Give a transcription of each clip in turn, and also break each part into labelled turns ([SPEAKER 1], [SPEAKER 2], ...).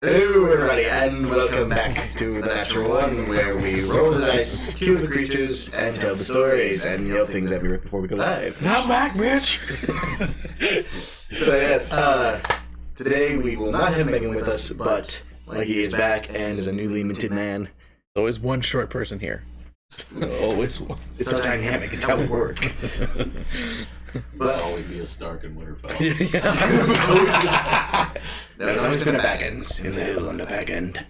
[SPEAKER 1] Hello, everybody, and welcome back to The Natural One, where we roll the dice, cue the creatures, and tell the stories, and yell things at me right before we go live.
[SPEAKER 2] Not back, bitch!
[SPEAKER 1] So yes, today we will not have Megan with us, but Mikey is back and is a newly minted man.
[SPEAKER 2] Always one short person here. Always one.
[SPEAKER 1] It's our dynamic, it's how we work.
[SPEAKER 3] But always be a Stark and Winterfell.
[SPEAKER 1] There's always been a back ends in the hill on the back end.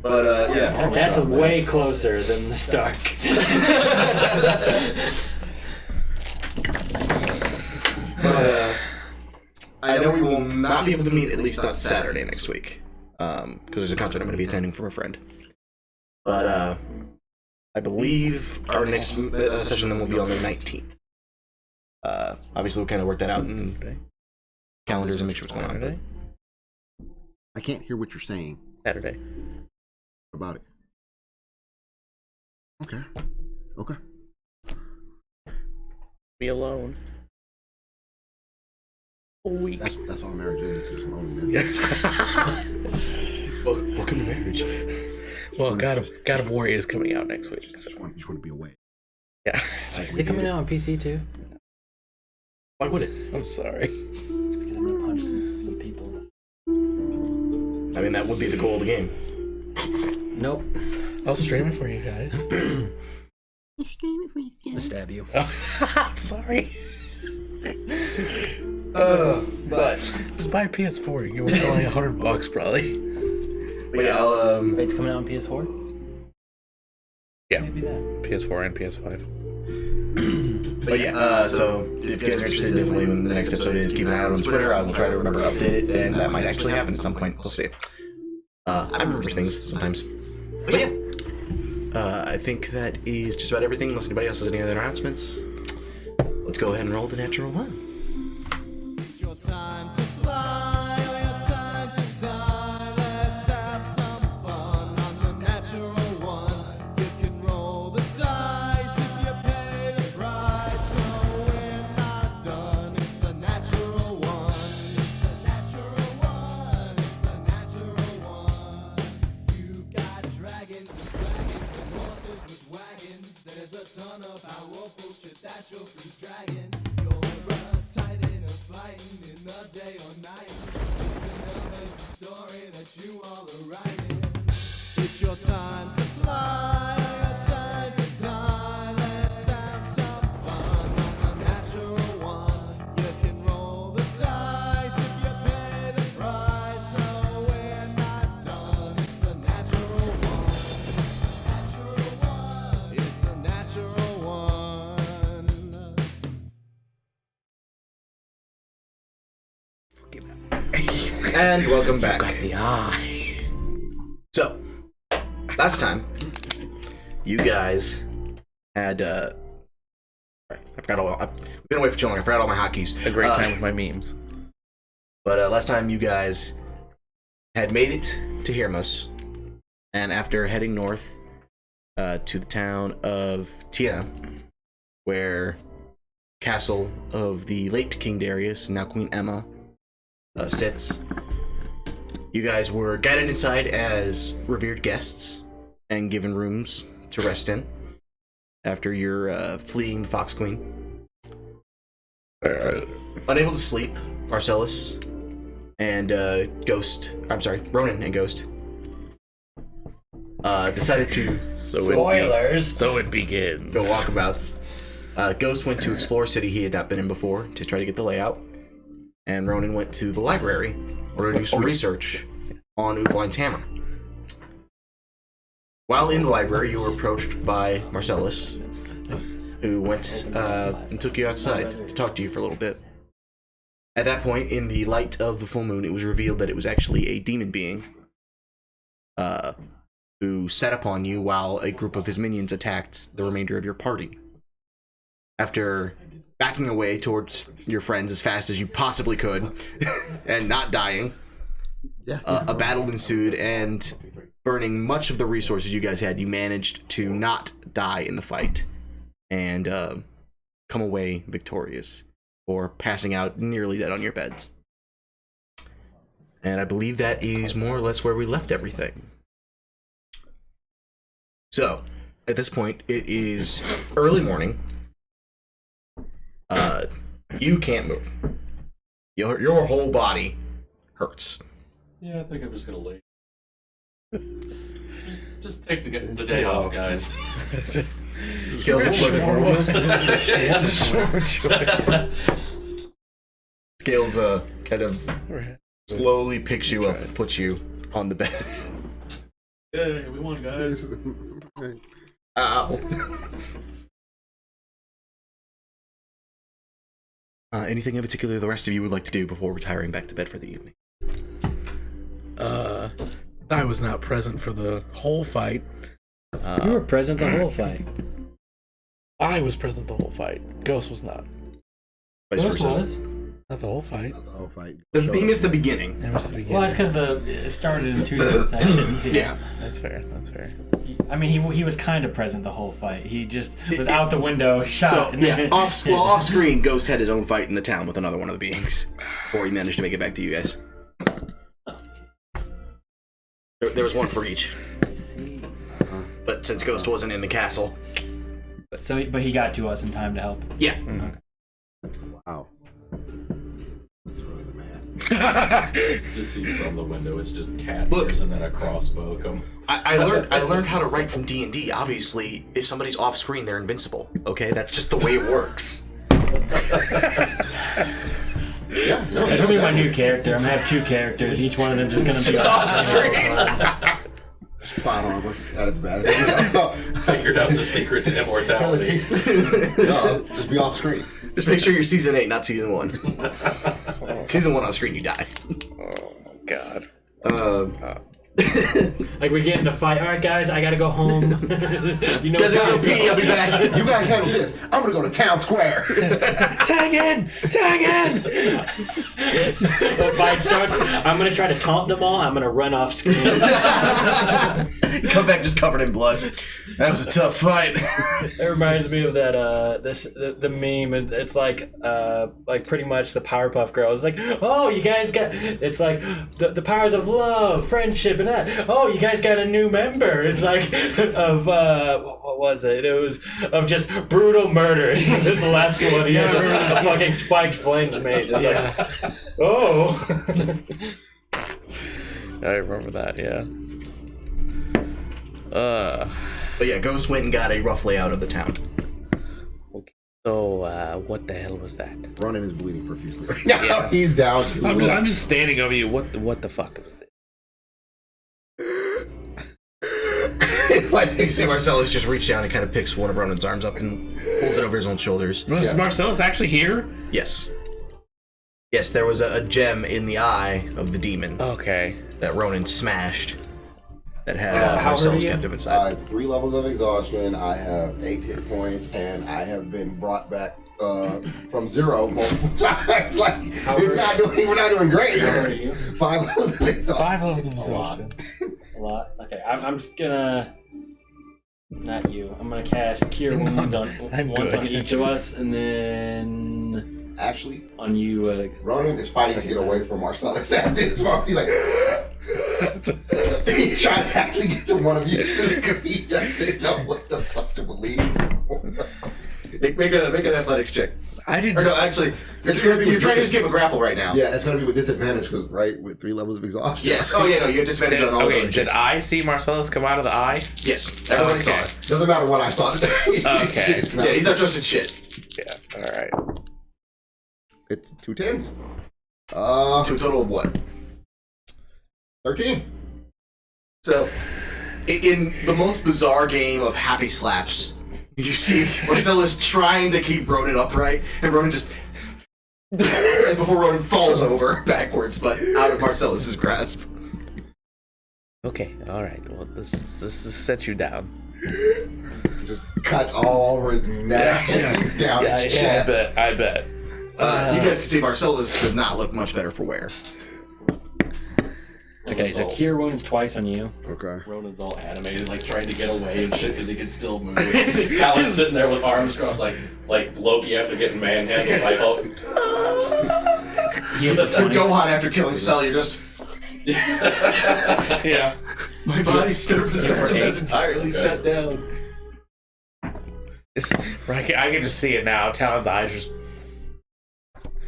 [SPEAKER 1] But yeah.
[SPEAKER 4] That's way closer than the Stark.
[SPEAKER 1] But I know we will not be able to meet at least on Saturday next week, because there's a concert I'm going to be attending from a friend. But I believe our next session then will be on the 19th. Obviously, we'll kind of work that out in calendars and make sure what's going on.
[SPEAKER 2] Saturday?
[SPEAKER 5] I can't hear what you're saying
[SPEAKER 2] Saturday.
[SPEAKER 5] about it. Okay. Okay.
[SPEAKER 2] Be alone. A week.
[SPEAKER 5] That's all marriage is. There's loneliness.
[SPEAKER 1] Welcome to marriage.
[SPEAKER 2] Well, God of War is coming out next week.
[SPEAKER 5] You
[SPEAKER 2] So.
[SPEAKER 5] just want to be away.
[SPEAKER 2] Yeah.
[SPEAKER 5] Like
[SPEAKER 4] Is it coming out on PC too?
[SPEAKER 1] Why would it?
[SPEAKER 2] I'm sorry.
[SPEAKER 4] I'm gonna punch some people.
[SPEAKER 1] I mean, that would be the goal of the game.
[SPEAKER 4] Nope.
[SPEAKER 2] I'll stream it for you guys.
[SPEAKER 4] I'll stab you.
[SPEAKER 2] Oh, sorry.
[SPEAKER 1] But
[SPEAKER 2] Just buy a PS4. You're only like $100 probably.
[SPEAKER 1] yeah, I'll
[SPEAKER 4] Wait, it's coming out on PS4?
[SPEAKER 2] Yeah.
[SPEAKER 4] Maybe that.
[SPEAKER 2] PS4 and PS5.
[SPEAKER 1] But yeah, so if you guys are interested, definitely when the next episode is, keep an eye out on Twitter. I will try to remember to update it, and that might actually happen at some point. We'll see. I remember things sometimes. But yeah, I think that is just about everything, unless anybody else has any other announcements. Let's go ahead and roll the natural one.
[SPEAKER 6] It's your time to fly or your time to die. Let's have some fun on the natural one. You can roll the dice if you pay the price. No, we're not done. It's the natural one. It's the natural one. It's the natural one. You got dragons and horses with wagons. There's a ton of powerful shit that you'll be dragging. You're a titan of fighting in the day or night. It's an amazing story that you all are writing. It's your time to fly or your time to die. Let's have some fun on the natural one. You can roll the dice if you pay the price. No, we're not done. It's the natural one. Natural one. It's the natural one.
[SPEAKER 1] And welcome back.
[SPEAKER 2] Got the eye.
[SPEAKER 1] So, last time, you guys had, I forgot all, I've been away for too long, I forgot all my hotkeys.
[SPEAKER 2] A great time with my memes.
[SPEAKER 1] But last time you guys had made it to Hermos, and after heading north to the town of Tiena, where castle of the late King Darius, now Queen Emma, sits, you guys were guided inside as revered guests and given rooms to rest in after your fleeing the Fox Queen. Unable to sleep, Marcellus and Ronan and Ghost decided to
[SPEAKER 4] Spoilers!
[SPEAKER 2] So it begins.
[SPEAKER 1] go walkabouts. Ghost went to explore a city he had not been in before to try to get the layout, and Ronan went to the library in order to do some research on Ublein's hammer. While in the library, you were approached by Marcellus, who went and took you outside to talk to you for a little bit. At that point, in the light of the full moon, it was revealed that it was actually a demon being who set upon you while a group of his minions attacked the remainder of your party. After backing away towards your friends as fast as you possibly could and not dying, a battle ensued, and burning much of the resources you guys had, you managed to not die in the fight and come away victorious, or passing out nearly dead on your beds. And I believe that is more or less where we left everything. So, at this point, it is early morning. You can't move. Your whole body hurts.
[SPEAKER 3] Yeah, I think I'm just gonna lay. Just take the day off, guys.
[SPEAKER 1] Scales Scales kind of slowly picks you up and puts you on the bed.
[SPEAKER 3] Hey, we won, guys.
[SPEAKER 1] Ow. Anything in particular the rest of you would like to do before retiring back to bed for the evening?
[SPEAKER 2] I was not present for the whole fight.
[SPEAKER 4] You were present the whole fight.
[SPEAKER 2] I was present the whole fight. Ghost was not.
[SPEAKER 1] Vice
[SPEAKER 4] Ghost
[SPEAKER 1] versa.
[SPEAKER 4] was.
[SPEAKER 2] Not the whole fight.
[SPEAKER 5] The whole fight.
[SPEAKER 1] He missed the beginning.
[SPEAKER 2] It was the beginning.
[SPEAKER 4] Well, that's because it started in two different sections.
[SPEAKER 1] Yeah.
[SPEAKER 2] That's fair. That's fair.
[SPEAKER 4] I mean, he was kind of present the whole fight. He just was out the window, shot.
[SPEAKER 1] So,
[SPEAKER 4] and
[SPEAKER 1] yeah,
[SPEAKER 4] then-
[SPEAKER 1] off screen, Ghost had his own fight in the town with another one of the beings before he managed to make it back to you guys. There was one for each.
[SPEAKER 4] I see.
[SPEAKER 1] But since Ghost wasn't in the castle,
[SPEAKER 4] But he got to us in time to help.
[SPEAKER 1] yeah.
[SPEAKER 5] Wow. This is really the man.
[SPEAKER 3] Just see from the window, it's just cat
[SPEAKER 1] Look.
[SPEAKER 3] ears and then a crossbow come.
[SPEAKER 1] I learned how to write from D&D. Obviously, if somebody's off screen, they're invincible. Okay, that's just the way it works.
[SPEAKER 5] Yeah, no,
[SPEAKER 4] That's gonna be my new character. I'm gonna have two characters. Each one of them just gonna be
[SPEAKER 1] Just off
[SPEAKER 5] plot armor at its best.
[SPEAKER 3] Figured out the secret to immortality.
[SPEAKER 5] No, just be off screen.
[SPEAKER 1] Just make sure you're season 8, not season 1. Season 1 on screen, you die.
[SPEAKER 2] Oh my god.
[SPEAKER 4] Like we get in a fight. All right, guys, I gotta go home. You know,
[SPEAKER 1] Guys, I'll pee. I'll be back.
[SPEAKER 5] You guys handle this. I'm gonna go to town square.
[SPEAKER 2] Tag in! Tag in!
[SPEAKER 4] the fight starts. I'm gonna try to taunt them all. I'm gonna run off screen.
[SPEAKER 1] Come back just covered in blood. That was a tough fight.
[SPEAKER 4] It reminds me of that the meme. It's like pretty much the Powerpuff Girls. It's like, oh, you guys got. It's like the powers of love, friendship, and that. Oh, you guys got a new member. It's like of what was it? It was of just brutal murder. This is the last one. He has a fucking spiked flange mage. It's like, oh.
[SPEAKER 2] I remember that, yeah.
[SPEAKER 1] But yeah, Ghost went and got a rough layout of the town.
[SPEAKER 2] So, what the hell was that?
[SPEAKER 5] Ronan is bleeding profusely right now. He's down to
[SPEAKER 2] I'm just standing over you. What the fuck was that?
[SPEAKER 1] Like, you see Marcellus just reach down and kind of picks one of Ronan's arms up and pulls it over his own shoulders.
[SPEAKER 2] Was Marcellus actually here?
[SPEAKER 1] Yes. Yes, there was a gem in the eye of the demon
[SPEAKER 2] Okay.
[SPEAKER 1] that Ronan smashed that had
[SPEAKER 4] how
[SPEAKER 1] Marcellus
[SPEAKER 4] hurt are you?
[SPEAKER 1] captive
[SPEAKER 5] I
[SPEAKER 1] inside.
[SPEAKER 5] have 3 levels of exhaustion. I have 8 hit points, and I have been brought back from 0 multiple times. Like, we're not doing great.
[SPEAKER 4] How old are you?
[SPEAKER 5] 5 levels of exhaustion.
[SPEAKER 2] 5 levels of
[SPEAKER 4] A lot.
[SPEAKER 2] exhaustion.
[SPEAKER 4] A lot. Okay, I'm just gonna. Not you. I'm gonna cast Cure Wounds on
[SPEAKER 2] I'm
[SPEAKER 4] once
[SPEAKER 2] good.
[SPEAKER 4] on each of us, and then
[SPEAKER 5] Actually,
[SPEAKER 4] on you.
[SPEAKER 5] Ronan is fighting to get away from Marcellus at this moment. He's like, he's trying to actually get to one of you too because he doesn't know what the fuck to believe.
[SPEAKER 1] Make an athletics check.
[SPEAKER 2] I didn't.
[SPEAKER 1] Or no, actually, you're trying to escape a grapple right now.
[SPEAKER 5] Yeah, it's gonna be with disadvantage because with 3 levels of exhaustion.
[SPEAKER 1] Yes. Oh yeah, no, you have disadvantage on all
[SPEAKER 2] Okay,
[SPEAKER 1] those
[SPEAKER 2] did
[SPEAKER 1] checks.
[SPEAKER 2] I see Marcellus come out of the eye?
[SPEAKER 1] Yes, everybody saw
[SPEAKER 2] Okay.
[SPEAKER 1] it.
[SPEAKER 5] Doesn't matter what I saw today.
[SPEAKER 2] Okay.
[SPEAKER 1] Yeah, he's not trusted shit.
[SPEAKER 2] Yeah, alright.
[SPEAKER 5] It's 2 10s.
[SPEAKER 1] To a total of what?
[SPEAKER 5] 13.
[SPEAKER 1] So, in the most bizarre game of happy slaps, you see Marcellus trying to keep Ronan upright, and Ronan just... and before Ronan falls over backwards, but out of Marcellus's grasp.
[SPEAKER 2] Okay, alright. Well, this set you down.
[SPEAKER 5] Just cuts all over his neck and down his chest.
[SPEAKER 2] I bet.
[SPEAKER 1] You guys can see Marcellus does not look much better for wear.
[SPEAKER 4] Okay, so Cure Wounds twice on you.
[SPEAKER 5] Okay.
[SPEAKER 3] Ronan's all animated, like trying to get away and shit because he can still move. Talon's sitting there with arms crossed, like Loki after getting manhandled by Hulk.
[SPEAKER 4] He has a
[SPEAKER 1] With
[SPEAKER 4] 20.
[SPEAKER 1] Gohan after killing Cell, you're just...
[SPEAKER 3] Yeah.
[SPEAKER 1] My body's nervous system is entirely shut down.
[SPEAKER 2] I can just see it now. Talon's eyes just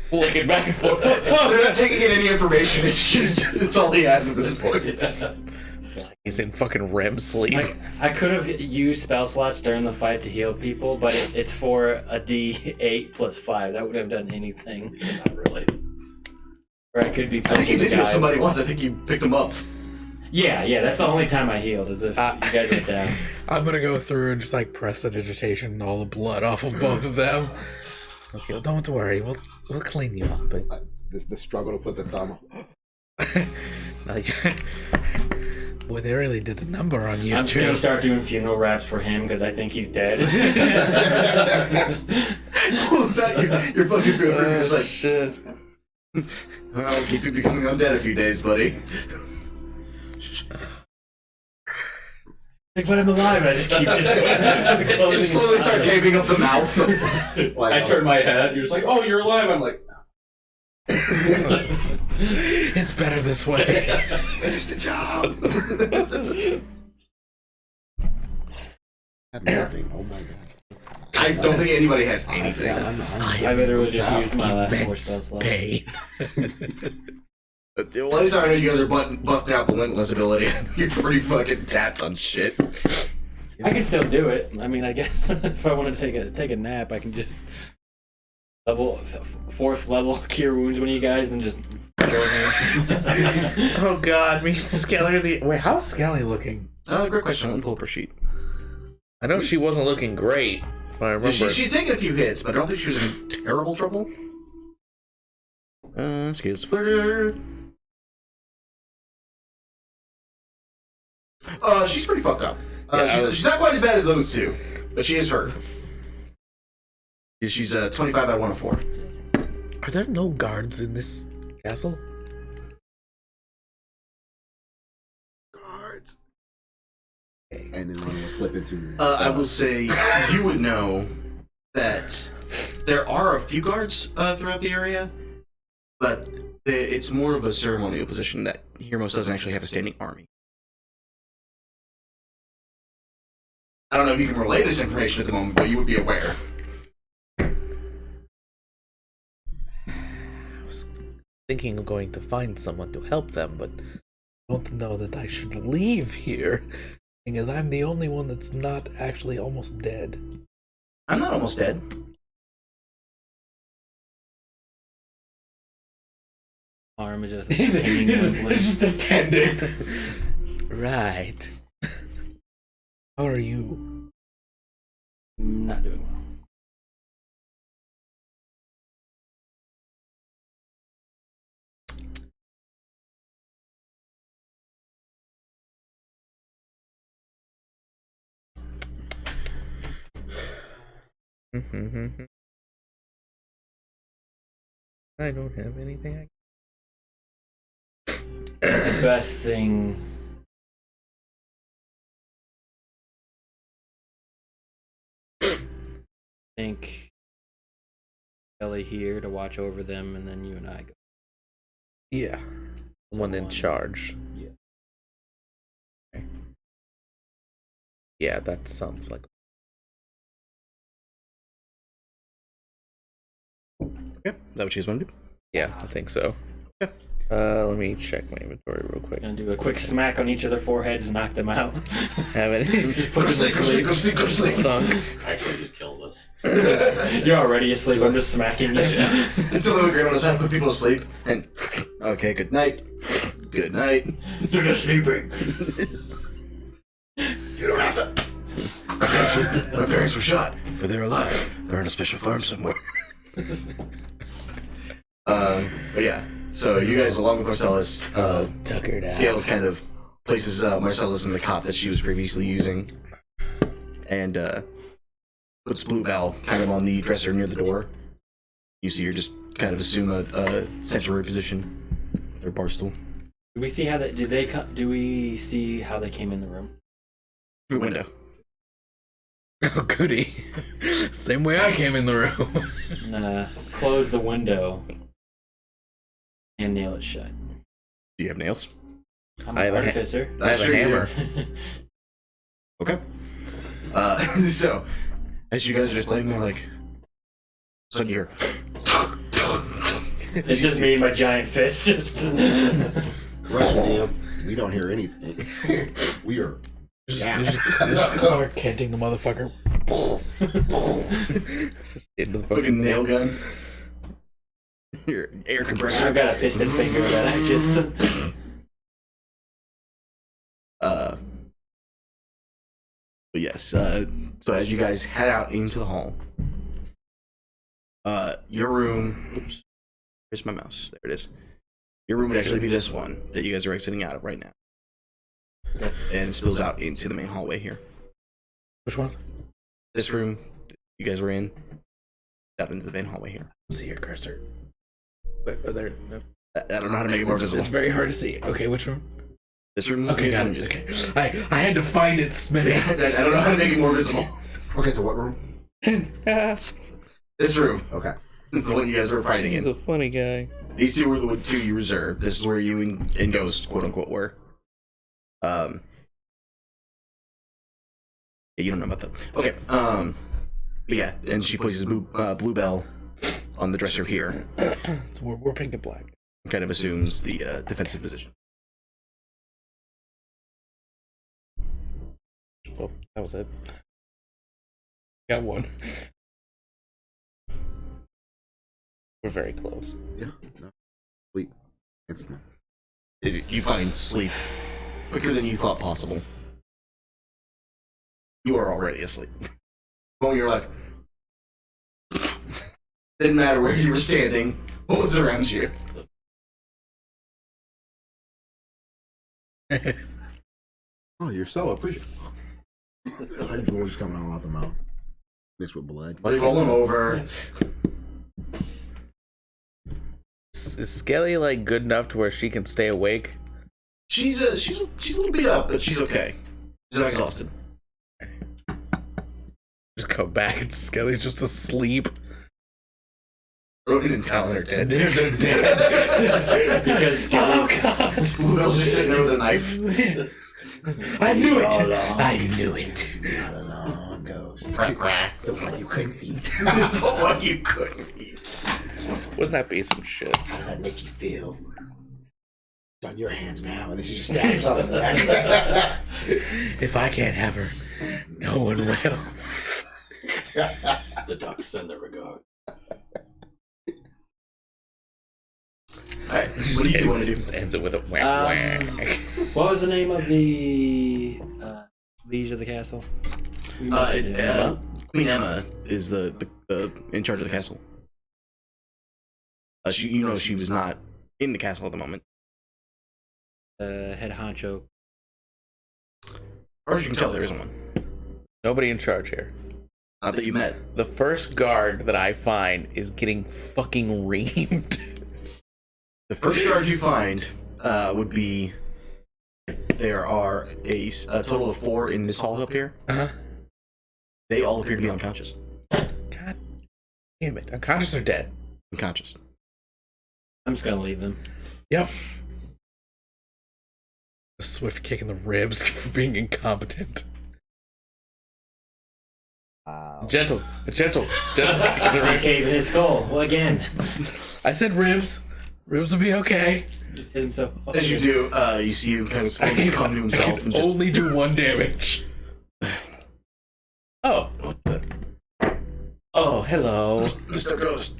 [SPEAKER 2] flicking back and forth.
[SPEAKER 1] They're not taking in any information. It's all he has at this point.
[SPEAKER 2] He's in fucking REM sleep.
[SPEAKER 4] Like, I could have used spell slots during the fight to heal people, but it's for a D8 plus 5. That would have done anything.
[SPEAKER 3] Not really.
[SPEAKER 4] Or I could be.
[SPEAKER 1] I think you did heal
[SPEAKER 4] die.
[SPEAKER 1] somebody once. I think you picked them up.
[SPEAKER 4] Yeah. That's the only time I healed. Is if you guys went down.
[SPEAKER 7] I'm gonna go through and just like press the digitation and all the blood off of both of them.
[SPEAKER 2] Okay, well, don't worry. We'll clean you up. But
[SPEAKER 5] The struggle to put the thumb.
[SPEAKER 7] Boy, they really did the number on you
[SPEAKER 4] I'm just
[SPEAKER 7] too.
[SPEAKER 4] gonna start doing funeral raps for him because I think he's dead.
[SPEAKER 1] Pulls out your fucking finger and you're just like,
[SPEAKER 2] shit.
[SPEAKER 1] well, keep you becoming undead a few days, buddy.
[SPEAKER 4] Like, but I'm alive. I just keep
[SPEAKER 1] Just slowly start taping up the mouth.
[SPEAKER 3] I turn my head. You're just like, oh, you're alive. I'm like,
[SPEAKER 7] It's better this way.
[SPEAKER 1] Finish the job.
[SPEAKER 5] Had nothing. Oh my god.
[SPEAKER 1] I don't think anybody has anything.
[SPEAKER 4] I literally just used my last 4 spell slots.
[SPEAKER 7] Pain.
[SPEAKER 1] Well, at least I know you guys are busting out the limitless ability. You're pretty fucking tapped on shit.
[SPEAKER 4] I can still do it. I mean, I guess if I want to take a nap, I can just level 4th level cure wounds one of you guys and just.
[SPEAKER 2] Oh god, me and Skelly are the. Wait, how's Skelly looking?
[SPEAKER 1] Great question. I'm pull up her sheet.
[SPEAKER 2] I know she wasn't looking great. If I remember.
[SPEAKER 1] She had taken a few hits, but I don't think she was in terrible trouble. Skills flirter. She's pretty fucked up. She's not quite as bad as those two, but she is hurt. She's 25 out of 104.
[SPEAKER 2] Are there no guards in this castle?
[SPEAKER 1] Guards.
[SPEAKER 5] And then we'll slip into.
[SPEAKER 1] I will say you would know that there are a few guards throughout the area, but it's more of a ceremonial position that Hermos doesn't actually have a standing army. I don't know if you can relay this information at the moment, but you would be aware.
[SPEAKER 2] I was thinking of going to find someone to help them, but
[SPEAKER 7] Don't know that I should leave here, because I'm the only one that's not actually almost dead.
[SPEAKER 1] I'm not almost dead.
[SPEAKER 4] Arm is just hanging limply.
[SPEAKER 7] just attending.
[SPEAKER 2] right.
[SPEAKER 7] How are you?
[SPEAKER 4] Not doing well.
[SPEAKER 2] I don't have anything.
[SPEAKER 4] The best thing. I think Ellie here to watch over them, and then you and I go.
[SPEAKER 2] Yeah. Someone in charge.
[SPEAKER 4] Yeah.
[SPEAKER 2] Yeah, that sounds like.
[SPEAKER 1] Yep. Is that what you guys want to do?
[SPEAKER 2] Yeah, I think so.
[SPEAKER 1] Yeah.
[SPEAKER 2] Let me check my inventory real quick.
[SPEAKER 4] Gonna do a quick smack on each of their foreheads and knock them out.
[SPEAKER 2] Have any?
[SPEAKER 1] Go to sleep, go to sleep, go to sleep, go to sleep.
[SPEAKER 3] actually just kills us.
[SPEAKER 4] You're already asleep. I'm just smacking you.
[SPEAKER 1] Until the grandma's trying to put people to sleep. And, okay, good night. Good night.
[SPEAKER 4] They're just sleeping.
[SPEAKER 1] You don't have to. My parents were shot, but they're alive. They're in a special farm somewhere. But yeah, so you guys, along with Marcellus,
[SPEAKER 2] Tuckered out.
[SPEAKER 1] Scales kind of places Marcellus in the cot that she was previously using, and puts Bluebell kind of on the dresser near the door. You see her just kind of assume a sanctuary position with her bar stool.
[SPEAKER 4] Do we see how they did they come? Do we see how they came in the room?
[SPEAKER 1] Through window.
[SPEAKER 7] Oh, goody. Same way I came in the room.
[SPEAKER 4] Close the window and nail it shut.
[SPEAKER 1] Do you have nails?
[SPEAKER 4] I'm
[SPEAKER 2] I
[SPEAKER 4] an
[SPEAKER 2] have a
[SPEAKER 4] artificer.
[SPEAKER 2] I have a
[SPEAKER 1] true, you do.
[SPEAKER 2] hammer.
[SPEAKER 1] Okay. So, as you guys are just laying there, like, suddenly you hear.
[SPEAKER 4] It's just me and my giant fist. Just.
[SPEAKER 5] Right, we don't hear anything. We are.
[SPEAKER 7] Just Clark Kenting the motherfucker.
[SPEAKER 2] Into the
[SPEAKER 1] Fucking
[SPEAKER 2] fucking
[SPEAKER 1] nail gun. Your air compressor.
[SPEAKER 4] I've got a piston finger that I just.
[SPEAKER 1] But yes, so as you guys head out into the hall, your room. Oops, where's my mouse? There it is. Your room would actually be this one that you guys are exiting out of right now, and it spills out into the main hallway here.
[SPEAKER 7] Which one?
[SPEAKER 1] This room you guys were in, out into the main hallway here.
[SPEAKER 7] See your cursor. Wait, there. No.
[SPEAKER 1] I don't know how to make it more visible.
[SPEAKER 7] It's very hard to see. Okay, which room?
[SPEAKER 1] This room.
[SPEAKER 7] Okay, got it. Okay. I had to find it, Smitty.
[SPEAKER 1] I don't know how to make it more visible.
[SPEAKER 5] Okay, so what room?
[SPEAKER 1] This room
[SPEAKER 5] Okay.
[SPEAKER 1] is the one you guys were fighting
[SPEAKER 2] He's
[SPEAKER 1] in.
[SPEAKER 2] a funny guy.
[SPEAKER 1] These two were the two you reserved. This is where you and Ghost, quote unquote, were. Yeah, you don't know about that. Okay. But yeah, and she places Bluebell on the dresser here.
[SPEAKER 7] So we're pink and black.
[SPEAKER 1] Kind of assumes the defensive position.
[SPEAKER 2] Well, that was it.
[SPEAKER 7] Got one.
[SPEAKER 2] We're very close.
[SPEAKER 5] Yeah. No. Sleep. It's not.
[SPEAKER 1] You find sleep quicker than you thought possible. You are already asleep. Well, you're like, didn't matter where you were standing. What was around you?
[SPEAKER 5] Oh, you're so appreciative. That voice coming all out the mouth. Mixed with blood.
[SPEAKER 1] Like, roll him over.
[SPEAKER 2] Is Skelly like good enough to where she can stay awake?
[SPEAKER 1] She's a little beat up, but she's okay. She's not exhausted.
[SPEAKER 2] Just go back and Skelly's just asleep.
[SPEAKER 1] Ronan and Talon are dead.
[SPEAKER 7] They're dead.
[SPEAKER 4] Because. Oh god!
[SPEAKER 1] Bluebell's just sitting there with a knife.
[SPEAKER 7] I knew it.
[SPEAKER 4] All along.
[SPEAKER 7] I knew it.
[SPEAKER 5] Not alone, Ghost.
[SPEAKER 1] Crack, crack.
[SPEAKER 5] The one you couldn't eat.
[SPEAKER 1] The one you couldn't eat.
[SPEAKER 2] Wouldn't that be some shit?
[SPEAKER 5] How does that make you feel? It's on your hands now, and then she just stabs on the back.
[SPEAKER 7] If I can't have her, no one will.
[SPEAKER 3] The ducks send their regard.
[SPEAKER 1] Alright, what do you two want to do?
[SPEAKER 2] Just ends it with a whack whack.
[SPEAKER 4] What was the name of the liege of the castle?
[SPEAKER 1] Queen Emma is the in charge of the castle. She was not in the castle at the moment.
[SPEAKER 4] Head honcho.
[SPEAKER 1] As far as you can tell, there isn't one.
[SPEAKER 2] Nobody in charge here.
[SPEAKER 1] Not that you met.
[SPEAKER 2] The first guard that I find is getting fucking reamed.
[SPEAKER 1] The first guard you find would be. There are a total of 4 in this hall up here.
[SPEAKER 2] Uh-huh.
[SPEAKER 1] They all appear to be unconscious.
[SPEAKER 2] God damn it. Unconscious or dead?
[SPEAKER 1] Unconscious.
[SPEAKER 4] I'm just gonna leave them.
[SPEAKER 7] Yep. A swift kick in the ribs for being incompetent.
[SPEAKER 2] Gentle. Kick in the
[SPEAKER 4] I
[SPEAKER 2] ribs.
[SPEAKER 4] caved in his skull. Well, again.
[SPEAKER 7] I said ribs. Ribs will be okay.
[SPEAKER 4] Just hit him so.
[SPEAKER 1] As you do, you see him kind of slowly come to
[SPEAKER 7] I
[SPEAKER 1] himself
[SPEAKER 7] can
[SPEAKER 1] and just.
[SPEAKER 7] only do 1 damage.
[SPEAKER 2] Oh.
[SPEAKER 1] What the?
[SPEAKER 2] Oh, hello.
[SPEAKER 1] Mr. Ghost.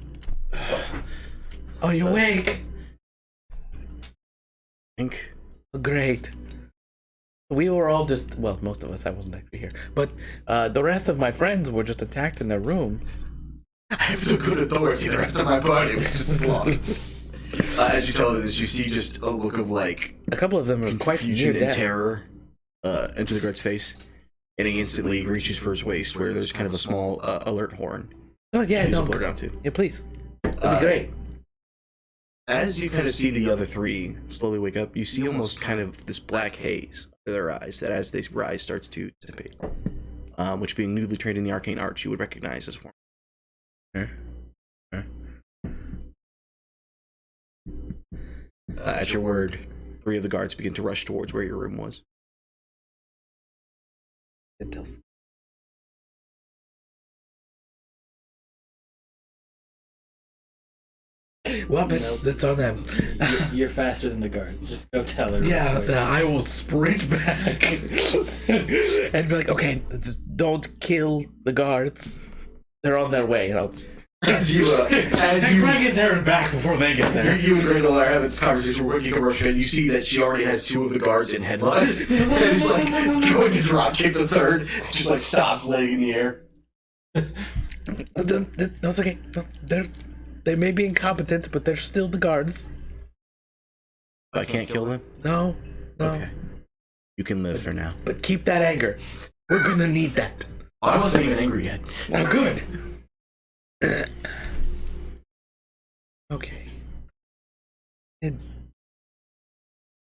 [SPEAKER 7] Oh, you awake?
[SPEAKER 1] Think.
[SPEAKER 2] Oh, great. We were all just, well, most of us, I wasn't actually here, but the rest of my friends were just attacked in their rooms.
[SPEAKER 1] I have the good authority. The rest of my body was just locked. As you tell her this, you see just a look of like
[SPEAKER 2] A couple of them are quite near
[SPEAKER 1] confusion and
[SPEAKER 2] death.
[SPEAKER 1] terror enter the guard's face, and he instantly reaches for his waist, where there's kind of a small alert horn.
[SPEAKER 2] Oh, yeah,
[SPEAKER 1] He's
[SPEAKER 2] no.
[SPEAKER 1] alert onto.
[SPEAKER 2] Yeah, please. That'd be great.
[SPEAKER 1] As you kind of see the other 3 slowly wake up, you see almost kind of this black haze under their eyes that as they rise starts to dissipate. Which being newly trained in the arcane arts, you would recognize as form. At your word, 3 of the guards begin to rush towards where your room was.
[SPEAKER 2] It does. Well, it's on them.
[SPEAKER 4] You're faster than the guards. Just go tell her.
[SPEAKER 2] Yeah, I will sprint back and be like, okay, just don't kill the guards. They're on their way. And I'll just...
[SPEAKER 1] As you
[SPEAKER 2] get there and back before they get there.
[SPEAKER 1] You and Randall are having this conversation where you can rush in. You see that she already has 2 of the guards in headlocks. And it's like going to drop kick the third, just like stops leg in the air.
[SPEAKER 2] That's okay. They may be incompetent, but they're still the guards.
[SPEAKER 1] I can't kill them?
[SPEAKER 2] No.
[SPEAKER 1] Okay. You can live for now.
[SPEAKER 2] But keep that anger. We're gonna need that.
[SPEAKER 1] I wasn't even angry yet.
[SPEAKER 2] Oh, good. Okay. And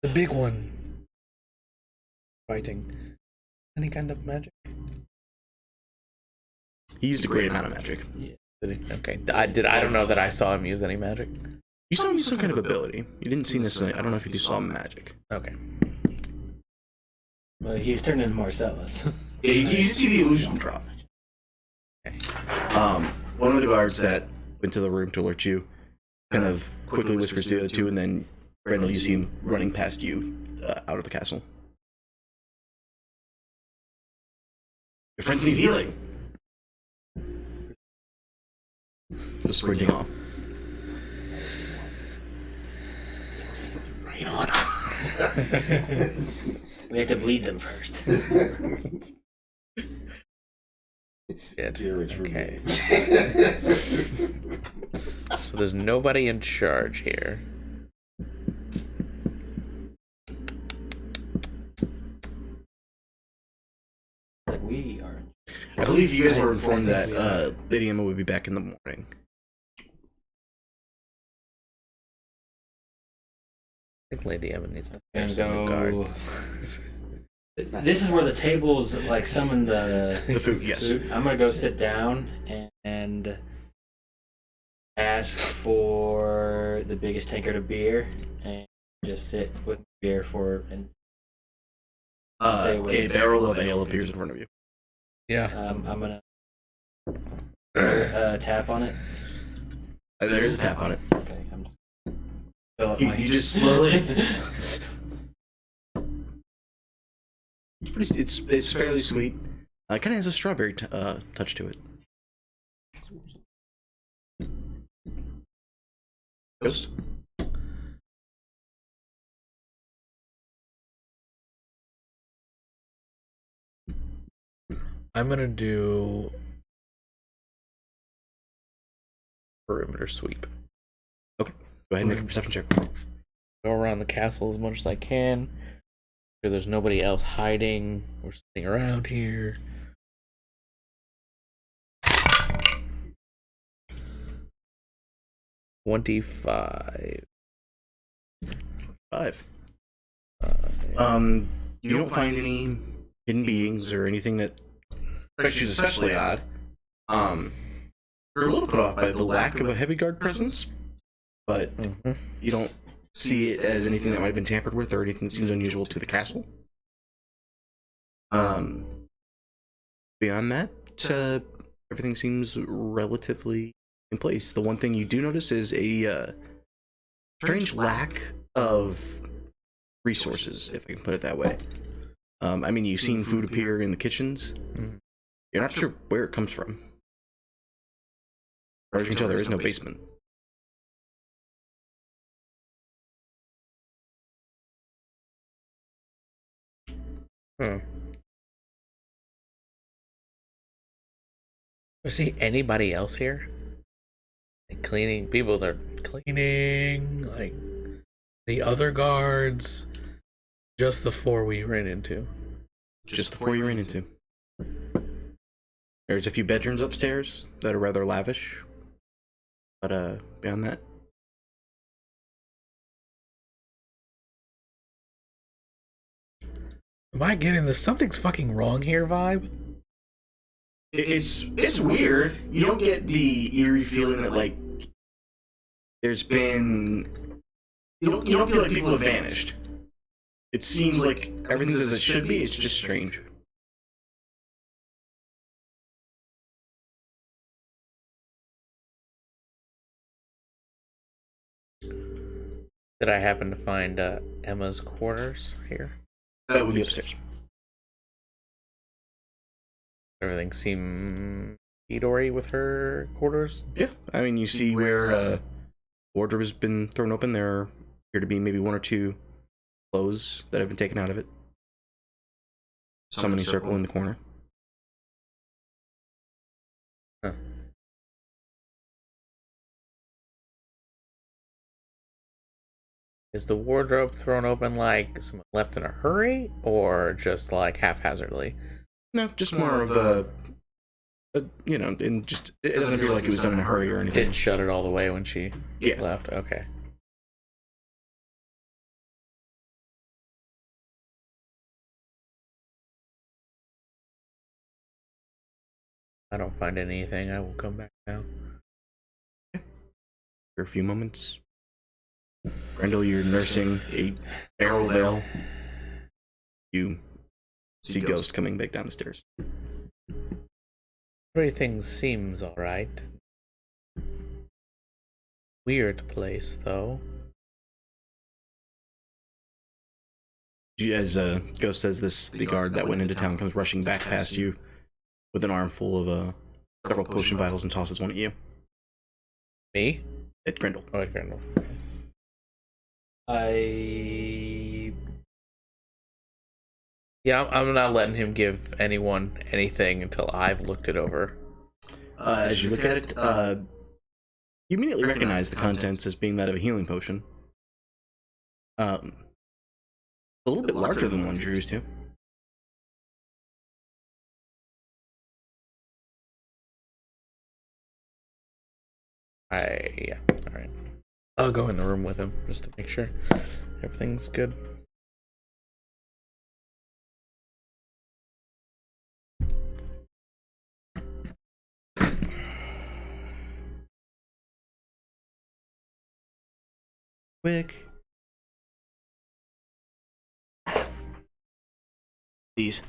[SPEAKER 2] the big one. Fighting. Any kind of magic?
[SPEAKER 1] He used a great amount of magic.
[SPEAKER 2] Okay. I don't know that I saw him use any magic.
[SPEAKER 1] You saw him use some kind of ability. You didn't see this. I don't know if you saw magic.
[SPEAKER 2] Okay.
[SPEAKER 4] Well, he's turned into Marcellus.
[SPEAKER 1] Yeah, you did see the illusion drop.
[SPEAKER 2] Okay.
[SPEAKER 1] One of the guards that went to the room to alert you kind of quickly whispers to the other 2, and then Randall, you see him running past you out of the castle. Your friends need healing. Just sprinting off.
[SPEAKER 5] Right on.
[SPEAKER 4] We have to bleed them first.
[SPEAKER 2] Good.
[SPEAKER 5] Here it's
[SPEAKER 2] Okay.
[SPEAKER 5] revenge.
[SPEAKER 2] So there's nobody in charge here.
[SPEAKER 4] Like we are.
[SPEAKER 1] I believe you guys were informed that Lady Emma would be back in the morning.
[SPEAKER 2] I think Lady Emma needs to
[SPEAKER 4] And
[SPEAKER 2] finish the
[SPEAKER 4] go.
[SPEAKER 2] guards.
[SPEAKER 4] This is where the tables like summon the
[SPEAKER 1] The food, yes.
[SPEAKER 4] food. I'm gonna go sit down and ask for the biggest tankard of beer and just sit with beer for and
[SPEAKER 1] A barrel of ale appears in front of you.
[SPEAKER 2] Yeah.
[SPEAKER 4] I'm gonna tap on it.
[SPEAKER 1] There's a tap on it.
[SPEAKER 4] Okay, I'm just fill up
[SPEAKER 1] You-
[SPEAKER 4] my
[SPEAKER 1] you just slowly- It's fairly sweet. It kind of has a strawberry touch to it. Ghost?
[SPEAKER 2] I'm gonna do perimeter sweep.
[SPEAKER 1] Go ahead and make a perception check.
[SPEAKER 2] Go around the castle as much as I can. Sure there's nobody else hiding or sitting around here. $25.
[SPEAKER 1] 5. You don't find any hidden beings or anything that strikes you as especially odd. You're a little put off by the lack of a heavy guard presence, but you don't see it as anything that might have been tampered with or anything that seems unusual to the castle. Beyond that, everything seems relatively in place. The one thing you do notice is a strange lack of resources, if I can put it that way. I mean, you've seen food appear in the kitchens. You're not sure where it comes from. As far as you can tell, there is no basement.
[SPEAKER 2] I see anybody else here? Like cleaning, people that are cleaning, like the other guards, just the 4 we ran into.
[SPEAKER 1] Just the 4 you ran into. There's a few bedrooms upstairs that are rather lavish, but beyond that,
[SPEAKER 2] Am I getting this something's fucking wrong here vibe?
[SPEAKER 1] it's weird. You don't get the eerie feeling that like there's been. You don't feel like people have vanished. it seems like everything's as it should be. It's just strange.
[SPEAKER 2] Did I happen to find Emma's quarters here?
[SPEAKER 1] That would be upstairs.
[SPEAKER 2] Everything seem Midori with her quarters?
[SPEAKER 1] Yeah, I mean, you see where wardrobe has been thrown open. There appear to be maybe 1 or 2 clothes that have been taken out of it. Summoning circle in the corner.
[SPEAKER 2] Huh. Is the wardrobe thrown open like someone left in a hurry, or just like haphazardly?
[SPEAKER 1] No, just more of a you know, and just it doesn't feel like it was done in a hurry or anything.
[SPEAKER 2] Didn't shut it all the way when she
[SPEAKER 1] Yeah.
[SPEAKER 2] left. Okay. I don't find anything. I will come back now.
[SPEAKER 1] For a few moments. Grendel, you're nursing a barrel veil. You see Ghost coming back down the stairs.
[SPEAKER 2] Everything seems alright. Weird place, though.
[SPEAKER 1] As Ghost says this, the guard that went into town comes rushing back past you with an armful of several potion vials and tosses one at you.
[SPEAKER 2] Me?
[SPEAKER 1] At Grendel.
[SPEAKER 2] Oh, at Grendel. Yeah, I'm not letting him give anyone anything until I've looked it over.
[SPEAKER 1] As you look at it, you immediately recognize the contents as being that of a healing potion. A little bit larger than one Drew's too.
[SPEAKER 2] Yeah, alright. I'll go in the room with him just to make sure everything's good.
[SPEAKER 1] Quick. These.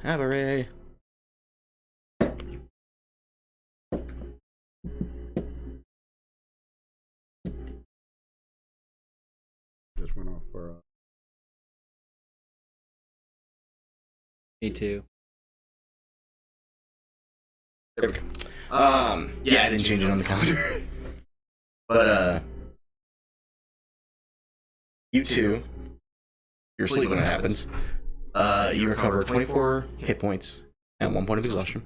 [SPEAKER 1] Aberray.
[SPEAKER 5] Just went off for.
[SPEAKER 8] Me too.
[SPEAKER 1] There we go. Yeah, I didn't change it on the calendar. But, you two, you're asleep when it happens. You recover 24 hit points and 1 point of exhaustion.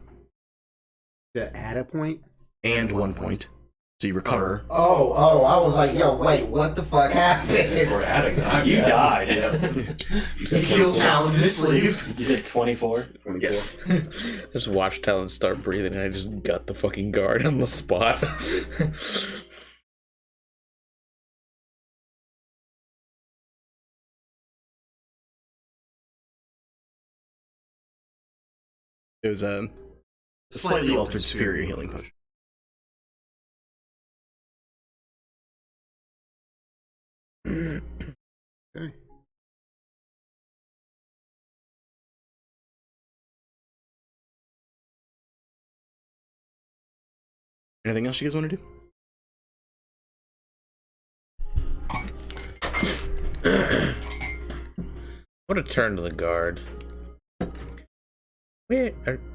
[SPEAKER 5] To add a point?
[SPEAKER 1] And 1 point. So you recover.
[SPEAKER 5] Oh, I was like, yo, wait, what the fuck happened?
[SPEAKER 3] We're adding that.
[SPEAKER 4] You died.
[SPEAKER 1] You heal Talon in his sleep.
[SPEAKER 4] You did 24?
[SPEAKER 1] Yes.
[SPEAKER 2] Just watch Talon start breathing and I just gut the fucking guard on the spot.
[SPEAKER 1] It was a slightly altered superior healing potion.
[SPEAKER 5] Okay.
[SPEAKER 1] Anything else you guys want to do?
[SPEAKER 2] I want to turn to the guard. Wait,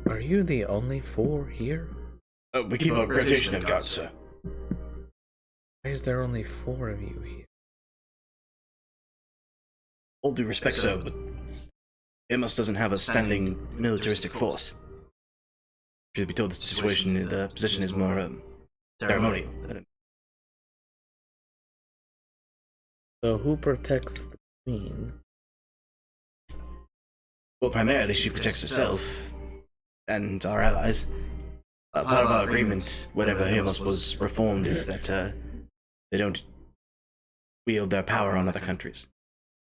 [SPEAKER 2] are you the only 4 here?
[SPEAKER 1] We keep a reputation of God, sir.
[SPEAKER 2] Why is there only 4 of you here?
[SPEAKER 1] All due respect, sir, but Amos doesn't have a standing militaristic force. Should be told the situation, the position is more ceremonial.
[SPEAKER 2] So who protects the queen?
[SPEAKER 1] Well, primarily she protects herself and our allies. Part of our agreement, whenever Amos was reformed, is that they don't wield their power on other countries.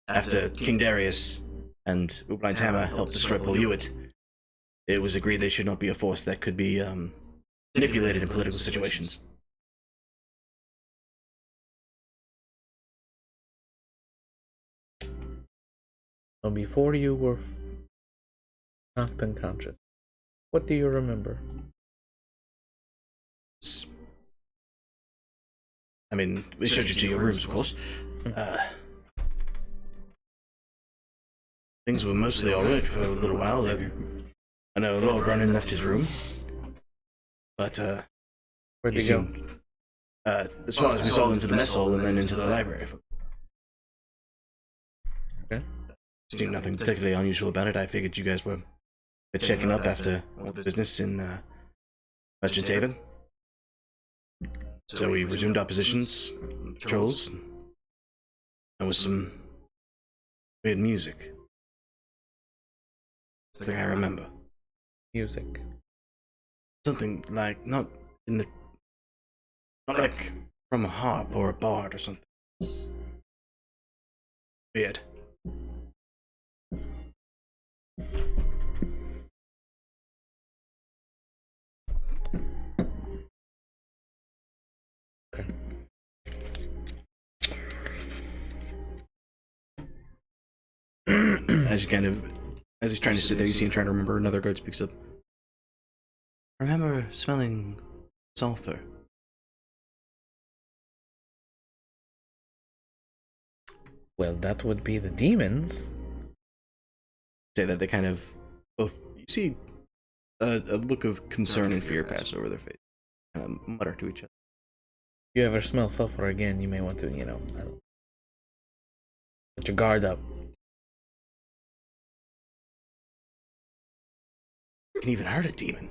[SPEAKER 1] After King Darius and Ublind's hammer helped destroy Poluit, it was agreed they should not be a force that could be manipulated in political situations.
[SPEAKER 2] So before you were knocked unconscious, what do you remember?
[SPEAKER 1] I mean, we showed you to your rooms, of course. Things were mostly alright for a little while. I know Lord Ronan left his room, but
[SPEAKER 2] Where'd he go?
[SPEAKER 1] as far as we saw into the mess hall and then into the library.
[SPEAKER 2] Okay.
[SPEAKER 1] Seemed nothing particularly unusual about it. I figured you guys were checking up after all the business in Merchant's Haven. So we resumed our positions, patrols. There was some weird music. That's the thing I remember.
[SPEAKER 2] Music.
[SPEAKER 1] Something like not like from a harp or a bard or something. Weird. As he's trying to sit there, you see him trying to remember. Another guard speaks up. I remember smelling sulfur.
[SPEAKER 2] Well, that would be the demons.
[SPEAKER 1] Say that they kind of both. You see a look of concern and fear pass over their face. Kind of mutter to each other.
[SPEAKER 2] If you ever smell sulfur again, you may want to, put your guard up.
[SPEAKER 1] You can even hurt a demon.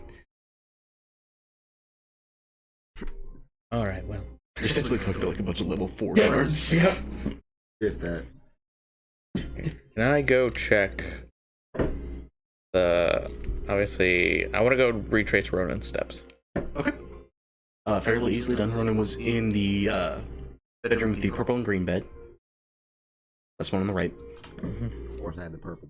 [SPEAKER 2] Alright, well.
[SPEAKER 1] You're essentially talking to like a bunch of level 4 guards.
[SPEAKER 2] Yeah.
[SPEAKER 5] Get that.
[SPEAKER 2] Can I go check the... Obviously, I want to go retrace Ronan's steps.
[SPEAKER 1] Okay. Fairly easily done. Ronan was in the bedroom with the purple and green bed. That's one on the right.
[SPEAKER 5] Of course, I had the purple.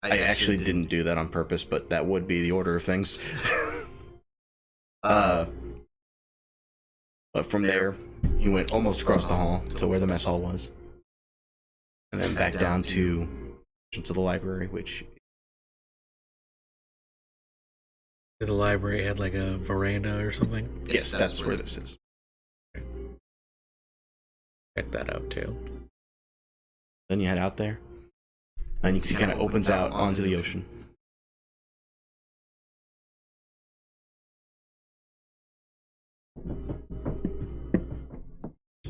[SPEAKER 1] I actually didn't do that on purpose, but that would be the order of things. But from there, you went almost across the hall to where the mess hall was. And then back down to the library, which...
[SPEAKER 2] Did the library had like a veranda or something?
[SPEAKER 1] Yes, that's where this is.
[SPEAKER 2] Check that out too.
[SPEAKER 1] Then you head out there, and you can see it kind of opens out onto the ocean.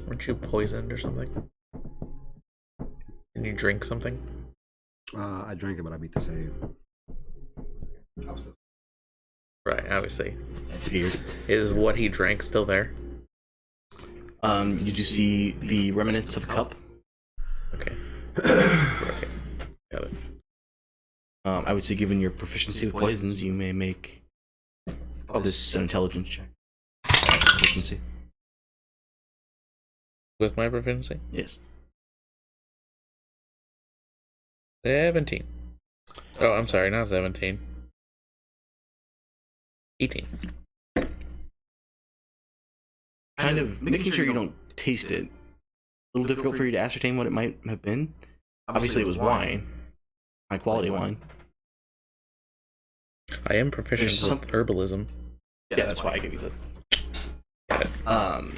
[SPEAKER 2] Weren't you poisoned or something? Did you drink something?
[SPEAKER 5] I drank it, but I beat the save. I was still...
[SPEAKER 2] Right, obviously.
[SPEAKER 1] That's weird.
[SPEAKER 2] Is what he drank still there?
[SPEAKER 1] Did you see the remnants of a cup?
[SPEAKER 2] Okay. Okay. Got it.
[SPEAKER 1] I would say, given your proficiency with poisons, you may make this an intelligence check. Proficiency.
[SPEAKER 2] With my proficiency?
[SPEAKER 1] Yes.
[SPEAKER 2] 17. Oh, I'm sorry, not 17. 18.
[SPEAKER 1] Kind of making sure you don't taste it. A little difficult for you to ascertain what it might have been. Obviously, it was wine. High quality wine.
[SPEAKER 2] I am proficient
[SPEAKER 1] There's
[SPEAKER 2] with
[SPEAKER 1] some-
[SPEAKER 2] herbalism.
[SPEAKER 1] Yeah, that's why I gave you
[SPEAKER 2] Got it.
[SPEAKER 1] the.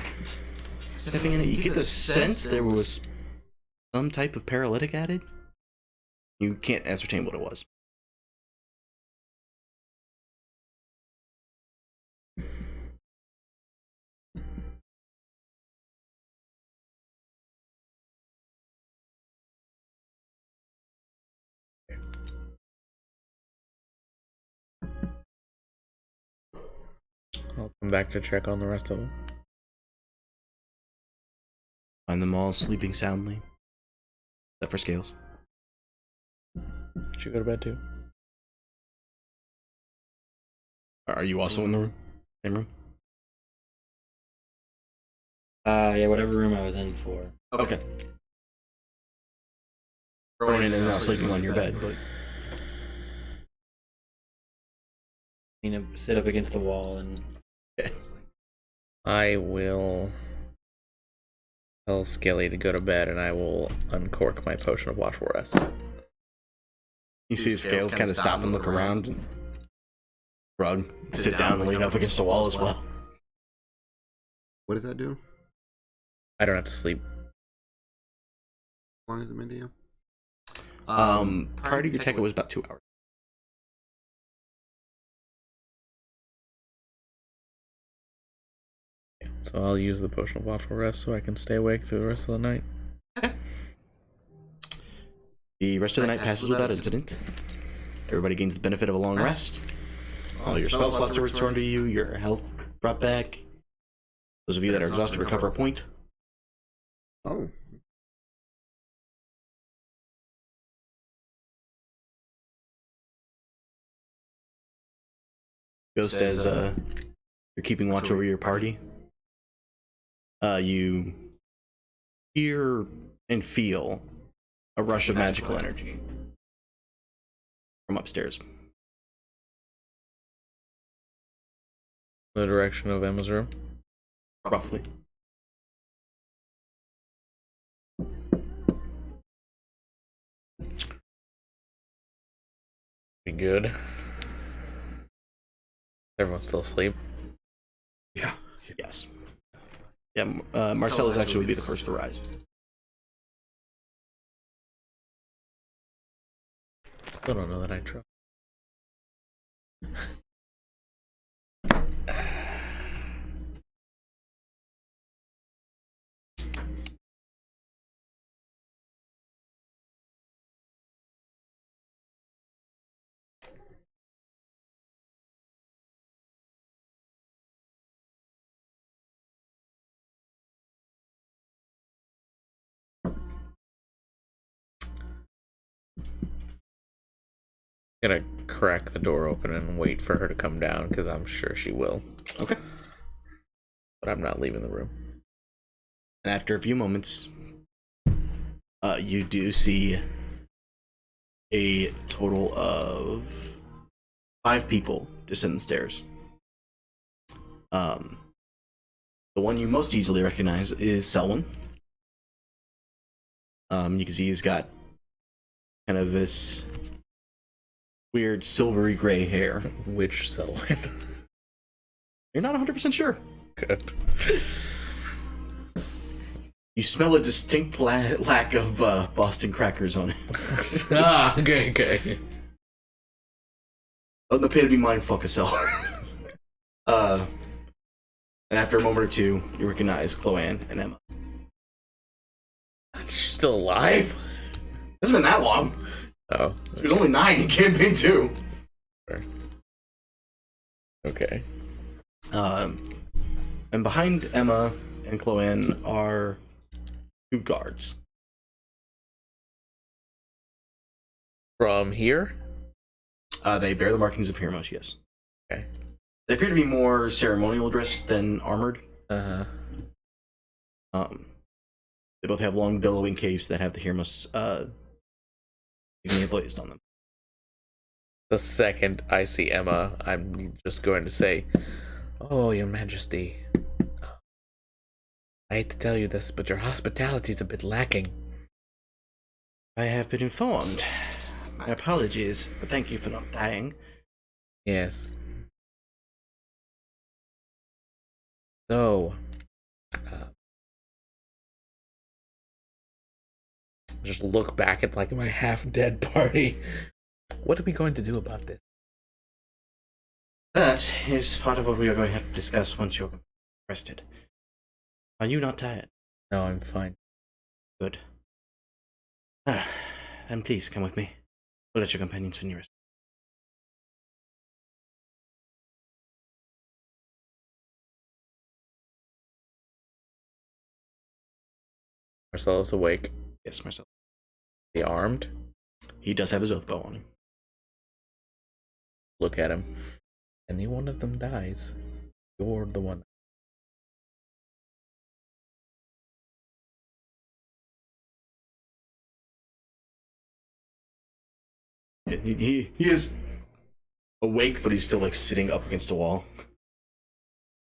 [SPEAKER 1] Sniffing in it, you get the sense there was some type of paralytic added. You can't ascertain what it was.
[SPEAKER 2] I'll come back to check on the rest of them.
[SPEAKER 1] Find them all sleeping soundly. Except for Scales.
[SPEAKER 2] Should you go to bed too?
[SPEAKER 1] Are you also in the room? Same room?
[SPEAKER 4] Yeah, whatever room I was in for.
[SPEAKER 1] Okay. Ronan is now sleeping on your bed, but
[SPEAKER 4] sit up against the wall and.
[SPEAKER 2] I will tell Skelly to go to bed, and I will uncork my potion of watchful rest.
[SPEAKER 1] You see Scales kind of stop and look around, and Rug sit down and lean up against the wall as well.
[SPEAKER 5] What does that do?
[SPEAKER 2] I don't have to sleep.
[SPEAKER 5] How long has it been to you?
[SPEAKER 1] Prior to your tech, it was about 2 hours.
[SPEAKER 2] So I'll use the potion of watchful rest so I can stay awake through the rest of the night.
[SPEAKER 1] The rest of the night passes without incident. Everybody gains the benefit of a long rest. All your spell slots are returned to you, your health brought back. Those of you that are exhausted recover a point.
[SPEAKER 5] Oh.
[SPEAKER 1] Ghost, as you're keeping watch over your party, you hear and feel a rush of magical energy from upstairs.
[SPEAKER 2] The direction of Emma's room.
[SPEAKER 1] Roughly.
[SPEAKER 2] Be good. Everyone's still asleep.
[SPEAKER 1] Yeah. Yes. Yeah, Marcellus actually would be the first to rise.
[SPEAKER 2] Still don't know that I trust. Gonna crack the door open and wait for her to come down because I'm sure she will.
[SPEAKER 1] Okay.
[SPEAKER 2] But I'm not leaving the room.
[SPEAKER 1] And after a few moments, you do see a total of 5 people descend the stairs. The one you most easily recognize is Selwyn. You can see he's got kind of this weird silvery gray hair.
[SPEAKER 2] Which Selwyn?
[SPEAKER 1] You're not 100% sure.
[SPEAKER 2] Good.
[SPEAKER 1] You smell a distinct lack of Boston crackers on it.
[SPEAKER 2] Okay.
[SPEAKER 1] On the pay to be mindfuck as hell. And after a moment or two, you recognize Chloanne and Emma.
[SPEAKER 2] She's still alive?
[SPEAKER 1] It hasn't been that long.
[SPEAKER 2] Oh.
[SPEAKER 1] She was only 9 in campaign 2.
[SPEAKER 2] Okay.
[SPEAKER 1] And behind Emma and Chloanne are 2 guards.
[SPEAKER 2] From here?
[SPEAKER 1] They bear the markings of Hermos, yes.
[SPEAKER 2] Okay.
[SPEAKER 1] They appear to be more ceremonial dressed than armored.
[SPEAKER 2] Uh-huh.
[SPEAKER 1] They both have long billowing capes that have the Hermos blazed on them.
[SPEAKER 2] The second I see Emma, I'm just going to say, "Oh, Your Majesty, I hate to tell you this, but your hospitality's a bit lacking."
[SPEAKER 1] I have been informed. My apologies, but thank you for not dying.
[SPEAKER 2] Yes. So, just look back at like my half-dead party. What are we going to do about this?
[SPEAKER 1] That is part of what we are going to have to discuss once you're rested. Are you not tired?
[SPEAKER 2] No, I'm fine.
[SPEAKER 1] Good. Then please come with me. We'll let your companions finish rest.
[SPEAKER 2] Marcellus awake.
[SPEAKER 1] Yes, Marcel.
[SPEAKER 2] He armed.
[SPEAKER 1] He does have his oath bow on him.
[SPEAKER 2] Look at him. Any one of them dies, you're the one.
[SPEAKER 1] He is awake, but he's still like sitting up against a wall.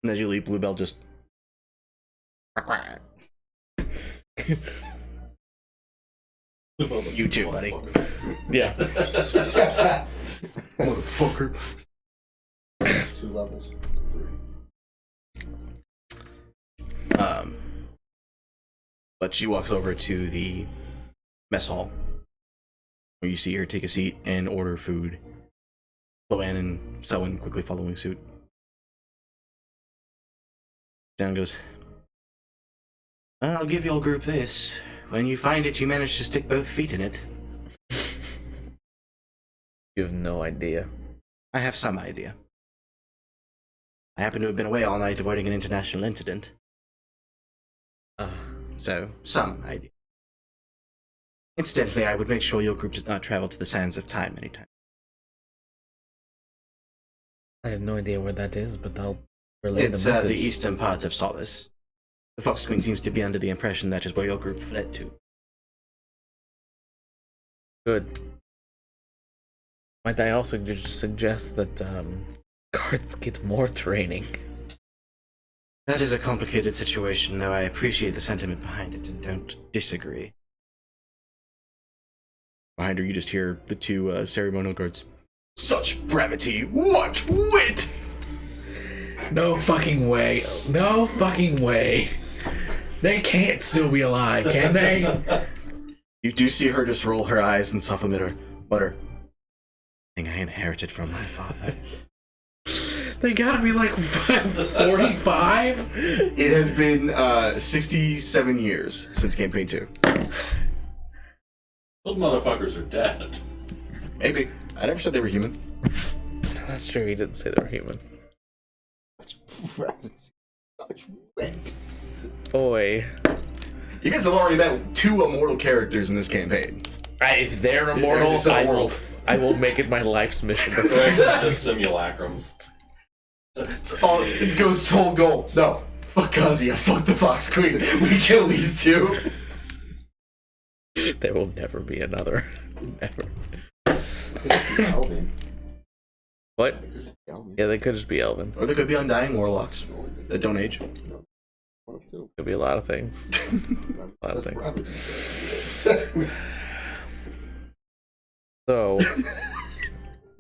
[SPEAKER 1] And as you leave, Bluebell just. You too, buddy.
[SPEAKER 2] Yeah.
[SPEAKER 1] Motherfucker.
[SPEAKER 5] 2 levels. 3.
[SPEAKER 1] But she walks over to the mess hall, where you see her take a seat and order food. Loan and Selwyn quickly following suit. Down goes. I'll give your group this. When you find it, you manage to stick both feet in it.
[SPEAKER 2] You have no idea.
[SPEAKER 1] I have some idea. I happen to have been away all night avoiding an international incident. So, some idea. Incidentally, I would make sure your group does not travel to the sands of time anytime.
[SPEAKER 2] I have no idea where that is, but I'll relay
[SPEAKER 1] It's
[SPEAKER 2] the message.
[SPEAKER 1] the eastern part of Solace. The Fox Queen seems to be under the impression that is where your group fled to.
[SPEAKER 2] Good. Might I also just suggest that guards get more training?
[SPEAKER 1] That is a complicated situation, though I appreciate the sentiment behind it and don't disagree. Behind her, you just hear the 2 ceremonial guards. Such brevity! What wit!
[SPEAKER 7] No fucking way. No fucking way. They can't still be alive, can they?
[SPEAKER 1] You do see her just roll her eyes and mutter, thing I inherited from my father.
[SPEAKER 7] They gotta be like 45?
[SPEAKER 1] It has been 67 years since campaign 2.
[SPEAKER 3] Those motherfuckers are dead.
[SPEAKER 1] Maybe. I never said they were human.
[SPEAKER 2] That's true, he didn't say they were human.
[SPEAKER 5] Such wit.
[SPEAKER 2] Boy.
[SPEAKER 1] You guys have already met 2 immortal characters in this campaign.
[SPEAKER 2] If they're immortal,
[SPEAKER 1] It's a
[SPEAKER 2] I
[SPEAKER 1] world.
[SPEAKER 2] will make it my life's mission to
[SPEAKER 3] They're just simulacrums.
[SPEAKER 1] It's Ghost's whole goal. No. Fuck Kazuya, fuck the Fox Queen. We kill these 2.
[SPEAKER 2] There will never be another. Never.
[SPEAKER 5] Elvin.
[SPEAKER 2] What?
[SPEAKER 5] Elvin.
[SPEAKER 2] Yeah, they could just be Elven.
[SPEAKER 1] Or they could be undying warlocks that don't age.
[SPEAKER 5] One of 2.
[SPEAKER 2] Could be a lot of things. A lot of
[SPEAKER 5] Such
[SPEAKER 2] things.
[SPEAKER 5] brevity.
[SPEAKER 2] So,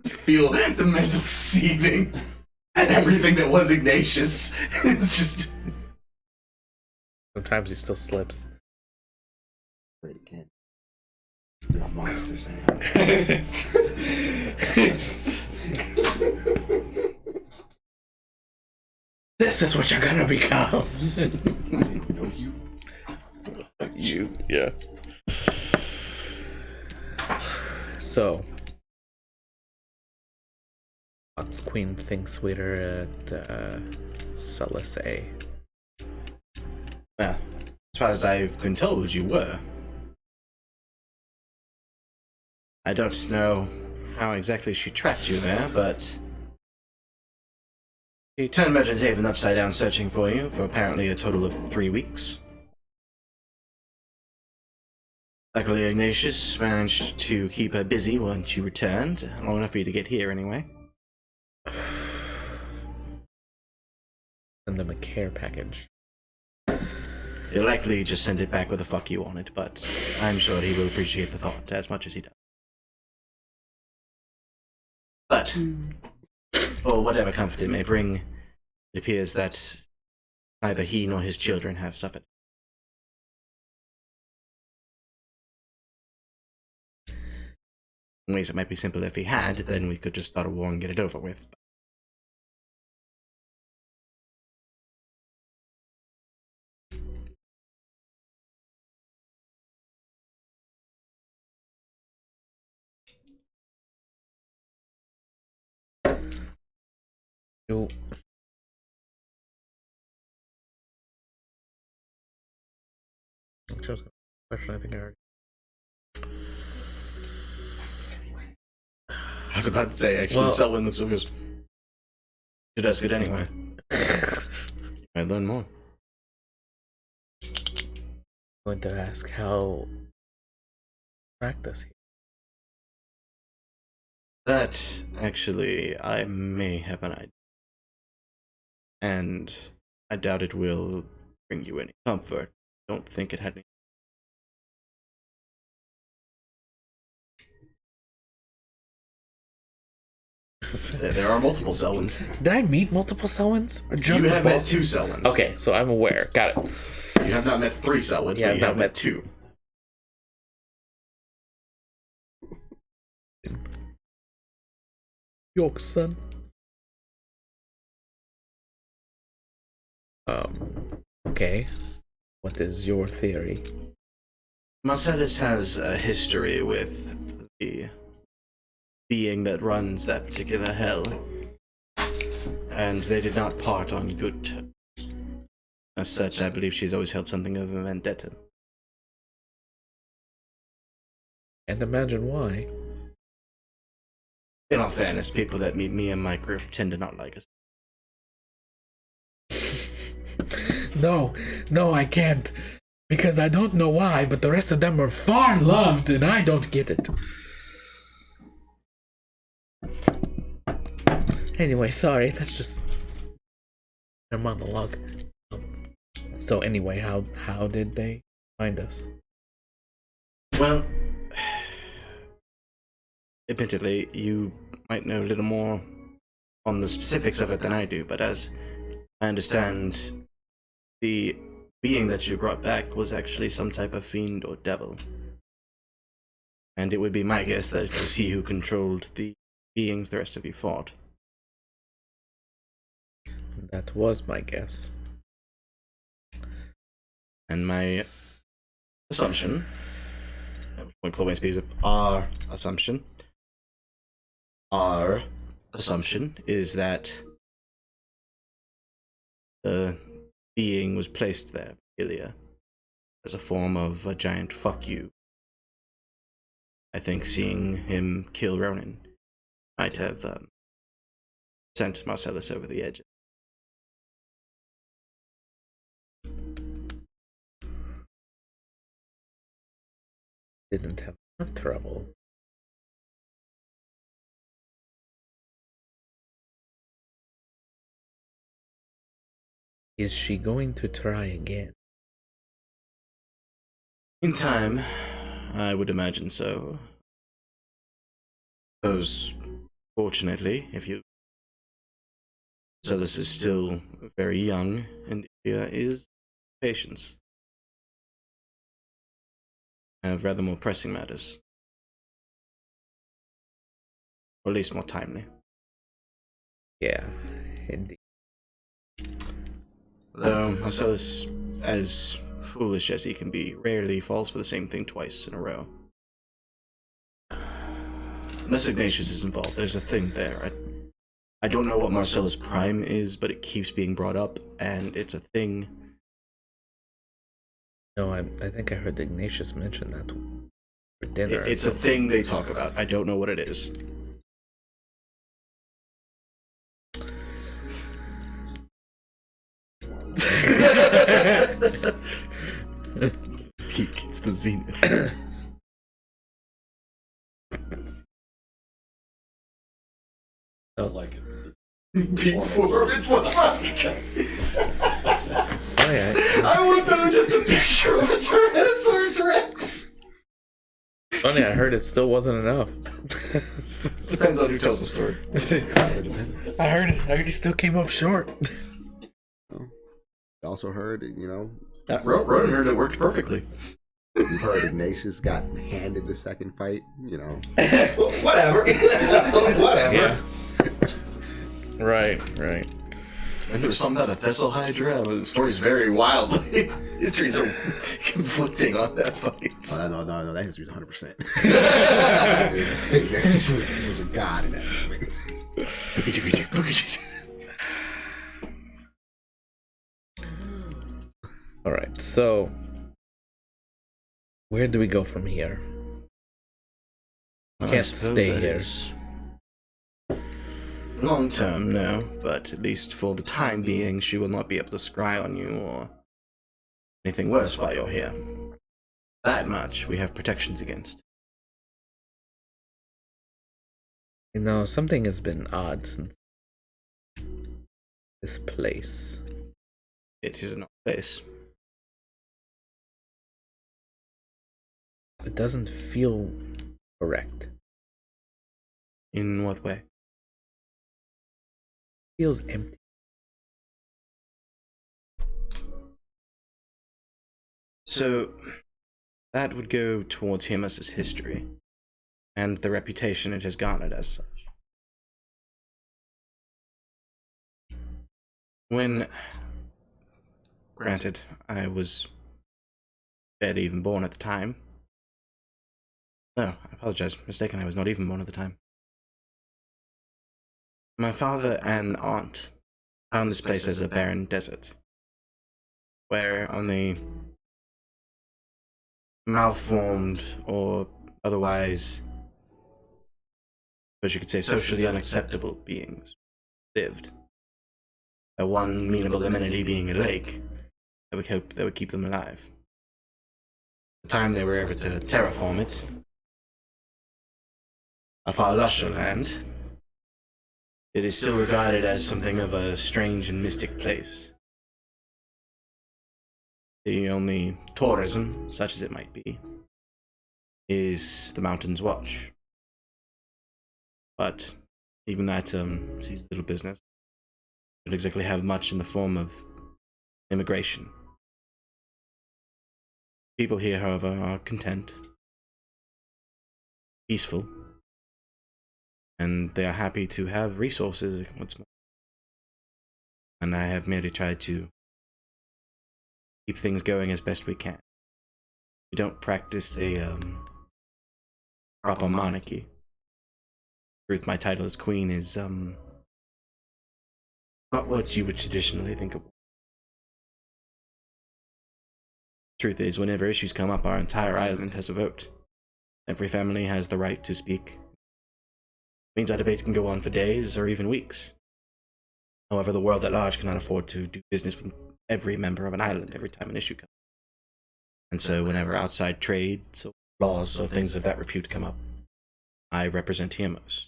[SPEAKER 1] Feel the mental seething and everything that was Ignatius. It's just.
[SPEAKER 2] sometimes he still slips.
[SPEAKER 5] Great again. You're a monster, Sam.
[SPEAKER 7] This is what you're gonna become.
[SPEAKER 5] I didn't know you.
[SPEAKER 2] You, yeah. So, Fox Queen thinks we're at Solace A.
[SPEAKER 1] Well, as far as I've been told, you were. I don't know how exactly she tracked you there, but she turned Merchant's Haven upside down searching for you for apparently a total of 3 weeks. Luckily, Ignatius managed to keep her busy once you returned, long enough for you to get here anyway.
[SPEAKER 2] Send them a care package.
[SPEAKER 1] He'll likely just send it back with a fuck you on it, but I'm sure he will appreciate the thought as much as he does. But, for whatever comfort it may bring, it appears that neither he nor his children have suffered. In ways it might be simpler if he had, then we could just start a war and get it over with.
[SPEAKER 2] You. Question I think I already.
[SPEAKER 1] I was about to say, actually,
[SPEAKER 2] Well-
[SPEAKER 1] Selwyn looks over and goes, should ask it anyway. I'd learn more.
[SPEAKER 2] I'm going to ask how practice here.
[SPEAKER 1] That, actually, I may have an idea. And I doubt it will bring you any comfort. Don't think it had any. There are multiple Selwyns.
[SPEAKER 2] Did I meet multiple Selwyns? Or just
[SPEAKER 1] You
[SPEAKER 2] the
[SPEAKER 1] have met
[SPEAKER 2] boss?
[SPEAKER 1] 2 Selwyns.
[SPEAKER 2] Okay, so I'm aware. Got it.
[SPEAKER 1] You have not met 3 Selwyns,
[SPEAKER 2] Yeah,
[SPEAKER 1] but
[SPEAKER 2] I've
[SPEAKER 1] you
[SPEAKER 2] not
[SPEAKER 1] have
[SPEAKER 2] met
[SPEAKER 1] met 2.
[SPEAKER 2] York, son. Okay. What is your theory?
[SPEAKER 1] Marcellus has a history with the being that runs that particular hell, and they did not part on good terms. As such, I believe she's always held something of a vendetta.
[SPEAKER 2] Can't imagine why.
[SPEAKER 1] In all fairness, people that meet me and my group tend to not like us.
[SPEAKER 7] No, I can't. Because I don't know why, but the rest of them are far loved and I don't get it.
[SPEAKER 2] Anyway, sorry, that's just a monologue. So anyway, how did they find us?
[SPEAKER 1] Well, admittedly, you might know a little more on the specifics of it than I do, but as I understand, the being that you brought back was actually some type of fiend or devil. And it would be my guess that it was he who controlled the beings the rest of you fought.
[SPEAKER 2] That was my guess.
[SPEAKER 1] And my assumption, when Chloe speaks of our assumption is that the being was placed there, Ilya, as a form of a giant fuck you. I think seeing him kill Ronan might have sent Marcellus over the edge.
[SPEAKER 2] Didn't have enough trouble. Is she going to try again?
[SPEAKER 1] In time, I would imagine so. Because, fortunately, if you... Marcellus is still very young, and Ilya is patience. Have rather more pressing matters. Or at least more timely.
[SPEAKER 2] Yeah, indeed.
[SPEAKER 1] Though Marcellus, as foolish as he can be, rarely falls for the same thing twice in a row. Unless Ignatius is involved, there's a thing there. I don't know what Marcellus Prime is, but it keeps being brought up, and it's a thing.
[SPEAKER 2] No, I think I heard Ignatius mention that for dinner.
[SPEAKER 1] It's a thing they talk about. I don't know what it is. It's the peak. It's the zenith.
[SPEAKER 2] Oh,
[SPEAKER 3] Like it.
[SPEAKER 1] Peak performance looks like.
[SPEAKER 2] oh yeah.
[SPEAKER 1] I want them just a picture of a Tyrannosaurus Rex.
[SPEAKER 2] Funny, I heard it still wasn't enough.
[SPEAKER 1] Depends on who tells the story.
[SPEAKER 7] I heard he still came up short.
[SPEAKER 5] Also heard, you know,
[SPEAKER 1] Ronan heard it worked perfectly.
[SPEAKER 5] you heard Ignatius got handed the second fight, you know.
[SPEAKER 1] Whatever. Whatever.
[SPEAKER 2] Yeah. Right.
[SPEAKER 1] And there was something about a Thessal Hydra. The story's very wildly. Histories are conflicting on that fight.
[SPEAKER 5] Oh, no, that history's 100%. Ignatius was a god in that history.
[SPEAKER 2] All right. So, where do we go from here?
[SPEAKER 1] I
[SPEAKER 2] Can't
[SPEAKER 1] suppose
[SPEAKER 2] stay
[SPEAKER 1] that
[SPEAKER 2] here.
[SPEAKER 1] is long term, no, but at least for the time being, she will not be able to scry on you or anything worse while you're here. That much we have protections against.
[SPEAKER 2] You know, something has been odd since this place.
[SPEAKER 1] It is not a place.
[SPEAKER 2] It doesn't feel correct.
[SPEAKER 1] In what way?
[SPEAKER 2] It feels empty.
[SPEAKER 1] So, that would go towards Hermos's history, and the reputation it has garnered as such. When, granted, I was barely even born at the time. No, I apologize, mistaken, I was not even born at the time. My father and aunt found this place as a barren desert, where on the malformed or otherwise, as you could say, socially unacceptable beings lived. A one meanable amenity being a lake that would keep them alive. The time they were able to terraform it, a far lusher land, it is still regarded as something of a strange and mystic place. The only tourism, such as it might be, is the Mountain's Watch. But even that sees little business. Don't exactly have much in the form of immigration. People here, however, are content, peaceful, and they are happy to have resources once more. And I have merely tried to keep things going as best we can. We don't practice a proper monarchy. Truth, my title as queen is not what you would traditionally think of. Truth is, whenever issues come up, our entire island has a vote. Every family has the right to speak. It means our debates can go on for days or even weeks. However, the world at large cannot afford to do business with every member of an island every time an issue comes. And so whenever outside trades or laws or things of that repute come up, I represent Hermos.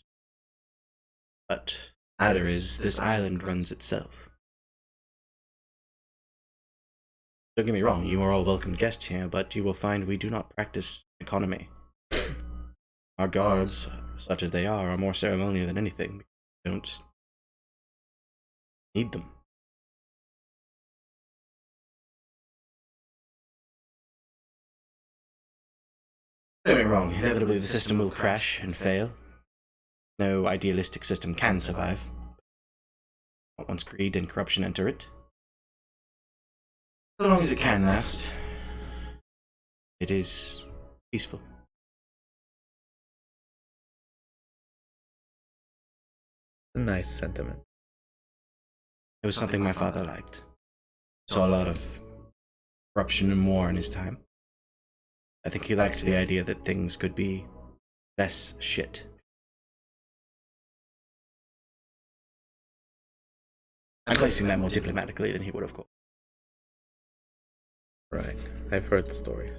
[SPEAKER 1] But the matter is, this island runs itself. Don't get me wrong, you are all welcome guests here, but you will find we do not practice economy. Our guards, such as they are more ceremonial than anything. We don't need them. Don't get me wrong, inevitably the system will crash and fail. No idealistic system can survive. Not once greed and corruption enter it. As long as it can last, it is peaceful.
[SPEAKER 2] A nice sentiment.
[SPEAKER 1] It was something my father liked. Saw a lot of corruption and war in his time. I think he liked the idea that things could be less shit. I'm placing that more diplomatically than he would, of course.
[SPEAKER 2] Right. I've heard stories.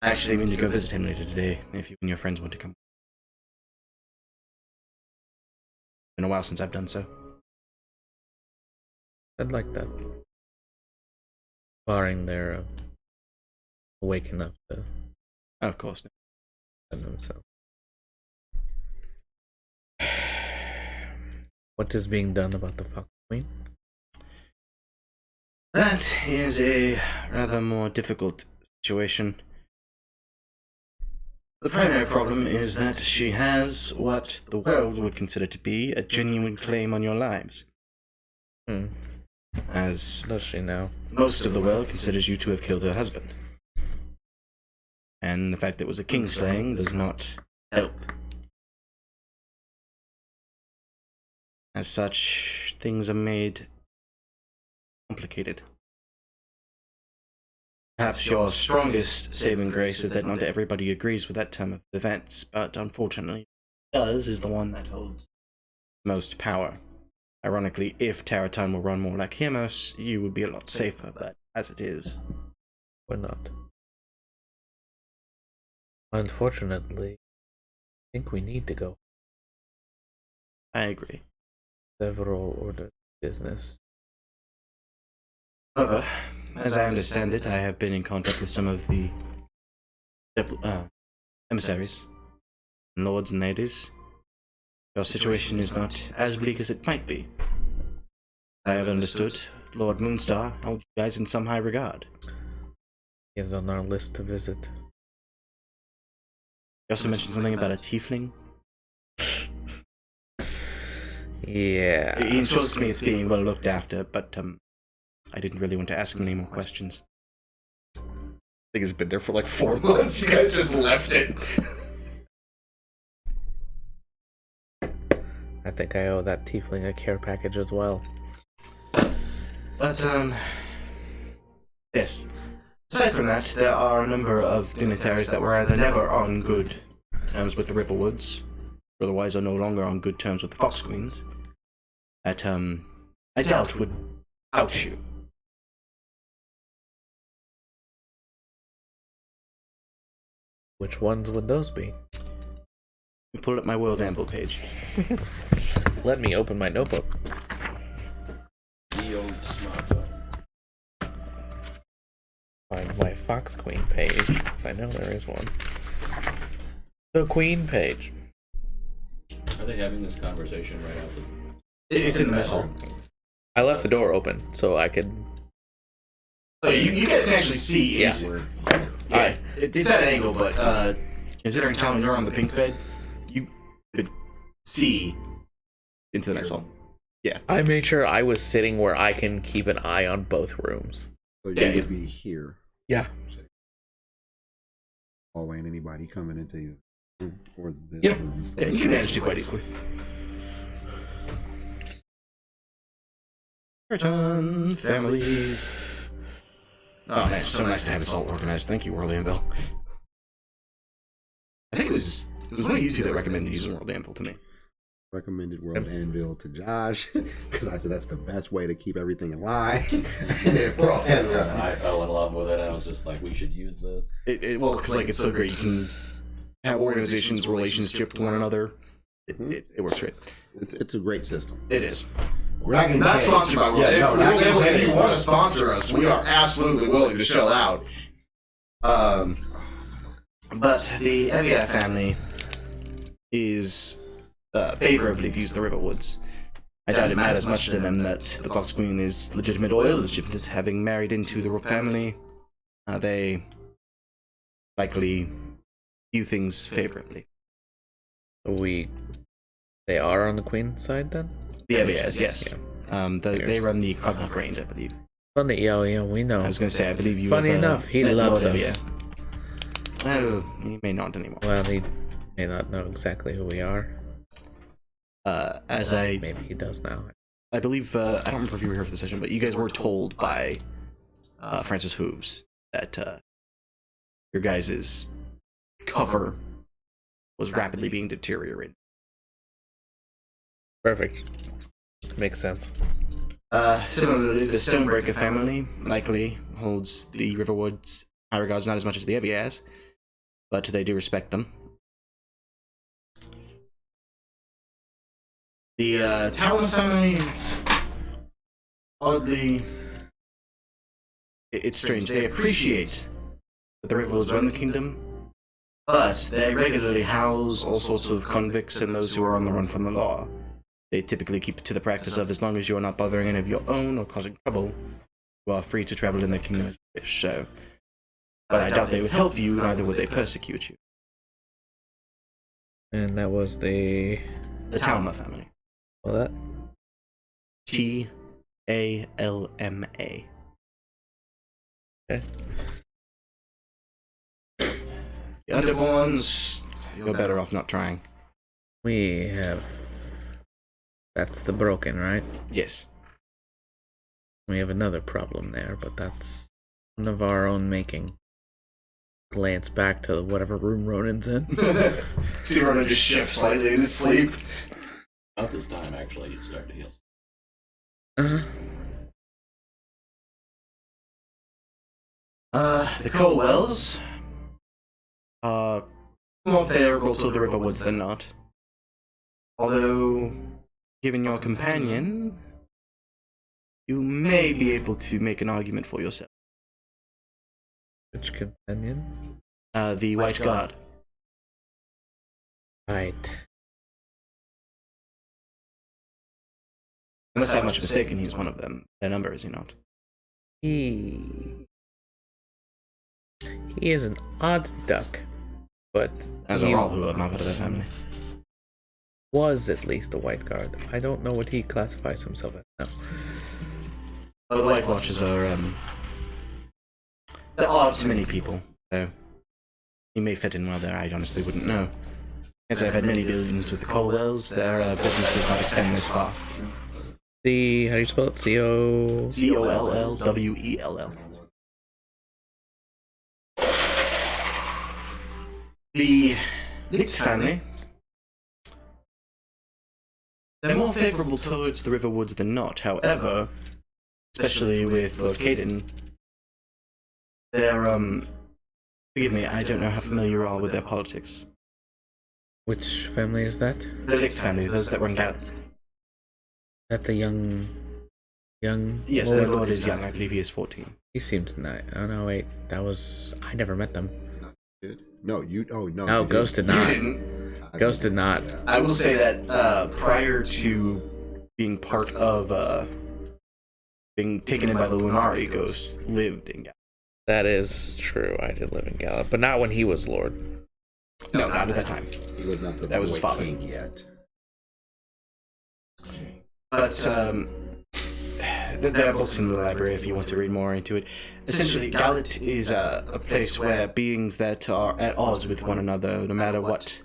[SPEAKER 1] I actually mean to go visit him later today, if you and your friends want to come. Been a while since I've done so.
[SPEAKER 2] I'd like that. Barring their waking up to
[SPEAKER 1] Of course.
[SPEAKER 2] defend themselves. What is being done about the fuck queen?
[SPEAKER 1] That is a rather more difficult situation. The primary problem is that she has what the world would consider to be a genuine claim on your lives. As
[SPEAKER 2] Does she now?
[SPEAKER 1] most of the world considers you to have killed her husband. And the fact that it was a kingslaying does not help. As such, things are made complicated. Perhaps your strongest saving grace is that not everybody agrees with that term of events, but unfortunately, does is the one that holds most power. Ironically, if Taraton will run more like Hermos, you would be a lot safer, but as it is,
[SPEAKER 2] We're not. Unfortunately, think we need to go.
[SPEAKER 1] I agree.
[SPEAKER 2] Several order of business.
[SPEAKER 1] However, as I understand it, I have been in contact with some of the emissaries, lords and ladies. Your situation is not as bleak as it might be. I have understood Lord Moonstar held you guys in some high regard.
[SPEAKER 2] He is on our list to visit.
[SPEAKER 1] You also mentioned something about a tiefling.
[SPEAKER 2] Yeah.
[SPEAKER 1] He ensures me it's being well looked after, but I didn't really want to ask him any more questions. I think it's been there for like 4 months. You guys just left it.
[SPEAKER 2] I think I owe that tiefling a care package as well.
[SPEAKER 1] But yes. Aside from that, there are a number of dignitaries that were either never on good terms with the Ripplewoods, or otherwise are no longer on good terms with the Fox Queens, that I doubt would ouch you.
[SPEAKER 2] Which ones would those be?
[SPEAKER 1] We pulled up my World Anvil page.
[SPEAKER 2] Let me open my notebook.
[SPEAKER 3] The old smartphone.
[SPEAKER 2] Find my Fox Queen page, 'cause I know there is one. The Queen page.
[SPEAKER 3] Are they having this conversation right out the...
[SPEAKER 1] It's in the mess hall.
[SPEAKER 2] I left the door open so I could.
[SPEAKER 1] Oh, you guys can actually see.
[SPEAKER 2] Yeah.
[SPEAKER 1] Yeah. It's at an angle, but considering Talon, you're on the pink bed, you could see into the mess hall.
[SPEAKER 2] I made sure I was sitting where I can keep an eye on both rooms.
[SPEAKER 9] So you
[SPEAKER 1] Yeah,
[SPEAKER 9] would be here.
[SPEAKER 2] Yeah.
[SPEAKER 9] Hallway and anybody coming into you. Or this
[SPEAKER 1] Yeah.
[SPEAKER 9] room.
[SPEAKER 1] Yeah, you can manage to quite easily. Return families. Oh man, so nice to have this all organized. Thank you, World Anvil. I think it was one of you two that recommended using World Anvil to me.
[SPEAKER 9] Recommended World Anvil to Josh because I said that's the best way to keep everything in line. And then World Anvil.
[SPEAKER 3] I fell in love with it. I was just like, we should use this.
[SPEAKER 1] Well, because like it's so great, you can have organizations' relationship to one another. It works great.
[SPEAKER 9] It's a great system.
[SPEAKER 1] It is.
[SPEAKER 5] We're not getting
[SPEAKER 1] Not
[SPEAKER 5] paid.
[SPEAKER 1] sponsored by World
[SPEAKER 5] Yeah,
[SPEAKER 1] Anvil.
[SPEAKER 5] no, not
[SPEAKER 1] World
[SPEAKER 5] getting
[SPEAKER 1] Anvil, if
[SPEAKER 5] paid.
[SPEAKER 1] you want to sponsor us, we are absolutely willing to shell out. But the Evia family is favorably views the Riverwoods. I doubt it matters much to them that the Fox Queen is legitimate or illegitimate, having married into the family. They likely view things favorably.
[SPEAKER 2] They are on the Queen side then?
[SPEAKER 1] The Evias, yes.
[SPEAKER 2] Yeah.
[SPEAKER 1] They run the Cognac Range, I believe.
[SPEAKER 2] Funny, yeah, we know.
[SPEAKER 1] I was going to say, I believe you.
[SPEAKER 2] Funny
[SPEAKER 1] have,
[SPEAKER 2] enough, he
[SPEAKER 1] met
[SPEAKER 2] loves
[SPEAKER 1] Lord
[SPEAKER 2] us.
[SPEAKER 1] Evia. Well, he may not anymore.
[SPEAKER 2] Well, he may not know exactly who we are. Maybe he does now.
[SPEAKER 1] I believe, I don't remember if you were here for the session, but you guys were told by Francis Hooves that your guys' cover was rapidly being deteriorated.
[SPEAKER 2] Perfect. Makes sense.
[SPEAKER 1] Similarly, the Stonebreaker family likely holds the Riverwoods high regards, not as much as the Evias, but they do respect them. The Talon family, oddly, it's strange. They appreciate that the Riverwoods run the kingdom, but they regularly house all sorts of convicts and those who are on the run from the law. They typically keep it to the practice of, as long as you are not bothering any of your own or causing trouble, you are free to travel in the kingdom as you wish. So, but I doubt they would help you, neither would they persecute you.
[SPEAKER 2] And that was the
[SPEAKER 1] Talma family.
[SPEAKER 2] Well, that
[SPEAKER 1] Talma.
[SPEAKER 2] okay.
[SPEAKER 1] The underborns, you're better off not trying.
[SPEAKER 2] We have. That's the broken, right?
[SPEAKER 1] Yes.
[SPEAKER 2] We have another problem there, but that's one of our own making. Glance back to whatever room Ronan's in.
[SPEAKER 1] See Ronan just shift slightly in his sleep.
[SPEAKER 3] About this time, actually, you start to heal.
[SPEAKER 2] Uh-huh.
[SPEAKER 1] The Colwells. more favorable to the Riverwoods than not. Although, given your companion, you may be able to make an argument for yourself.
[SPEAKER 2] Which companion?
[SPEAKER 1] The White God.
[SPEAKER 2] Right.
[SPEAKER 1] Unless I'm much mistaken, he's one of them. Their number, is he not?
[SPEAKER 2] He is an odd duck, but
[SPEAKER 1] As
[SPEAKER 2] he
[SPEAKER 1] are all who are not part of their family.
[SPEAKER 2] was at least a white guard. I don't know what he classifies himself as now.
[SPEAKER 1] Well, the White Watchers are, they're odd to many people, so he may fit in well there, I honestly wouldn't know. As I've had many dealings with the Colwells, their business does not extend this far.
[SPEAKER 2] How do you spell it? C-O...
[SPEAKER 1] Collwell. The Licht family, they're more favorable towards the Riverwoods than not. However, especially with Lord Caden, they're, forgive me, I don't know how familiar you are with their politics.
[SPEAKER 2] Which family is that?
[SPEAKER 1] The Licht family, those that run Gallet.
[SPEAKER 2] That the young...
[SPEAKER 1] Yes, their lord is young, I believe he is 14.
[SPEAKER 2] He seemed nice. Oh no, wait. That was... I never met them.
[SPEAKER 9] No, you. Oh no.
[SPEAKER 2] No,
[SPEAKER 9] you
[SPEAKER 2] Ghost did
[SPEAKER 1] You
[SPEAKER 2] not.
[SPEAKER 1] didn't.
[SPEAKER 2] Ghost did not.
[SPEAKER 9] Yeah.
[SPEAKER 1] I will say that prior to being part of being taken in by the Lunari, Ghost lived in Gallet.
[SPEAKER 2] That is true. I did live in Gallup, but not when he was Lord.
[SPEAKER 1] No, not at that time.
[SPEAKER 9] He was not the
[SPEAKER 1] That was his
[SPEAKER 9] boy
[SPEAKER 1] father.
[SPEAKER 9] king yet.
[SPEAKER 1] But there are books in the library if you want to read more into it. Essentially, Gallet is a place where beings that are at odds with one another, no matter what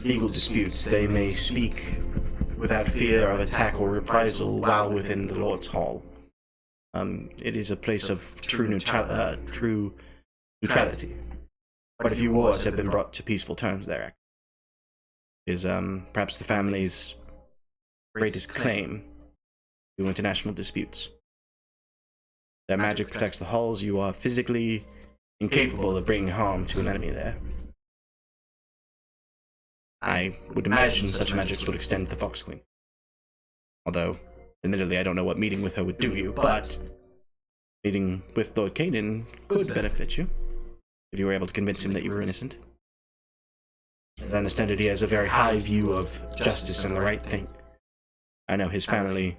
[SPEAKER 1] legal disputes, they may speak without fear of attack or reprisal while within the Lord's Hall. It is a place of true neutrality. Quite a few wars have been brought to peaceful terms there. Is perhaps the family's greatest claim to international disputes. Their magic protects the halls. You are physically incapable of bringing harm to an enemy there. I would imagine such magics would extend to the Fox Queen. Although, admittedly, I don't know what meeting with her would do you, but meeting with Lord Caden could benefit you, if you were able to convince him that you were innocent. As I understand it, he has a very high view of justice and the right thing. I know his family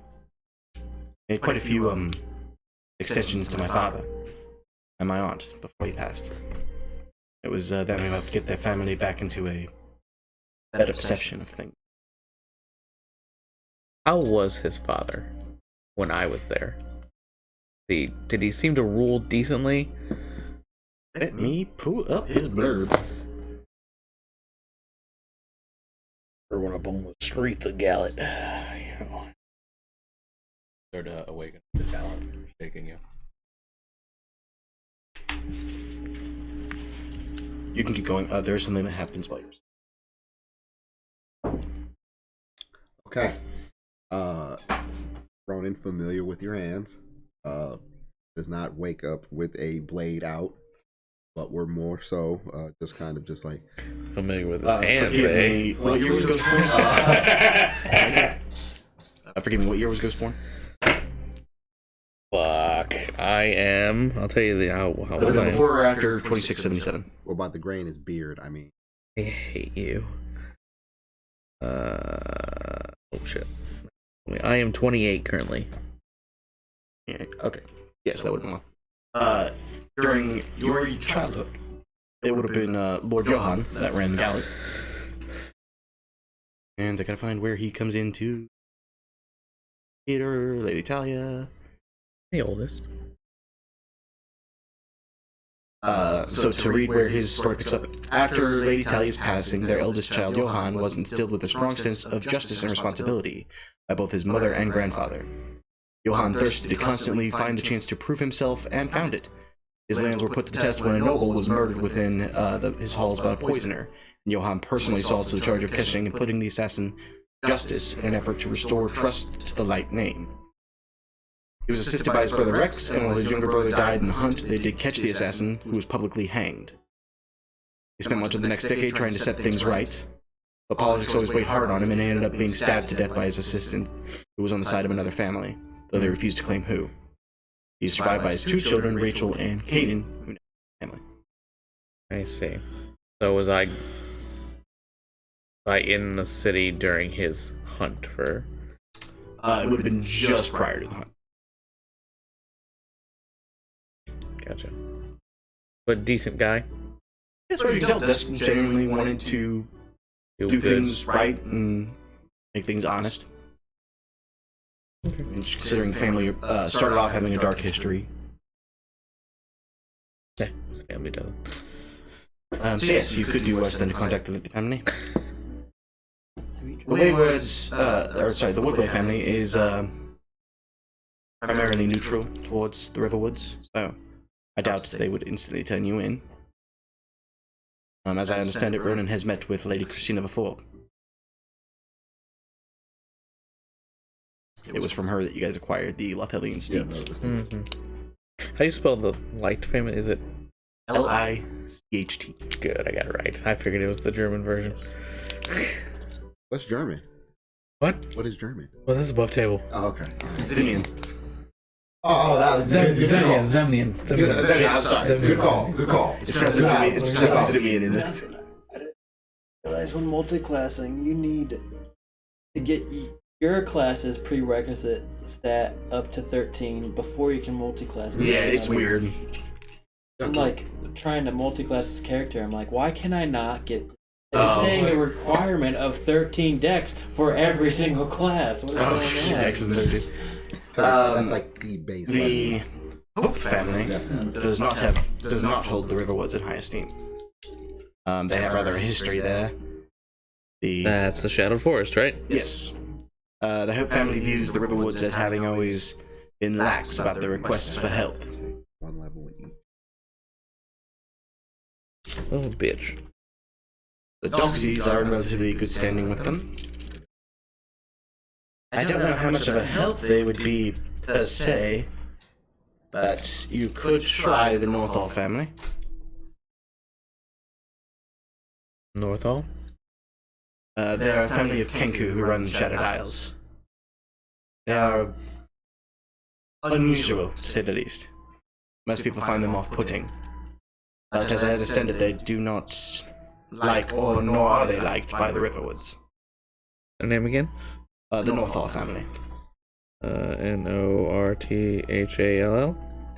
[SPEAKER 1] made quite a few, extensions to my father and my aunt before he passed. It was them who helped get their family back into a better perception of things.
[SPEAKER 2] How was his father when I was there? Did he seem to rule decently?
[SPEAKER 1] Let me pull up his blurb.
[SPEAKER 2] Or went up on the streets of Gallet?
[SPEAKER 3] Start to awaken to talent, shaking you.
[SPEAKER 1] You can keep going. There's something that happens while you're...
[SPEAKER 9] Okay. Ronan, familiar with your hands. Does not wake up with a blade out, but we're more so just kind of just like
[SPEAKER 2] Familiar with his hands,
[SPEAKER 1] forgive
[SPEAKER 2] eh?
[SPEAKER 1] me, what year was Ghostborn? Forgive me, what year was Ghostborn?
[SPEAKER 2] Fuck. I am. I'll tell you how old I am.
[SPEAKER 1] Before or after 2677?
[SPEAKER 9] what about the gray in his beard? I mean,
[SPEAKER 2] I hate you. Oh shit. I am 28 currently.
[SPEAKER 1] Yeah, okay. Yes, that would have been well. During your childhood, it would have been Lord Johan that ran Gallet. And I gotta find where he comes into Peter, Lady Talia.
[SPEAKER 2] The oldest.
[SPEAKER 1] So to read where his story picks up, after Lady Talia's passing, their eldest child, Johan, was instilled with a strong sense of justice and responsibility by both his mother and grandfather. Johan thirsted to constantly find the chance to prove himself and found it. His lands were put to the test when a noble was murdered within his halls by a poisoner, and Johan personally saw to the charge of catching and putting the assassin justice in an effort to restore trust to the light name. He was assisted by his brother Rex, and while his younger brother died in the hunt, they did catch the assassin, who was publicly hanged. He spent much of the next decade trying to set things right, but politics always weighed hard on him, and he ended up being stabbed to death by his assistant, who was on the side of another family, though they refused to claim who. He's survived by his 2 children, Rachel and Kaden, who family.
[SPEAKER 2] I see. So was I in the city during his hunt for?
[SPEAKER 1] It would have been just prior to the hunt.
[SPEAKER 2] Gotcha. But decent guy.
[SPEAKER 1] That's what he dealt with. Genuinely wanted to do
[SPEAKER 2] good.
[SPEAKER 1] things right and make things honest. And just considering the family started off having a dark history.
[SPEAKER 2] Yeah, his family doesn't.
[SPEAKER 1] So yes, you could do worse than to contact the family. The Waywoods, the Woodway family is primarily neutral towards the Riverwoods, so I doubt they would instantly turn you in. As I understand it, Ronan has met with Lady Christina before. It was from her that you guys acquired the Lothelian steeds.
[SPEAKER 2] How do you spell the light family? Is it
[SPEAKER 1] Licht?
[SPEAKER 2] good? I got it right. I figured it was the German version.
[SPEAKER 9] What's German?
[SPEAKER 2] What?
[SPEAKER 9] What is German?
[SPEAKER 2] Well, this is above table.
[SPEAKER 9] Oh, okay.
[SPEAKER 1] Zimian.
[SPEAKER 5] Oh, that was good. Good call.
[SPEAKER 7] Zemnian.
[SPEAKER 5] I'm sorry. Good call. Good call.
[SPEAKER 1] It's pronounced Zimian. It's pronounced Zimian in it.
[SPEAKER 4] I didn't realize when multi-classing, you need to get your class's prerequisite stat up to 13 before you can multi-class.
[SPEAKER 1] Yeah, it's weird.
[SPEAKER 4] I'm like trying to multi-class this character. I'm like, why can I not get?
[SPEAKER 1] Oh.
[SPEAKER 4] It's saying a requirement of 13 decks for every single class. What is going on?
[SPEAKER 1] Dex is no dude.
[SPEAKER 9] That's like the base.
[SPEAKER 1] The Hope family does not hold the Riverwoods in high esteem. They have rather a history there.
[SPEAKER 2] That's the Shadowed Forest, right?
[SPEAKER 1] Yes. The Hope family views the Riverwoods as having always been lax about their requests for help.
[SPEAKER 9] One level each.
[SPEAKER 2] Little bitch.
[SPEAKER 1] The Doxies are in relatively good standing with them. I don't know how much of a help they would be per se, but you could try the Northall family.
[SPEAKER 2] Northall?
[SPEAKER 1] They're a family of Kenku who run the Shattered Isles. They are unusual, to say the least. Most people find them off-putting. But as I understand it, they do not like, or nor are they liked by the Riverwoods.
[SPEAKER 2] Their name again?
[SPEAKER 1] The Northall family.
[SPEAKER 2] Northall?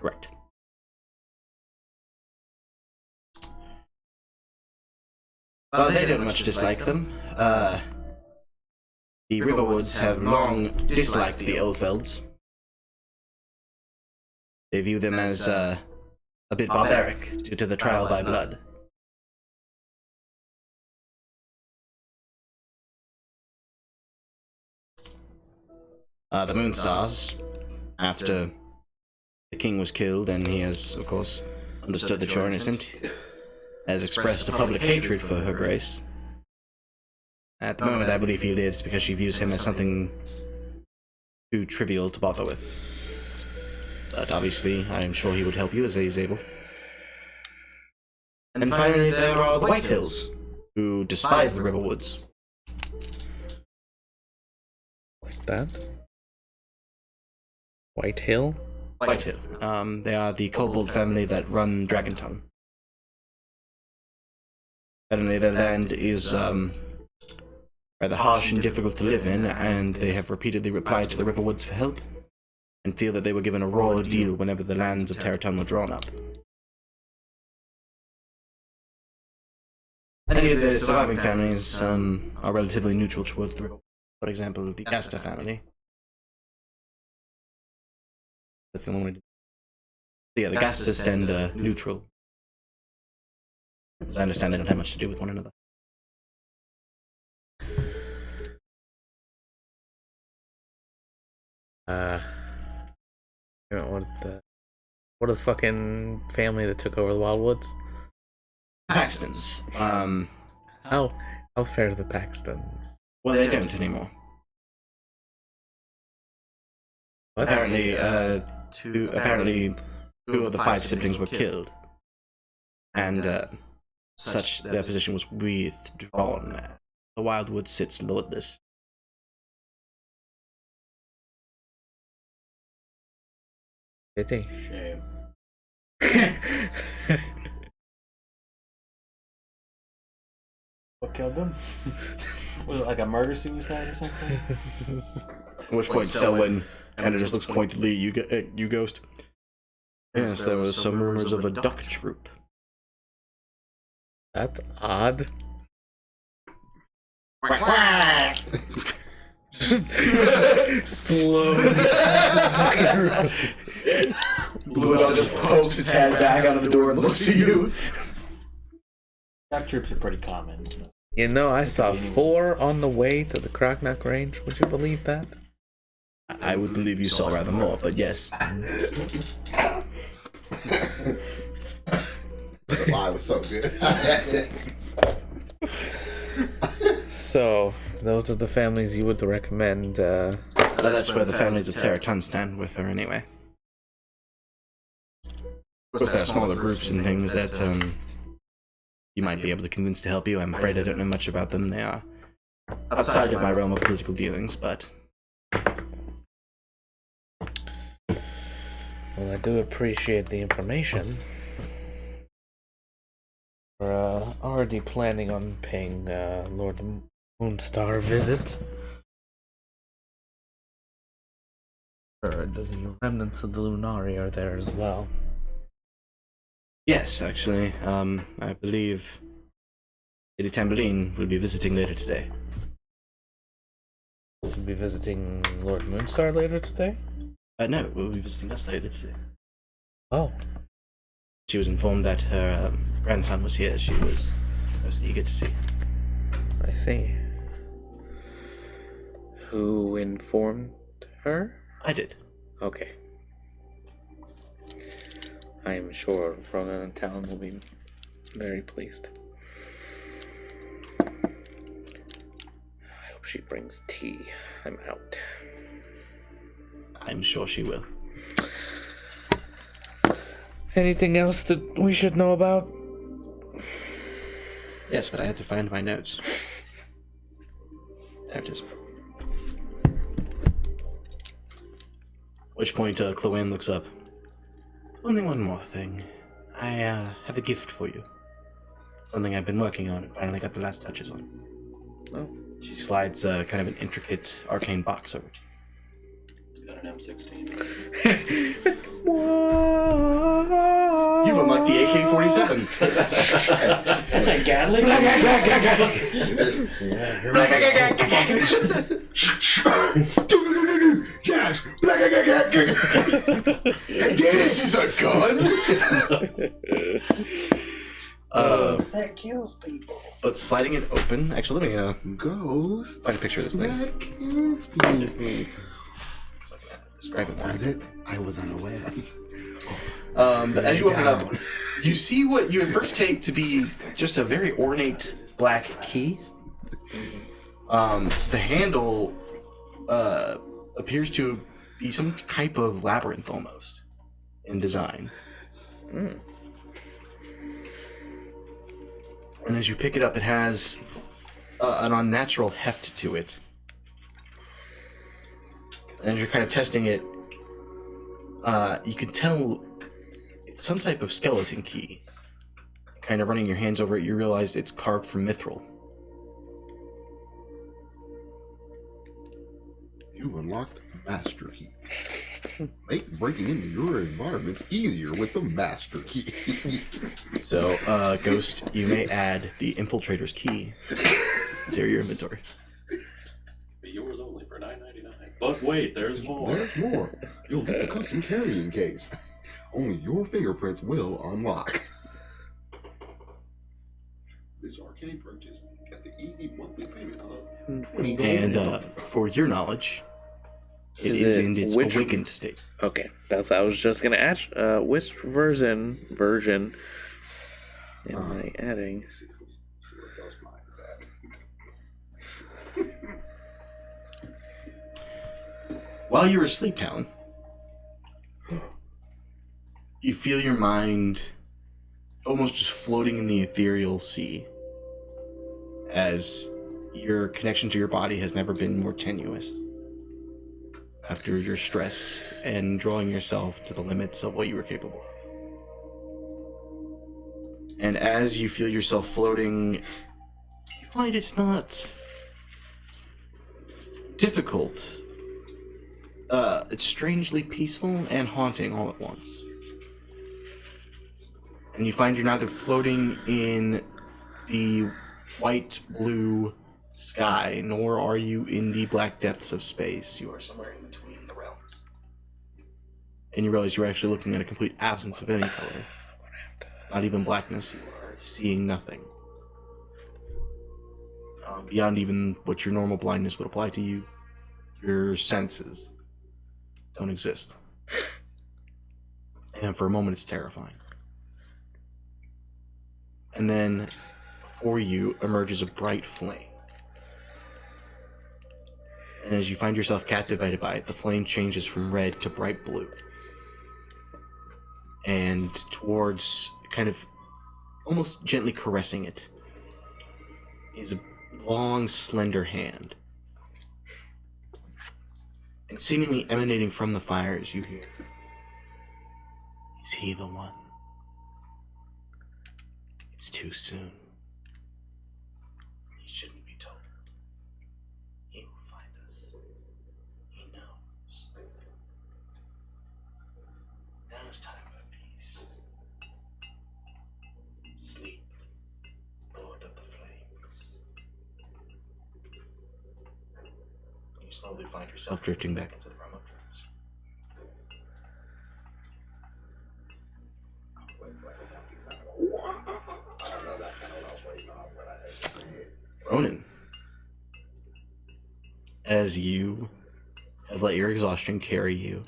[SPEAKER 1] Correct. They don't much dislike them. The Riverwoods have long disliked the Oldfelds. They view them as a bit barbaric due to the trial by blood. The Moonstars, after the king was killed and he has, of course, understood that you're innocent, has expressed a public hatred for Her Grace. At the moment, I believe he lives because she views him as something too trivial to bother with. But obviously, I am sure he would help you as he's able. And finally, there are the Whitehills, who despise the Riverwoods.
[SPEAKER 2] Like that? Whitehill?
[SPEAKER 1] Whitehill. They are the kobold family that run Dragontongue. Apparently their land is rather harsh and difficult to live in, and they have repeatedly replied to the Riverwoods for help, and feel that they were given a raw deal whenever the lands of Terraton were drawn up. Many of the surviving families are relatively neutral towards the river. For example, the Gasta family. That's the one we did. Yeah, the Gastas stand neutral. As I understand, they don't have much to do with one another.
[SPEAKER 2] What are the fucking family that took over the Wildwoods?
[SPEAKER 1] Paxtons.
[SPEAKER 2] How fair are the Paxtons?
[SPEAKER 1] Well, they don't anymore.
[SPEAKER 2] What?
[SPEAKER 1] Apparently, two of the 5 siblings were killed. And such their position was withdrawn. The Wildwood sits lordless.
[SPEAKER 2] Pity.
[SPEAKER 3] Shame.
[SPEAKER 4] What killed them? Was it like a murder suicide or something?
[SPEAKER 1] At which point Selwyn kind of just looks pointedly at you, Ghost. Yes, there was some rumors of a duck troop.
[SPEAKER 2] That's odd. Slow.
[SPEAKER 1] Bluebell just pokes its head back out of the door and looks at you.
[SPEAKER 4] Duck troops are pretty common.
[SPEAKER 2] You know, I saw 4 on the way to the Crocknock Range. Would you believe that?
[SPEAKER 1] I would believe you saw rather more, but yes.
[SPEAKER 5] The lie was so good.
[SPEAKER 2] So, those are the families you would recommend.
[SPEAKER 1] That's where the families of Terratun stand with her anyway. Of course, there are smaller groups and things that you might be able to convince to help you. I'm afraid I don't know much about them. They are outside of my realm of political dealings, but...
[SPEAKER 2] Well, I do appreciate the information. We're already planning on paying Lord Moonstar a visit. The remnants of the Lunari are there as well.
[SPEAKER 1] Yes, actually, I believe Lady Tambourine will be visiting later today.
[SPEAKER 2] We'll be visiting Lord Moonstar later today?
[SPEAKER 1] No, we'll be visiting us later today.
[SPEAKER 2] Oh.
[SPEAKER 1] She was informed that her grandson was here. She was most eager to see.
[SPEAKER 2] I see. Who informed her?
[SPEAKER 1] I did.
[SPEAKER 2] Okay. I am sure Ronan and Talon will be very pleased. I hope she brings tea. I'm out.
[SPEAKER 1] I'm sure she will.
[SPEAKER 2] Anything else that we should know about?
[SPEAKER 1] Yes, but I had to find my notes. There it is. At which point, Chloe looks up. Only one more thing. I have a gift for you. Something I've been working on and finally got the last touches on.
[SPEAKER 2] Oh.
[SPEAKER 1] She slides kind of an intricate arcane box over to you.
[SPEAKER 3] Got an M16.
[SPEAKER 1] You've unlocked the AK-47.
[SPEAKER 4] Gatling?
[SPEAKER 5] Yes! This is a gun! That kills people.
[SPEAKER 1] But sliding it open, actually, let me
[SPEAKER 9] Ghost.
[SPEAKER 1] find a picture of this thing.
[SPEAKER 9] That kills people.
[SPEAKER 1] Describe it.
[SPEAKER 9] Was it? I was unaware.
[SPEAKER 1] But as you open it up, you see what you at first take to be just a very ornate black key. The handle appears to be some type of labyrinth almost in design.
[SPEAKER 2] Mm.
[SPEAKER 1] And as you pick it up, it has an unnatural heft to it. And as you're kind of testing it, you can tell it's some type of skeleton key. Kind of running your hands over it, you realize it's carved from mithril.
[SPEAKER 9] You unlocked Master Key. Make breaking into your environments easier with the Master Key.
[SPEAKER 1] So, Ghost, you may add the Infiltrator's key to your inventory.
[SPEAKER 3] Be yours only for $9.99. But wait, there's more.
[SPEAKER 9] There's more. You'll get the custom carrying case. Only your fingerprints will unlock. This arcade purchase get the easy monthly payment of $20.
[SPEAKER 1] And for your knowledge, it
[SPEAKER 2] Is
[SPEAKER 1] is
[SPEAKER 2] it
[SPEAKER 1] in its
[SPEAKER 2] which-
[SPEAKER 1] awakened state.
[SPEAKER 2] Okay, that's I was just gonna ask. Which version am I adding?
[SPEAKER 9] See what else mine is at.
[SPEAKER 1] While you're asleep, Talon, you feel your mind almost just floating in the ethereal sea, as your connection to your body has never been more tenuous. After your stress and drawing yourself to the limits of what you were capable of. And as you feel yourself floating, you find it's not difficult. It's strangely peaceful and haunting all at once. And you find you're neither floating in the white-blue sky, nor are you in the black depths of space. You are somewhere in between the realms. And you realize you're actually looking at a complete absence of any color. Not even blackness. You are seeing nothing. Beyond even what your normal blindness would apply to you, your senses don't exist. And for a moment it's terrifying. And then before you emerges a bright flame. And as you find yourself captivated by it, the flame changes from red to bright blue. And towards, kind of almost gently caressing it, is a long, slender hand. And seemingly emanating from the fires, you hear, "Is he the one? It's too soon. He shouldn't be told. He will find us. He knows. Now's time for peace. Sleep, Lord of the Flames." You slowly find yourself drifting back into the realm of dreams.
[SPEAKER 5] That's kind of what I was waiting on, but I had
[SPEAKER 1] Ronan, as you have let your exhaustion carry you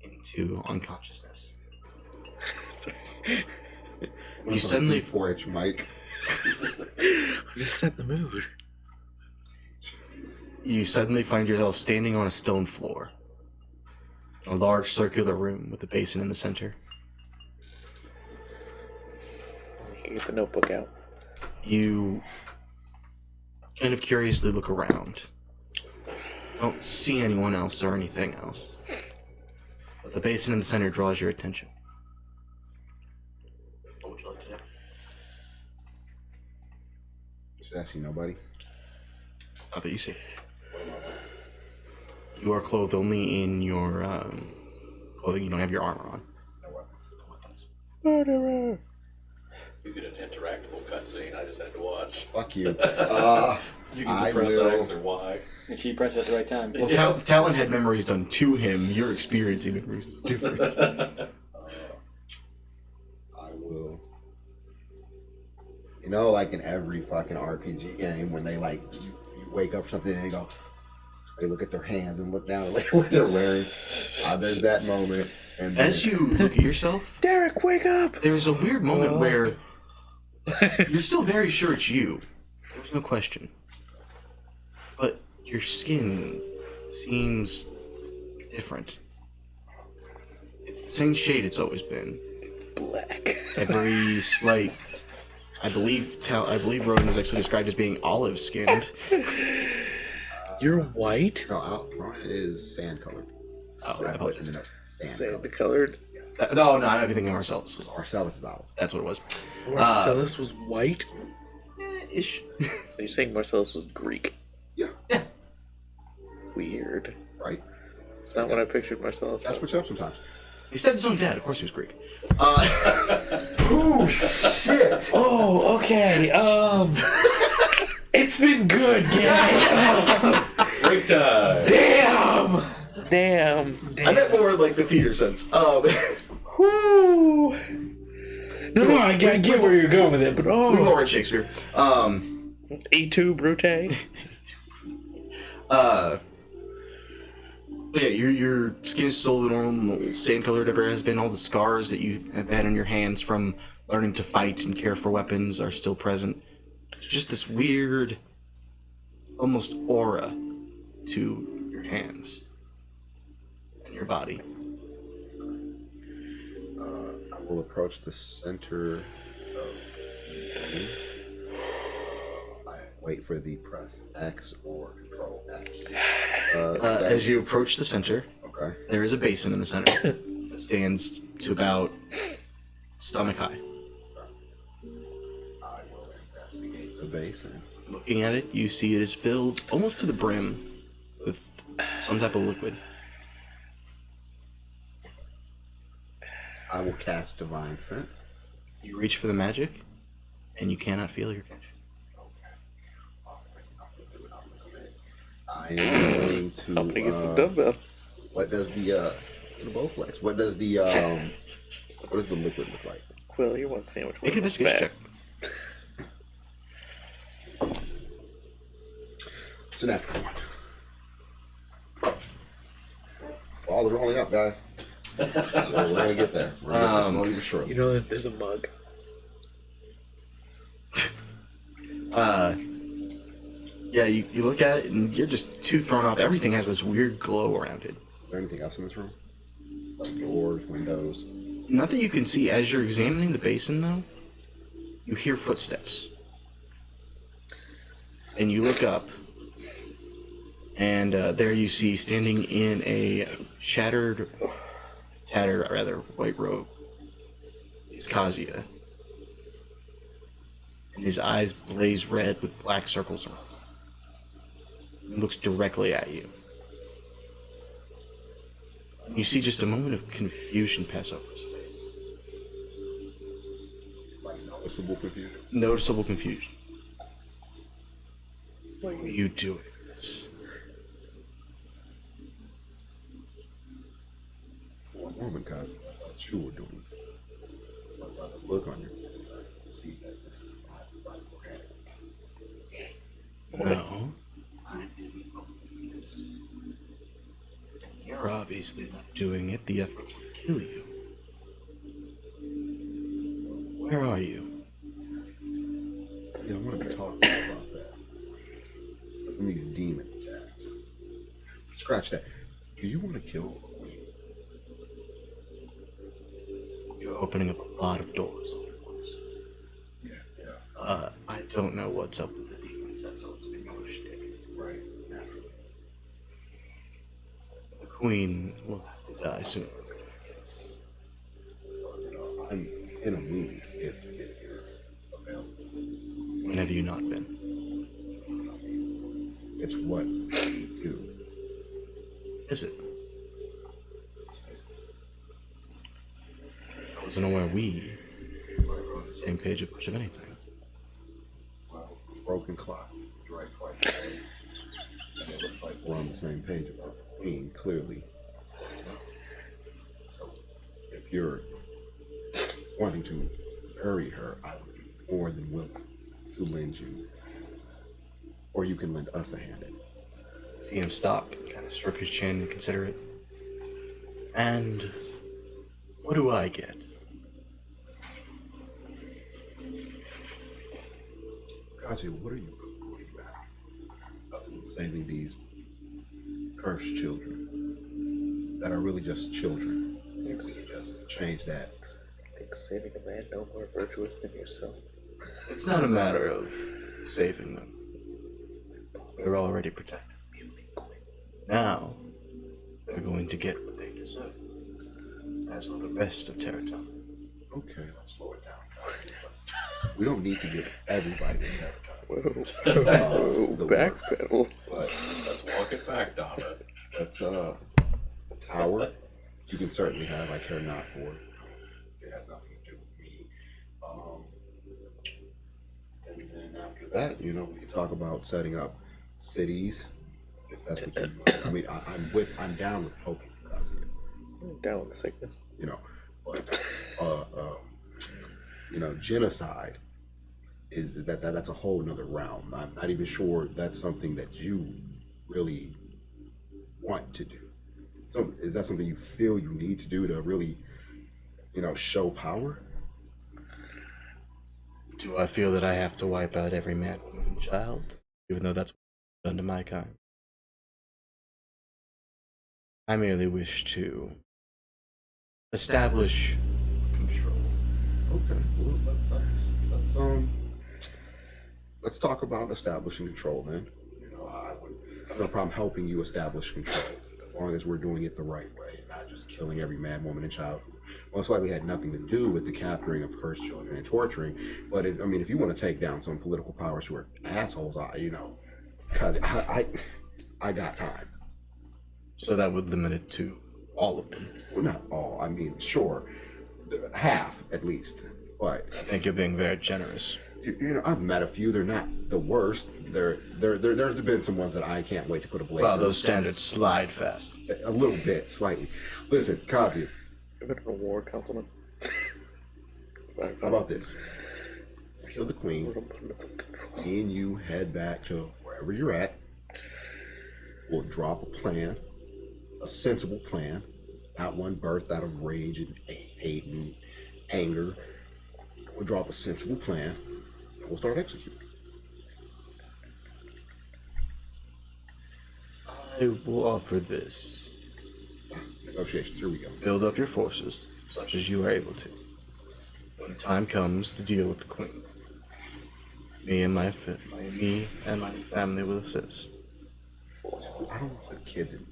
[SPEAKER 1] into unconsciousness, you suddenly
[SPEAKER 9] 4-inch mic.
[SPEAKER 7] I just set the mood.
[SPEAKER 1] you suddenly find yourself standing on a stone floor in a large circular room with a basin in the center.
[SPEAKER 2] Get the notebook out.
[SPEAKER 1] You kind of curiously look around. Don't see anyone else or anything else. But the basin in the center draws your attention. What would you like to do?
[SPEAKER 9] Just asking nobody.
[SPEAKER 1] Not that you see. You are clothed only in your clothing. You don't have your armor on.
[SPEAKER 5] no weapons.
[SPEAKER 7] Murderer.
[SPEAKER 3] You get an interactable cutscene. I just had to watch.
[SPEAKER 9] Fuck you.
[SPEAKER 3] You can
[SPEAKER 9] I
[SPEAKER 3] press
[SPEAKER 9] will-
[SPEAKER 3] X or Y.
[SPEAKER 4] Make sure you press it at the right time.
[SPEAKER 1] Well, Talon had memories done to him. You're experiencing memories different.
[SPEAKER 9] I will. You know, like in every fucking RPG game, when they like you wake up for something and they look at their hands and look down at what they're wearing. There's that moment, and then,
[SPEAKER 1] As you look at yourself,
[SPEAKER 7] Derek, wake up!
[SPEAKER 1] there's a weird moment where you're still very sure it's you. There's no question. But your skin seems different. It's the same shade it's always been.
[SPEAKER 7] Black.
[SPEAKER 1] Every slight, I believe Ronan is actually described as being olive skinned.
[SPEAKER 7] You're white?
[SPEAKER 9] no, Ronan is sand colored.
[SPEAKER 1] Oh, I apologize.
[SPEAKER 9] Sand
[SPEAKER 2] Sand
[SPEAKER 9] colored.
[SPEAKER 2] colored.
[SPEAKER 9] Yes.
[SPEAKER 1] No, I'm everything Marcellus.
[SPEAKER 9] Marcellus is olive.
[SPEAKER 1] That's what it was.
[SPEAKER 7] Marcellus was white?
[SPEAKER 1] Ish.
[SPEAKER 2] So you're saying Marcellus was Greek?
[SPEAKER 9] Yeah.
[SPEAKER 2] Weird.
[SPEAKER 9] Right.
[SPEAKER 2] It's not what I pictured Marcellus.
[SPEAKER 9] That switch up sometimes.
[SPEAKER 1] He stabbed his own dad. Of course he was Greek.
[SPEAKER 9] Oh shit!
[SPEAKER 7] Oh, okay. It's been good, gang.
[SPEAKER 3] Break time.
[SPEAKER 7] Damn.
[SPEAKER 1] I meant more like the theater sense.
[SPEAKER 7] Whoo. No, I get where you're going with it, but
[SPEAKER 1] We've all
[SPEAKER 7] oh.
[SPEAKER 1] read Shakespeare.
[SPEAKER 2] E2 Brute.
[SPEAKER 1] But yeah, your skin is still the normal sand colored ever has been. All the scars that you have had on your hands from learning to fight and care for weapons are still present. It's just this weird, almost aura to your hands and your body.
[SPEAKER 5] I'm will approach the center of me. I wait for the press X or control X.
[SPEAKER 1] As you approach the center,
[SPEAKER 5] Okay.
[SPEAKER 1] there is a basin in the center that stands to about stomach high.
[SPEAKER 5] I will investigate the basin.
[SPEAKER 1] Looking at it, you see it is filled almost to the brim with some type of liquid.
[SPEAKER 5] I will cast Divine Sense.
[SPEAKER 1] You reach for the magic, and you cannot feel your connection.
[SPEAKER 5] I am going to.
[SPEAKER 2] I'm gonna get some dumbbell.
[SPEAKER 5] What does the Bowflex? What does the liquid look like?
[SPEAKER 2] Quill, you want sandwich?
[SPEAKER 1] Make an investigation check.
[SPEAKER 5] It's an natural one. All are rolling up, guys. We're gonna get there. We're gonna get there slowly but surely.
[SPEAKER 2] You know that there's a mug.
[SPEAKER 1] Yeah, you look at it and you're just too thrown off. Everything has this weird glow around it.
[SPEAKER 5] Is there anything else in this room? Like doors, windows?
[SPEAKER 1] Not that you can see. As you're examining the basin, though, you hear footsteps. And you look up, and there you see, standing in a tattered white robe, is Kazuya. And his eyes blaze red with black circles around. He looks directly at you. You see just a moment of confusion pass over his face.
[SPEAKER 5] Like noticeable confusion?
[SPEAKER 1] Noticeable confusion. What are you doing this?
[SPEAKER 5] For a moment, Kazi, I thought you were doing this. But by the look on your face, I can see that this is not right organic.
[SPEAKER 1] No, I didn't believe this. You're obviously not doing it. The effort will kill you. Where are you?
[SPEAKER 5] See, I wanted to talk about that. But then these demons attacked. Scratch that. Do you want to kill a queen?
[SPEAKER 1] You're opening up a lot of doors all at once.
[SPEAKER 5] Yeah.
[SPEAKER 1] I don't know what's up with the demons. That's always been your shtick.
[SPEAKER 5] Right, naturally.
[SPEAKER 1] The queen will have to die soon. Yes.
[SPEAKER 5] I'm in a mood if you're available.
[SPEAKER 1] When have you not been?
[SPEAKER 5] It's what we do.
[SPEAKER 1] Is it? I wasn't aware we were on the same page of much of anything.
[SPEAKER 5] Well, broken clock, right twice a day. And it looks like we're on the same page about the queen, clearly. So, if you're wanting to bury her, I would be more than willing to lend you, or you can lend us a hand in it.
[SPEAKER 1] See him stop, kind of stroke his chin and consider it. And what do I get?
[SPEAKER 5] Kazuya, what are you going back? Other than saving these cursed children that are really just children. If we could just change that.
[SPEAKER 2] I think saving a man no more virtuous than yourself.
[SPEAKER 1] It's not a matter of saving them. They're already protected. Now, they're going to get what they deserve. As will the rest of Terraton.
[SPEAKER 5] Okay, let's slow it down. We don't need to give everybody a Terraton.
[SPEAKER 2] Whoa.
[SPEAKER 5] The
[SPEAKER 2] Backpedal.
[SPEAKER 5] But
[SPEAKER 3] Let's walk it back, Donna.
[SPEAKER 5] that's the tower. You can certainly have. I care not for it. It has nothing to do with me. And then after that, we can talk about setting up cities. If that's what you. I mean, I'm down with poking Kazuya.
[SPEAKER 2] Down with the sickness.
[SPEAKER 5] But genocide is that's a whole nother realm. I'm not even sure that's something that you really want to do. So is that something you feel you need to do to really, show power?
[SPEAKER 1] Do I feel that I have to wipe out every man, woman, and child, even though that's what's done to my kind? I merely wish to establish a control.
[SPEAKER 5] Okay, well, let's talk about establishing control then. You know, I have no problem helping you establish control as long as we're doing it the right way, and not just killing every man, woman, and child who most likely had nothing to do with the capturing of cursed children and torturing. But if you want to take down some political powers who are assholes, cause I got time.
[SPEAKER 1] So that would limit it to all of them.
[SPEAKER 5] Well, not all. I mean, sure, half at least. But
[SPEAKER 1] I think you're being very generous.
[SPEAKER 5] you know, I've met a few. They're not the worst. There's been some ones that I can't wait to put a blade.
[SPEAKER 1] Well,
[SPEAKER 5] through.
[SPEAKER 1] those standards slide fast.
[SPEAKER 5] A little bit, slightly. Listen, Kazuya,
[SPEAKER 2] Give it a reward, Councilman.
[SPEAKER 5] how about this? Kill the queen. Me and you head back to wherever you're at. We'll drop a plan, a sensible plan, not one birthed out of rage and hate and anger. We'll drop a sensible plan, and we'll start executing.
[SPEAKER 1] I will offer this.
[SPEAKER 5] Negotiations, here we go.
[SPEAKER 1] Build up your forces, such as you are able to. When the time comes to deal with the queen, me and my family will assist.
[SPEAKER 5] I don't want kids in.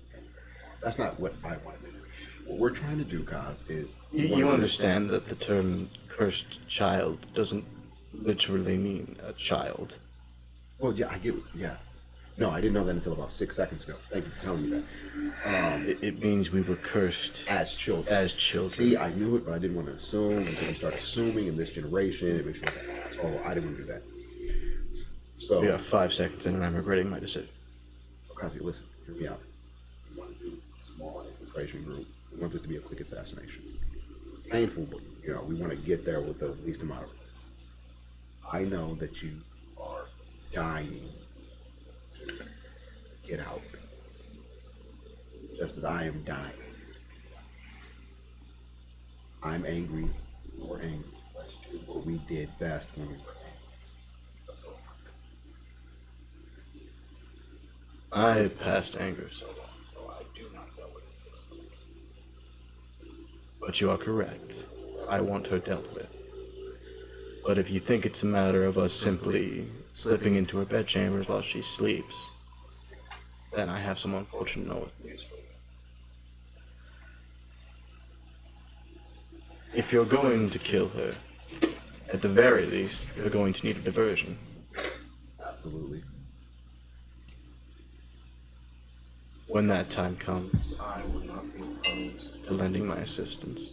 [SPEAKER 5] That's not what I want this to be. What we're trying to do, guys, is
[SPEAKER 1] You understand that the term cursed child doesn't literally mean a child.
[SPEAKER 5] Well, yeah, I get. Yeah, no, I didn't know that until about 6 seconds ago. Thank you for telling me that.
[SPEAKER 1] It means we were cursed
[SPEAKER 5] As children.
[SPEAKER 1] as children.
[SPEAKER 5] See, I knew it, but I didn't want to assume until we start assuming in this generation. It makes you like an asshole. I didn't want to do that. So,
[SPEAKER 1] We got 5 seconds in and I'm regretting my decision.
[SPEAKER 5] so Kazi, listen, hear me out. We want to do a small infiltration group. We want this to be a quick assassination. Painful, but we want to get there with the least amount of resistance. I know that you are dying to get out, just as I am dying. I'm angry. You're angry. Let's do what we did best when we were angry. Let's go.
[SPEAKER 1] I passed anger so long, so I do not know what it feels like. But you are correct. I want her dealt with. But if you think it's a matter of us simply slipping into her bedchambers while she sleeps, then I have some unfortunate news for you. If you're going to kill her, at the very least, you're going to need a diversion.
[SPEAKER 5] Absolutely.
[SPEAKER 1] When that time comes, I will not be opposed to lending my assistance.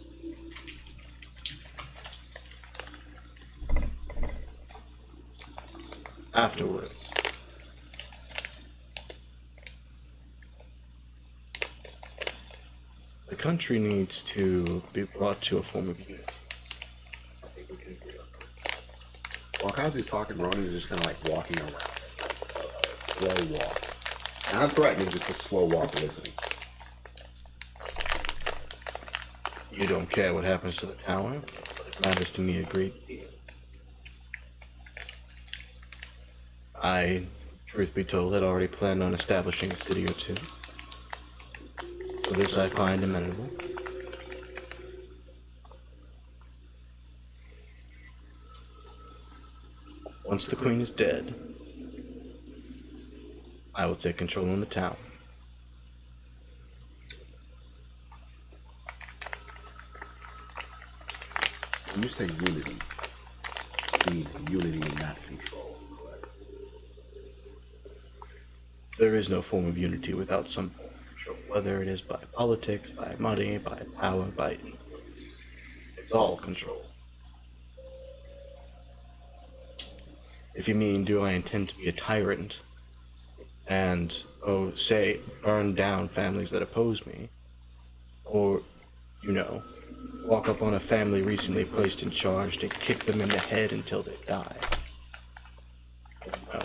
[SPEAKER 1] Afterwards, the country needs to be brought to a form of unity. I think we can agree on that.
[SPEAKER 5] While Kazi's talking, Ronan is just kind of like walking around. A slow walk. Not threatening, just a slow walk listening.
[SPEAKER 1] You don't care what happens to the tower, but it matters to me a great deal. I, truth be told, had already planned on establishing a city or two. So this I find amenable. Once the queen is dead, I will take control in the town.
[SPEAKER 5] When you say unity, you mean unity and not control, correct?
[SPEAKER 1] There is no form of unity without some form of control, whether it is by politics, by money, by power, by influence. It's all control. If you mean, do I intend to be a tyrant and, say, burn down families that oppose me, or, walk up on a family recently placed in charge and kick them in the head until they die? No.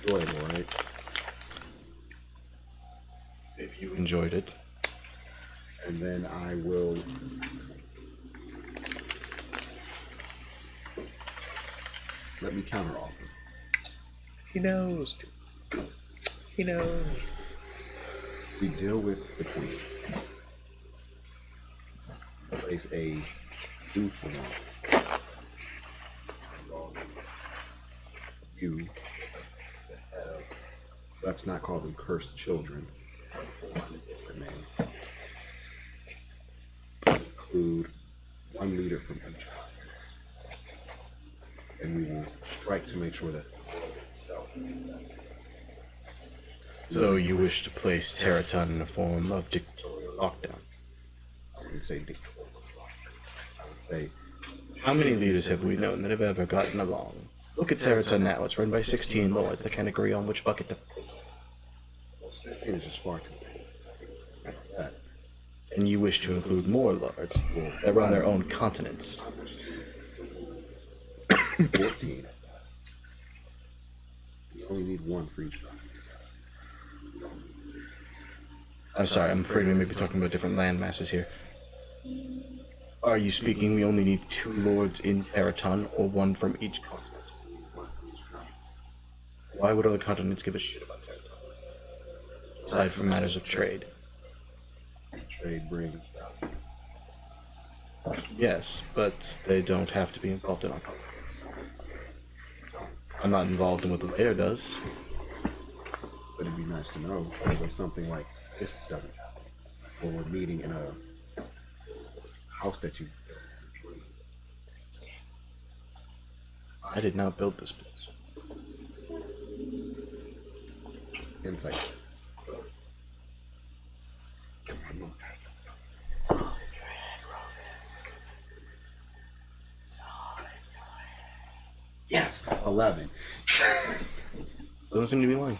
[SPEAKER 5] Enjoyable, right?
[SPEAKER 1] If you enjoyed it.
[SPEAKER 5] And then I will. Let me counteroffer.
[SPEAKER 2] He knows. He knows.
[SPEAKER 5] We deal with the queen. place a new form. You, the head of, let's not call them cursed children, born a different name. Include one leader from each tribe. And we will strike to make sure that the world itself is better.
[SPEAKER 1] So you wish to place Terraton in a form of dictatorial lockdown?
[SPEAKER 5] I wouldn't say dictatorial lockdown. I would say,
[SPEAKER 1] How many leaders have we known that have ever gotten along? Look at Terraton now. It's run by 16 lords that can't agree on which bucket to place.
[SPEAKER 5] well, 16 is just far too big. I think that.
[SPEAKER 1] And you wish to include more lords that run their own continents.
[SPEAKER 5] 14 at best. We only need one for each tribe.
[SPEAKER 1] I'm sorry, I'm afraid we may be talking about different land masses here. Are you speaking we only need 2 lords in Terraton, or 1 from each continent? Why would other continents give a shit about Terraton? Aside from matters of trade.
[SPEAKER 5] Trade brings value.
[SPEAKER 1] Yes, but they don't have to be involved in our politics. I'm not involved in what the mayor does.
[SPEAKER 5] But it'd be nice to know that when something like this doesn't happen, or we're meeting in a house that you built.
[SPEAKER 1] I did not build this place.
[SPEAKER 5] Insight. Yes, 11.
[SPEAKER 1] Doesn't seem to be lying.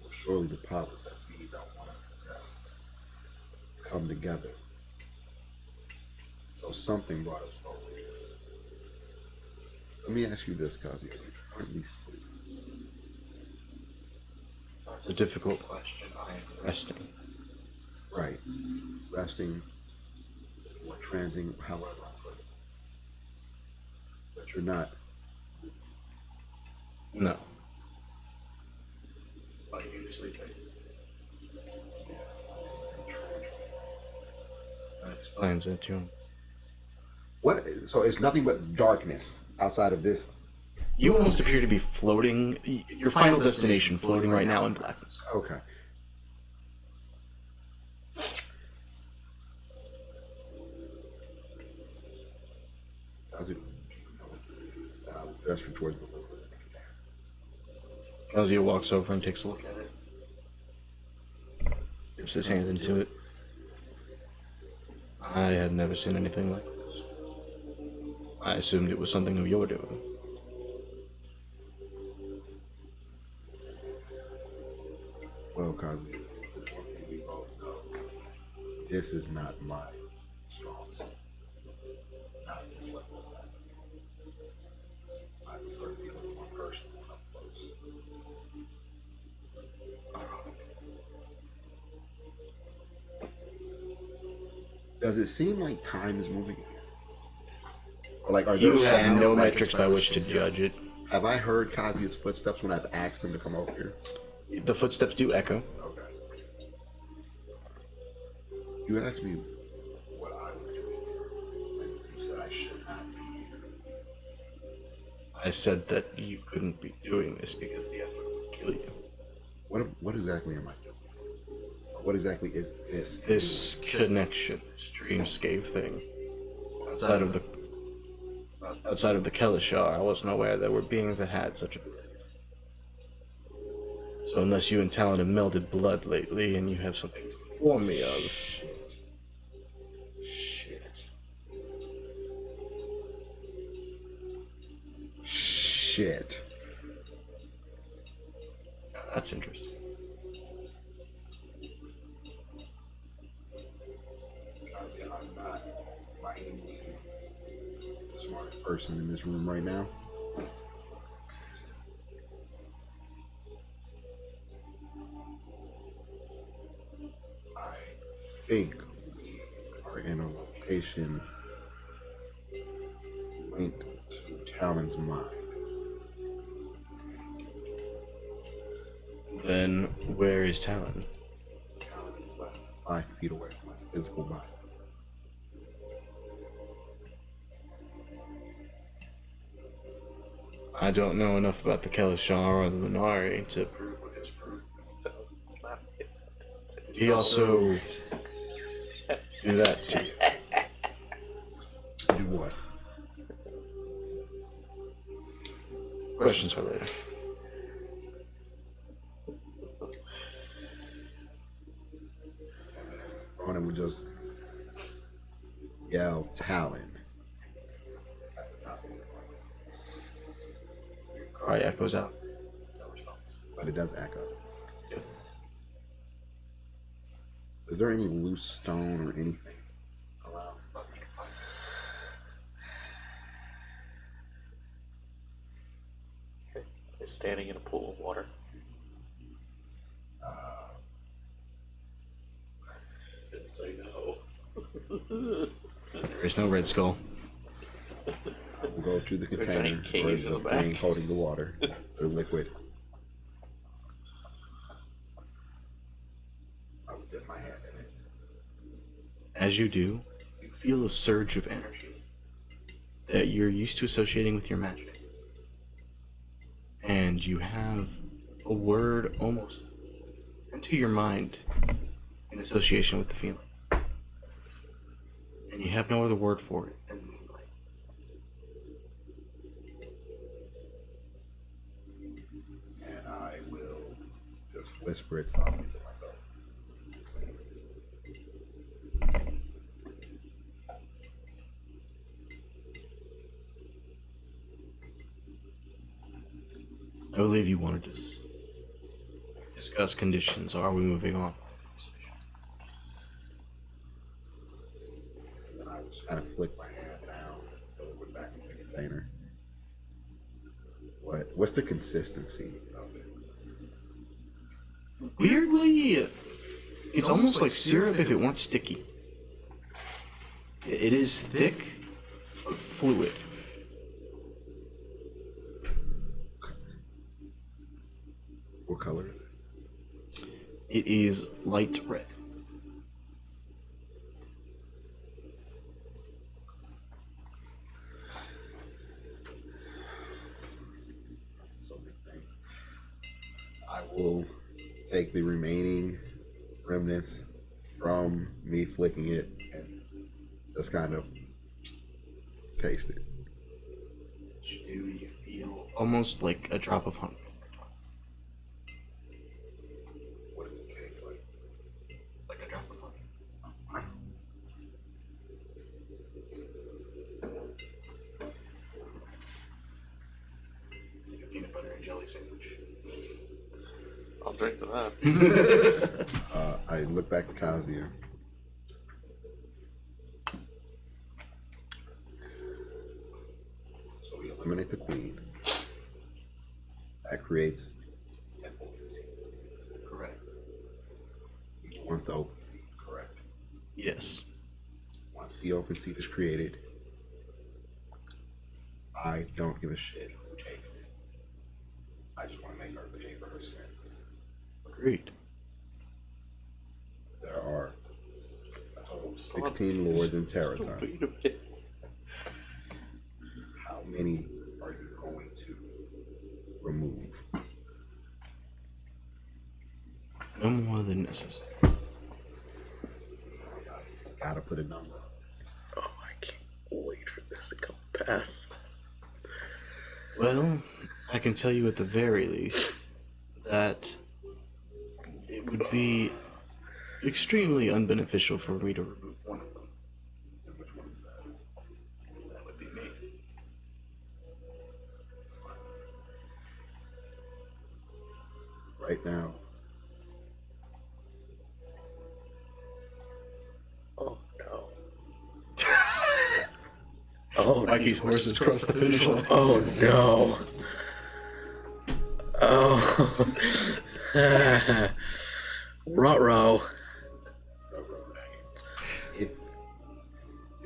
[SPEAKER 5] Well, surely the powers that be don't want us to just come together. So something brought us both here. Let me ask you this, Kazi. Are you currently sleeping?
[SPEAKER 1] It's a difficult question. I am resting.
[SPEAKER 5] Right. Resting, or transing, however I put it. But you're not.
[SPEAKER 1] No. Are you sleeping? That explains it, June.
[SPEAKER 5] What? So it's nothing but darkness outside of this.
[SPEAKER 1] You almost appear to be floating, your final destination floating right now in blackness.
[SPEAKER 5] Okay. Kazi, do you know what this is? I will gesture towards the little bit.
[SPEAKER 1] Kazuya walks over and takes a look at it. Dips his hand into it. I have never seen anything like this. I assumed it was something of your doing.
[SPEAKER 5] Well, Kazi, there's one thing we both know. This is not my strong suit. Not this level of that. I prefer to be a little more personal when I'm close. Does it seem like time is moving? Or like, are there
[SPEAKER 1] You have
[SPEAKER 5] sounds
[SPEAKER 1] no
[SPEAKER 5] like-
[SPEAKER 1] metrics by which to judge it.
[SPEAKER 5] Have I heard Kazi's footsteps when I've asked him to come over here?
[SPEAKER 1] The footsteps do echo.
[SPEAKER 5] Okay. You asked me what I was doing here, and you said I should not be here.
[SPEAKER 1] I said that you couldn't be doing this because the effort would kill you.
[SPEAKER 5] What exactly am I doing? What exactly is this?
[SPEAKER 1] This connection, this dreamscape thing, outside of the Kelishar, I wasn't aware there were beings that had such abilities. So unless you and Talon have melded blood lately, and you have something to inform me of,
[SPEAKER 5] Shit.
[SPEAKER 1] that's interesting.
[SPEAKER 5] Kazi, I'm not by any means the smartest person in this room right now. I think we are in a location linked to Talon's mind.
[SPEAKER 1] Then where is Talon?
[SPEAKER 5] Talon is less than 5 feet away from us. physical body.
[SPEAKER 1] I don't know enough about the Kelishar or the Lunari to prove what his proof.
[SPEAKER 2] So it's not.
[SPEAKER 1] Did he also do that to you?
[SPEAKER 5] Do what?
[SPEAKER 1] Questions for later.
[SPEAKER 5] Ronan would just yell Talon at the top of his lungs.
[SPEAKER 1] Cry echoes out.
[SPEAKER 5] But it does echo.
[SPEAKER 1] Yep.
[SPEAKER 5] Is there any loose stone or anything around?
[SPEAKER 2] Is standing in a pool of water.
[SPEAKER 3] Didn't say no.
[SPEAKER 1] There is no Red Skull.
[SPEAKER 5] We'll go to the
[SPEAKER 2] Is there a
[SPEAKER 5] container
[SPEAKER 2] giant cage
[SPEAKER 5] or
[SPEAKER 2] in
[SPEAKER 5] the
[SPEAKER 2] the back?
[SPEAKER 5] thing holding the water, the liquid. I would dip my hand in it.
[SPEAKER 1] As you do, you feel a surge of energy that you're used to associating with your magic. And you have a word almost into your mind in association with the feeling. And you have no other word for it than moonlight.
[SPEAKER 5] And I will just whisper it softly to myself.
[SPEAKER 1] I believe you wanted to discuss conditions. Are we moving on?
[SPEAKER 5] And then I would just kind of flick my hand down, throw it back into the container. What's the consistency of it?
[SPEAKER 1] Weirdly, it's almost like syrup if it weren't sticky. It is thick, but fluid.
[SPEAKER 5] What color is it?
[SPEAKER 1] It is light red.
[SPEAKER 5] So many things. I will take the remaining remnants from me flicking it and just kind of taste it.
[SPEAKER 1] Do you feel almost like a drop of honey?
[SPEAKER 5] What does it taste like?
[SPEAKER 1] Like a drop of honey. Like a peanut butter and jelly sandwich.
[SPEAKER 2] I'll drink to that.
[SPEAKER 5] I look back to Kazia. So we eliminate the queen. That creates an open seat.
[SPEAKER 1] Correct.
[SPEAKER 5] You want the open seat, correct?
[SPEAKER 1] Yes.
[SPEAKER 5] Once the open seat is created, I don't give a shit who takes it. I just want to make her pay for her sins.
[SPEAKER 1] Agreed.
[SPEAKER 5] There are a total of 16 lords in Terraton. How many are you going to remove?
[SPEAKER 1] No more than necessary.
[SPEAKER 5] Gotta put a number on this.
[SPEAKER 2] Oh, I can't wait for this to come past.
[SPEAKER 1] Well, I can tell you at the very least that it would be extremely unbeneficial for me to remove one of them.
[SPEAKER 5] And which one is that?
[SPEAKER 1] That would be me.
[SPEAKER 5] Right now,
[SPEAKER 2] Oh no. Oh,
[SPEAKER 1] Mikey's horses crossed the finish line.
[SPEAKER 2] oh no. Oh. Ruh-roh.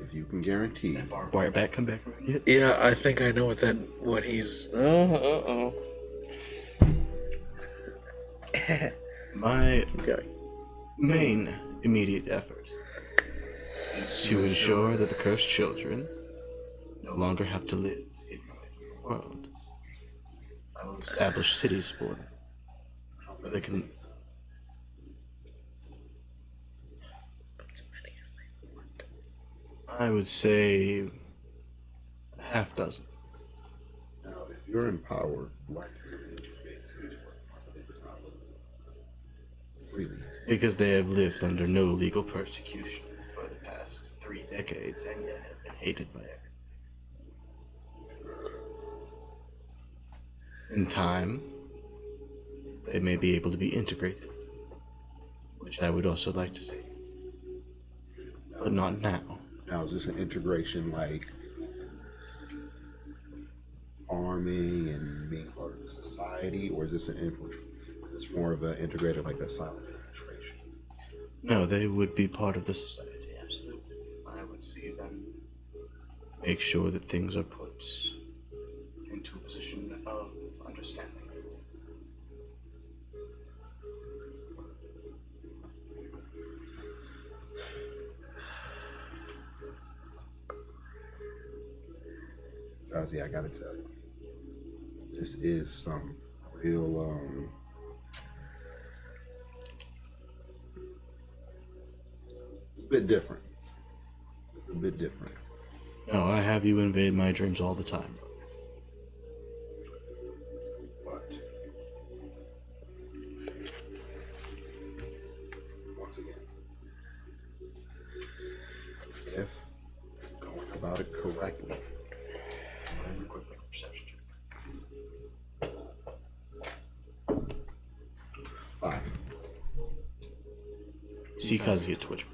[SPEAKER 5] if you can guarantee,
[SPEAKER 1] Barbed wire bat come back around yet?
[SPEAKER 2] Yeah, I think I know what he's. Uh-oh.
[SPEAKER 1] My
[SPEAKER 2] Okay.
[SPEAKER 1] main immediate effort It's to ensure that the cursed children no longer have to live in the world. I will establish cities for them, where they can. I would say a half dozen.
[SPEAKER 5] Now, if you're in power, why do you need to create cities where they does not live freely?
[SPEAKER 1] Because they have lived under no legal persecution for the past 3 decades and yet have been hated by everyone. In time, they may be able to be integrated, which I would also like to see. But not now.
[SPEAKER 5] Now, is this an integration like farming and being part of the society, or is this an infiltration? Is this more of an integrated, like a silent infiltration?
[SPEAKER 1] No, they would be part of the society, absolutely. I would see them make sure that things are put into a position of understanding.
[SPEAKER 5] Ozzy, I gotta tell you, this is some real, it's a bit different. It's a bit different.
[SPEAKER 1] No, I have you invade my dreams all the time.
[SPEAKER 5] But once again, if going about it correctly,
[SPEAKER 1] Perception check.
[SPEAKER 5] 5.
[SPEAKER 1] See Kazuya Twitch.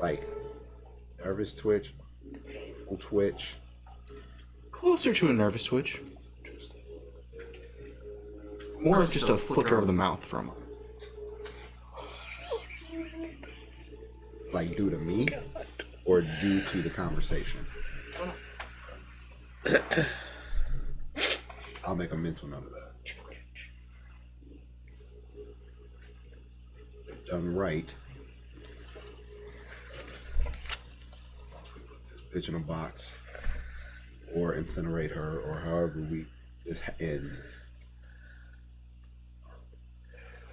[SPEAKER 5] Like nervous twitch, painful twitch.
[SPEAKER 1] Closer to a nervous twitch. More of just a flicker of the mouth from him.
[SPEAKER 5] Like due to me, or due to the conversation. I'll make a mental note of that. If done right, once we put this bitch in a box, or incinerate her, or however this ends,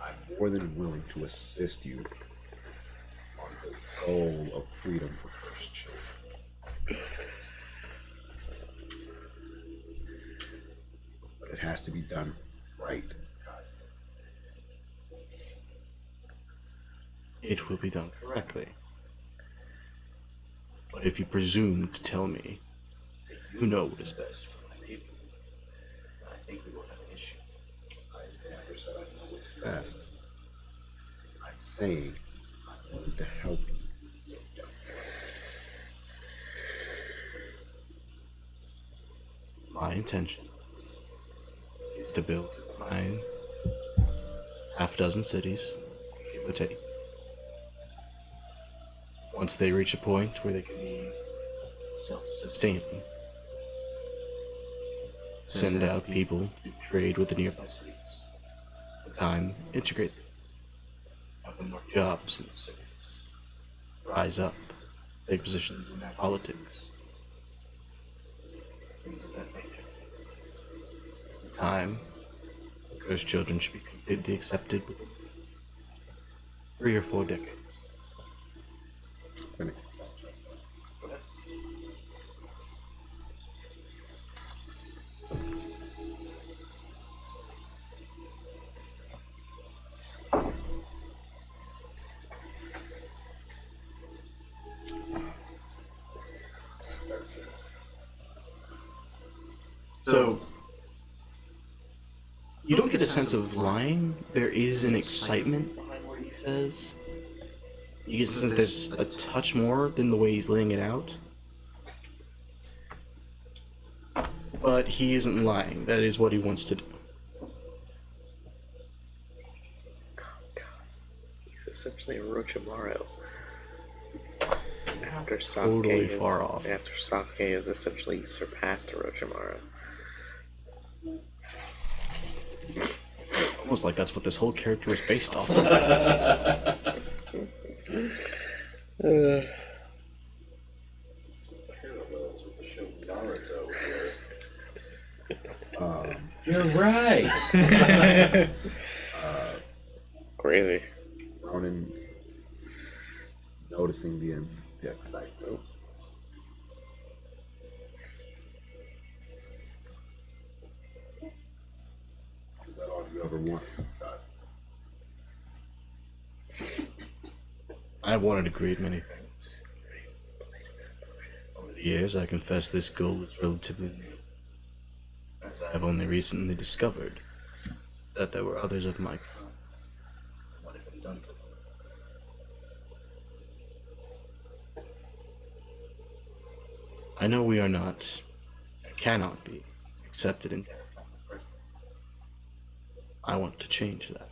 [SPEAKER 5] I'm more than willing to assist you on the goal of freedom for cursed children. But it has to be done right, guys.
[SPEAKER 1] It will be done correctly. But if you presume to tell me that you know what is best for my people, I think we will have an issue.
[SPEAKER 5] I never said I know what's best. I'm saying I'm willing to help you.
[SPEAKER 1] My intention is to build my half dozen cities, give or take. Once they reach a point where they can be self-sustaining, send out people to trade with the nearby cities. In time, integrate them. Have them work jobs in the cities. Rise up, take positions in politics. Things of that nature. In time, those children should be completely accepted within 3 or 4 decades.
[SPEAKER 5] Gonna consult you.
[SPEAKER 1] So, you don't get a sense of lying. There is an excitement behind what he says. You get the sense there's a touch more than the way he's laying it out. But he isn't lying. That is what he wants to do.
[SPEAKER 2] He's essentially a Orochimaru. After Sasuke
[SPEAKER 1] Totally
[SPEAKER 2] is,
[SPEAKER 1] far off.
[SPEAKER 2] After Sasuke has essentially surpassed Orochimaru.
[SPEAKER 1] Almost like that's what this whole character was based off of.
[SPEAKER 3] Parallels with the show Naruto here.
[SPEAKER 2] You're right. Crazy.
[SPEAKER 5] Ronan noticing the excitement. Is that all you ever wanted?
[SPEAKER 1] I wanted to create many things. Over the years, I confess this goal is relatively new, as I have only recently discovered that there were others of my kind. What had been done to them. I know we are not, and cannot be, accepted in Terraform at present. I want to change that.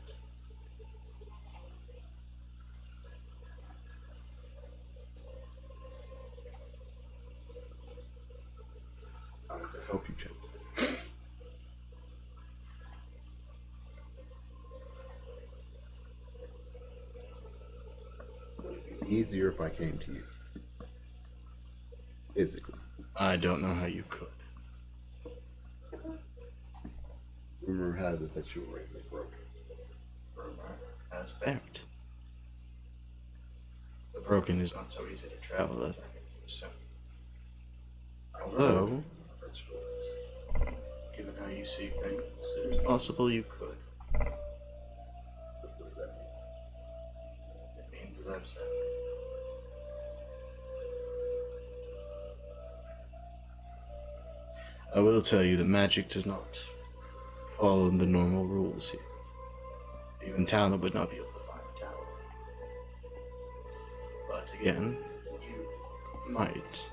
[SPEAKER 5] I want to help you change that. Would it be easier if I came to you? Physically.
[SPEAKER 1] I don't know how you could.
[SPEAKER 5] Rumor has it that you were in the broken.
[SPEAKER 1] Rumor has Barrett. The broken is not so easy to travel as I think you assume. Although,
[SPEAKER 5] I've heard stories.
[SPEAKER 1] given how you see things, it is possible you could.
[SPEAKER 5] What does that mean?
[SPEAKER 1] It means, as I've said, I will tell you that magic does not follow the normal rules here. Even Talon would not be able to find a tower. But again, you might.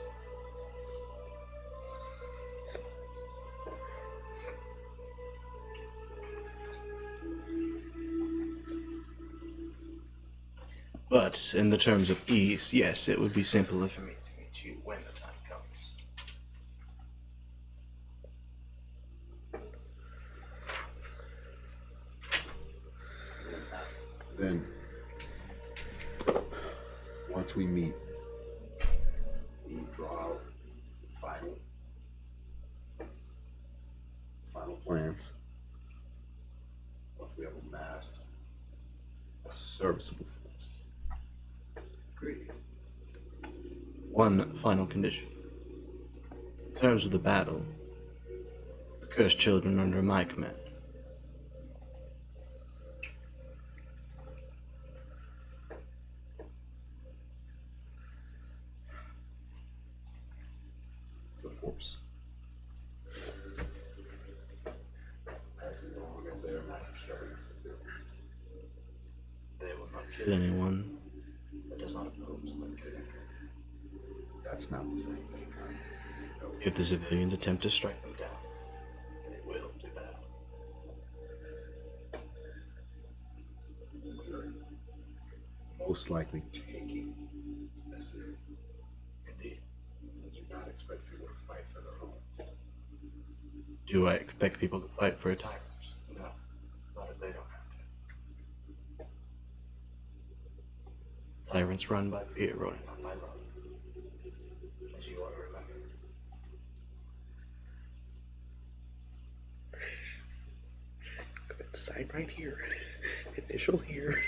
[SPEAKER 1] But in the terms of ease, yes, it would be simpler for me to meet you when the time comes.
[SPEAKER 5] Then, once we meet, we draw out the final plans. Once we have amassed a serviceable force.
[SPEAKER 1] Agreed. One final condition. In terms of the battle, the cursed children are under my command.
[SPEAKER 5] Of course. As long as they are not killing civilians.
[SPEAKER 1] They will not kill anyone that does not oppose them.
[SPEAKER 5] That's not the same thing, guys. No.
[SPEAKER 1] If the civilians attempt to strike them down, they will do battle.
[SPEAKER 5] We're most likely taking a city.
[SPEAKER 1] Indeed.
[SPEAKER 5] I do not expect people to fight for their homes.
[SPEAKER 1] Do I expect people to fight for a tyrant? No. Not if they don't have to. Tyrants run by fear, Ronan, not by love. As you ought to remember.
[SPEAKER 2] Sign right here. Initial here.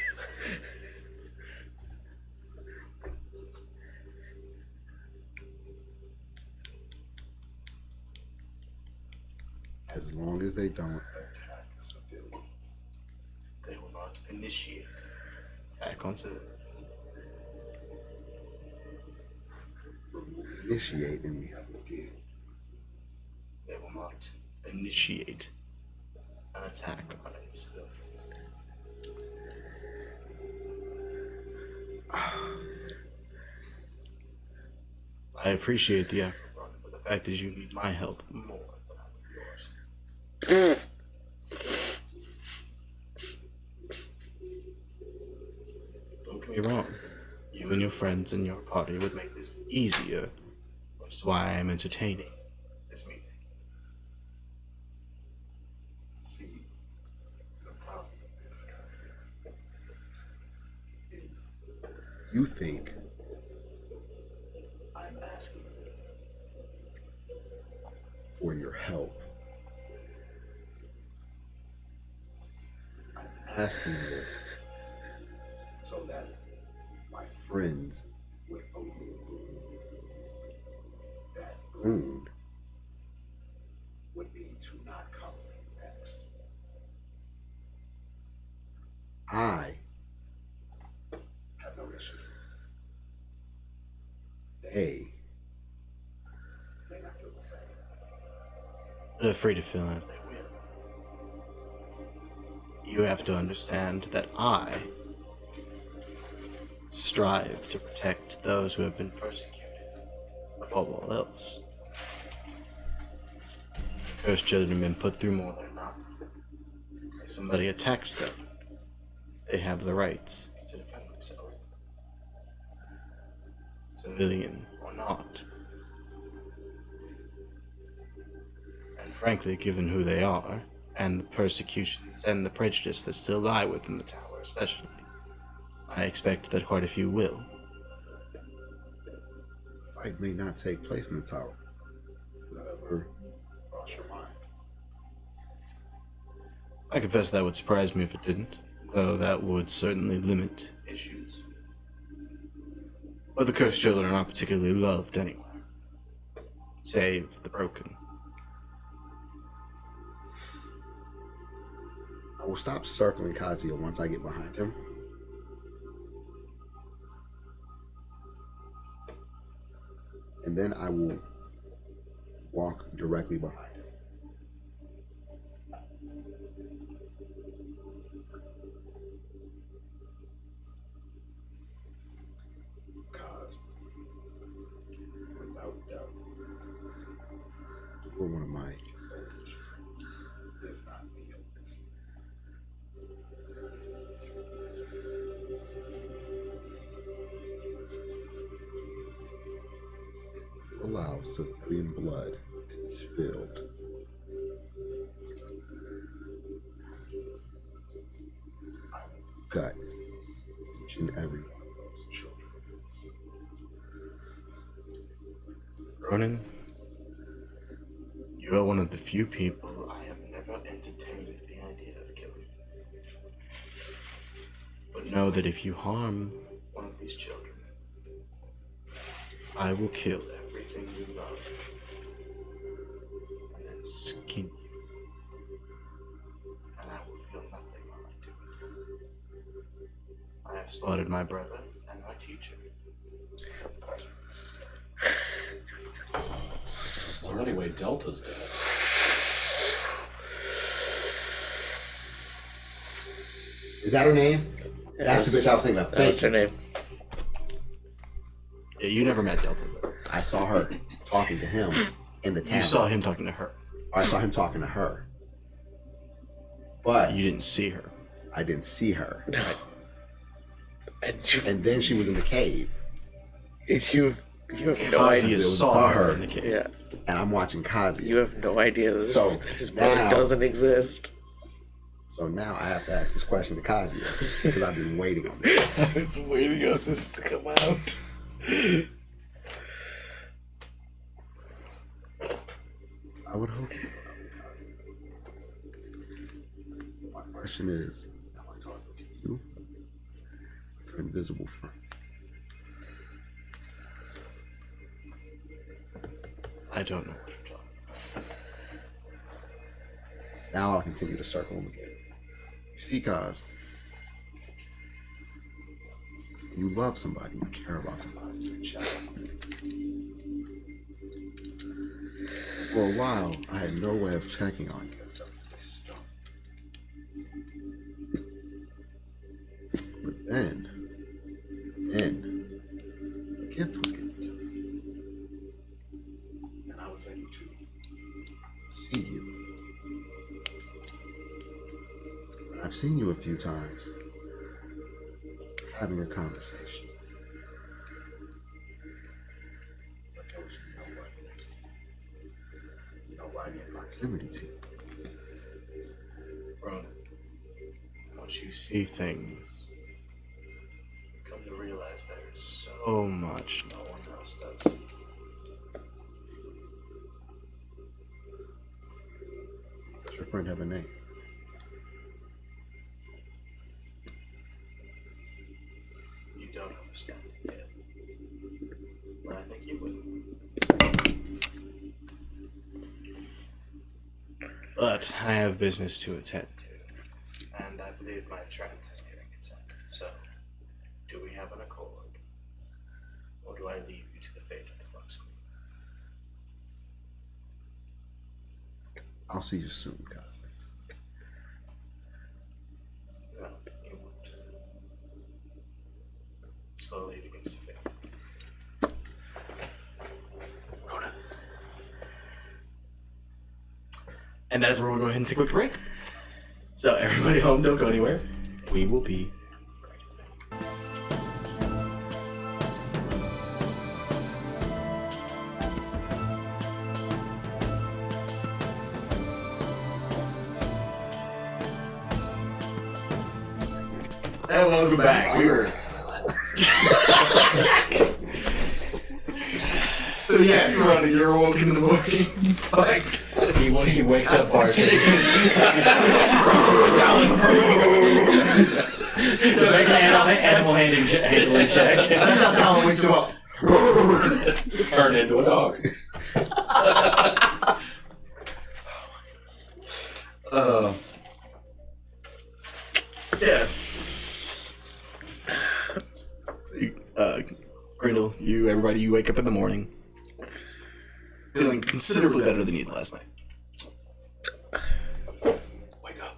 [SPEAKER 5] As long as they don't attack civilians.
[SPEAKER 1] They will not initiate attack on civilians.
[SPEAKER 5] Initiate and we have a deal.
[SPEAKER 1] They will not initiate an attack on any civilians. I appreciate the effort, Ronan, but the fact is you need my help more than I need yours. Don't get me wrong. You and your friends and your party would make this easier, which is why I am entertaining this meeting.
[SPEAKER 5] See, the problem you think I'm asking this for your help, I'm asking this so that my friends would owe you a boon. That boon would be to not come for you next. I have no issues with it. They may not feel the same.
[SPEAKER 1] They're free to feel as they will. You have to understand that I strive to protect those who have been persecuted above all else. Cursed children have been put through more than enough. If somebody attacks them, they have the rights to defend themselves. Civilian or not. And frankly, given who they are, and the persecutions and the prejudice that still lie within the tower especially, I expect that quite a few will.
[SPEAKER 5] The fight may not take place in the tower. Does that ever cross your mind?
[SPEAKER 1] I confess that would surprise me if it didn't, though that would certainly limit issues. But the cursed children are not particularly loved anywhere, save the broken.
[SPEAKER 5] I will stop circling Kazuya once I get behind him. And then I will walk directly behind him. Kaz, without doubt, you're one of my oldest friends, if not the oldest. Allow civilian blood to be spilled. I will gut each and every one of those children.
[SPEAKER 1] Ronan, you are one of the few people I have never entertained the idea of killing. But know that if you harm one of these children, I will kill everything you love and then skin you. And I will feel nothing while I do it. I have slaughtered my brother and my teacher.
[SPEAKER 3] So anyway, Delta's dead.
[SPEAKER 5] Is that her name? That's the bitch I was thinking of.
[SPEAKER 2] What's her name?
[SPEAKER 1] Yeah, you never met Delta.
[SPEAKER 5] I saw her talking to him in the town.
[SPEAKER 1] You saw him talking to her.
[SPEAKER 5] I saw him talking to her. But
[SPEAKER 1] You didn't see her.
[SPEAKER 5] I didn't see her.
[SPEAKER 2] No.
[SPEAKER 5] And then she was in the cave.
[SPEAKER 2] You have no idea.
[SPEAKER 1] Kazuya saw
[SPEAKER 5] saw
[SPEAKER 1] her
[SPEAKER 5] her.
[SPEAKER 1] in the cave.
[SPEAKER 2] Yeah,
[SPEAKER 5] And I'm watching Kazuya.
[SPEAKER 2] you have no idea that
[SPEAKER 5] So,
[SPEAKER 2] his brother
[SPEAKER 5] now-
[SPEAKER 2] doesn't exist.
[SPEAKER 5] So now I have to ask this question to Kazuya because I've been waiting on this.
[SPEAKER 2] I was waiting on this to come out.
[SPEAKER 5] I would hope you know Kazuya. My question is, am I talking to you or your invisible friend?
[SPEAKER 1] I don't know what you're talking about.
[SPEAKER 5] Now I'll continue to circle him again. You see, Kaz, when you love somebody, you care about somebody, you check on them. For a while, I had no way of checking on you except for this stone. But then, the gift was given to me. And I was able to see you. And I've seen you a few times, having a conversation. But there was nobody next to you. Nobody in proximity to you.
[SPEAKER 1] Ronan, once you see things, you come to realize there's so much. No one else does.
[SPEAKER 5] Does your friend have a name?
[SPEAKER 1] You don't understand it yet, but I think you will. But I have business to attend to, and I believe my trance is nearing its end. So, do we have an accord, or do I leave you to the fate of the Fox Queen?
[SPEAKER 5] I'll see you soon, cousin.
[SPEAKER 1] No, you won't. Slowly it begins to fade. Rhoda. And that is where we'll go ahead and take a quick break. So everybody home, don't go anywhere. We will be right back. And welcome back. We were. So yes, Rhoda, you're awoken in the morning. Like.
[SPEAKER 4] He wakes up partially.
[SPEAKER 1] Makes
[SPEAKER 4] Animal handling check.
[SPEAKER 1] That's how Talon wakes him up.
[SPEAKER 3] Turned into a dog.
[SPEAKER 1] Yeah. Grindel, everybody, you wake up in the morning feeling considerably better than you did last night. Wake up.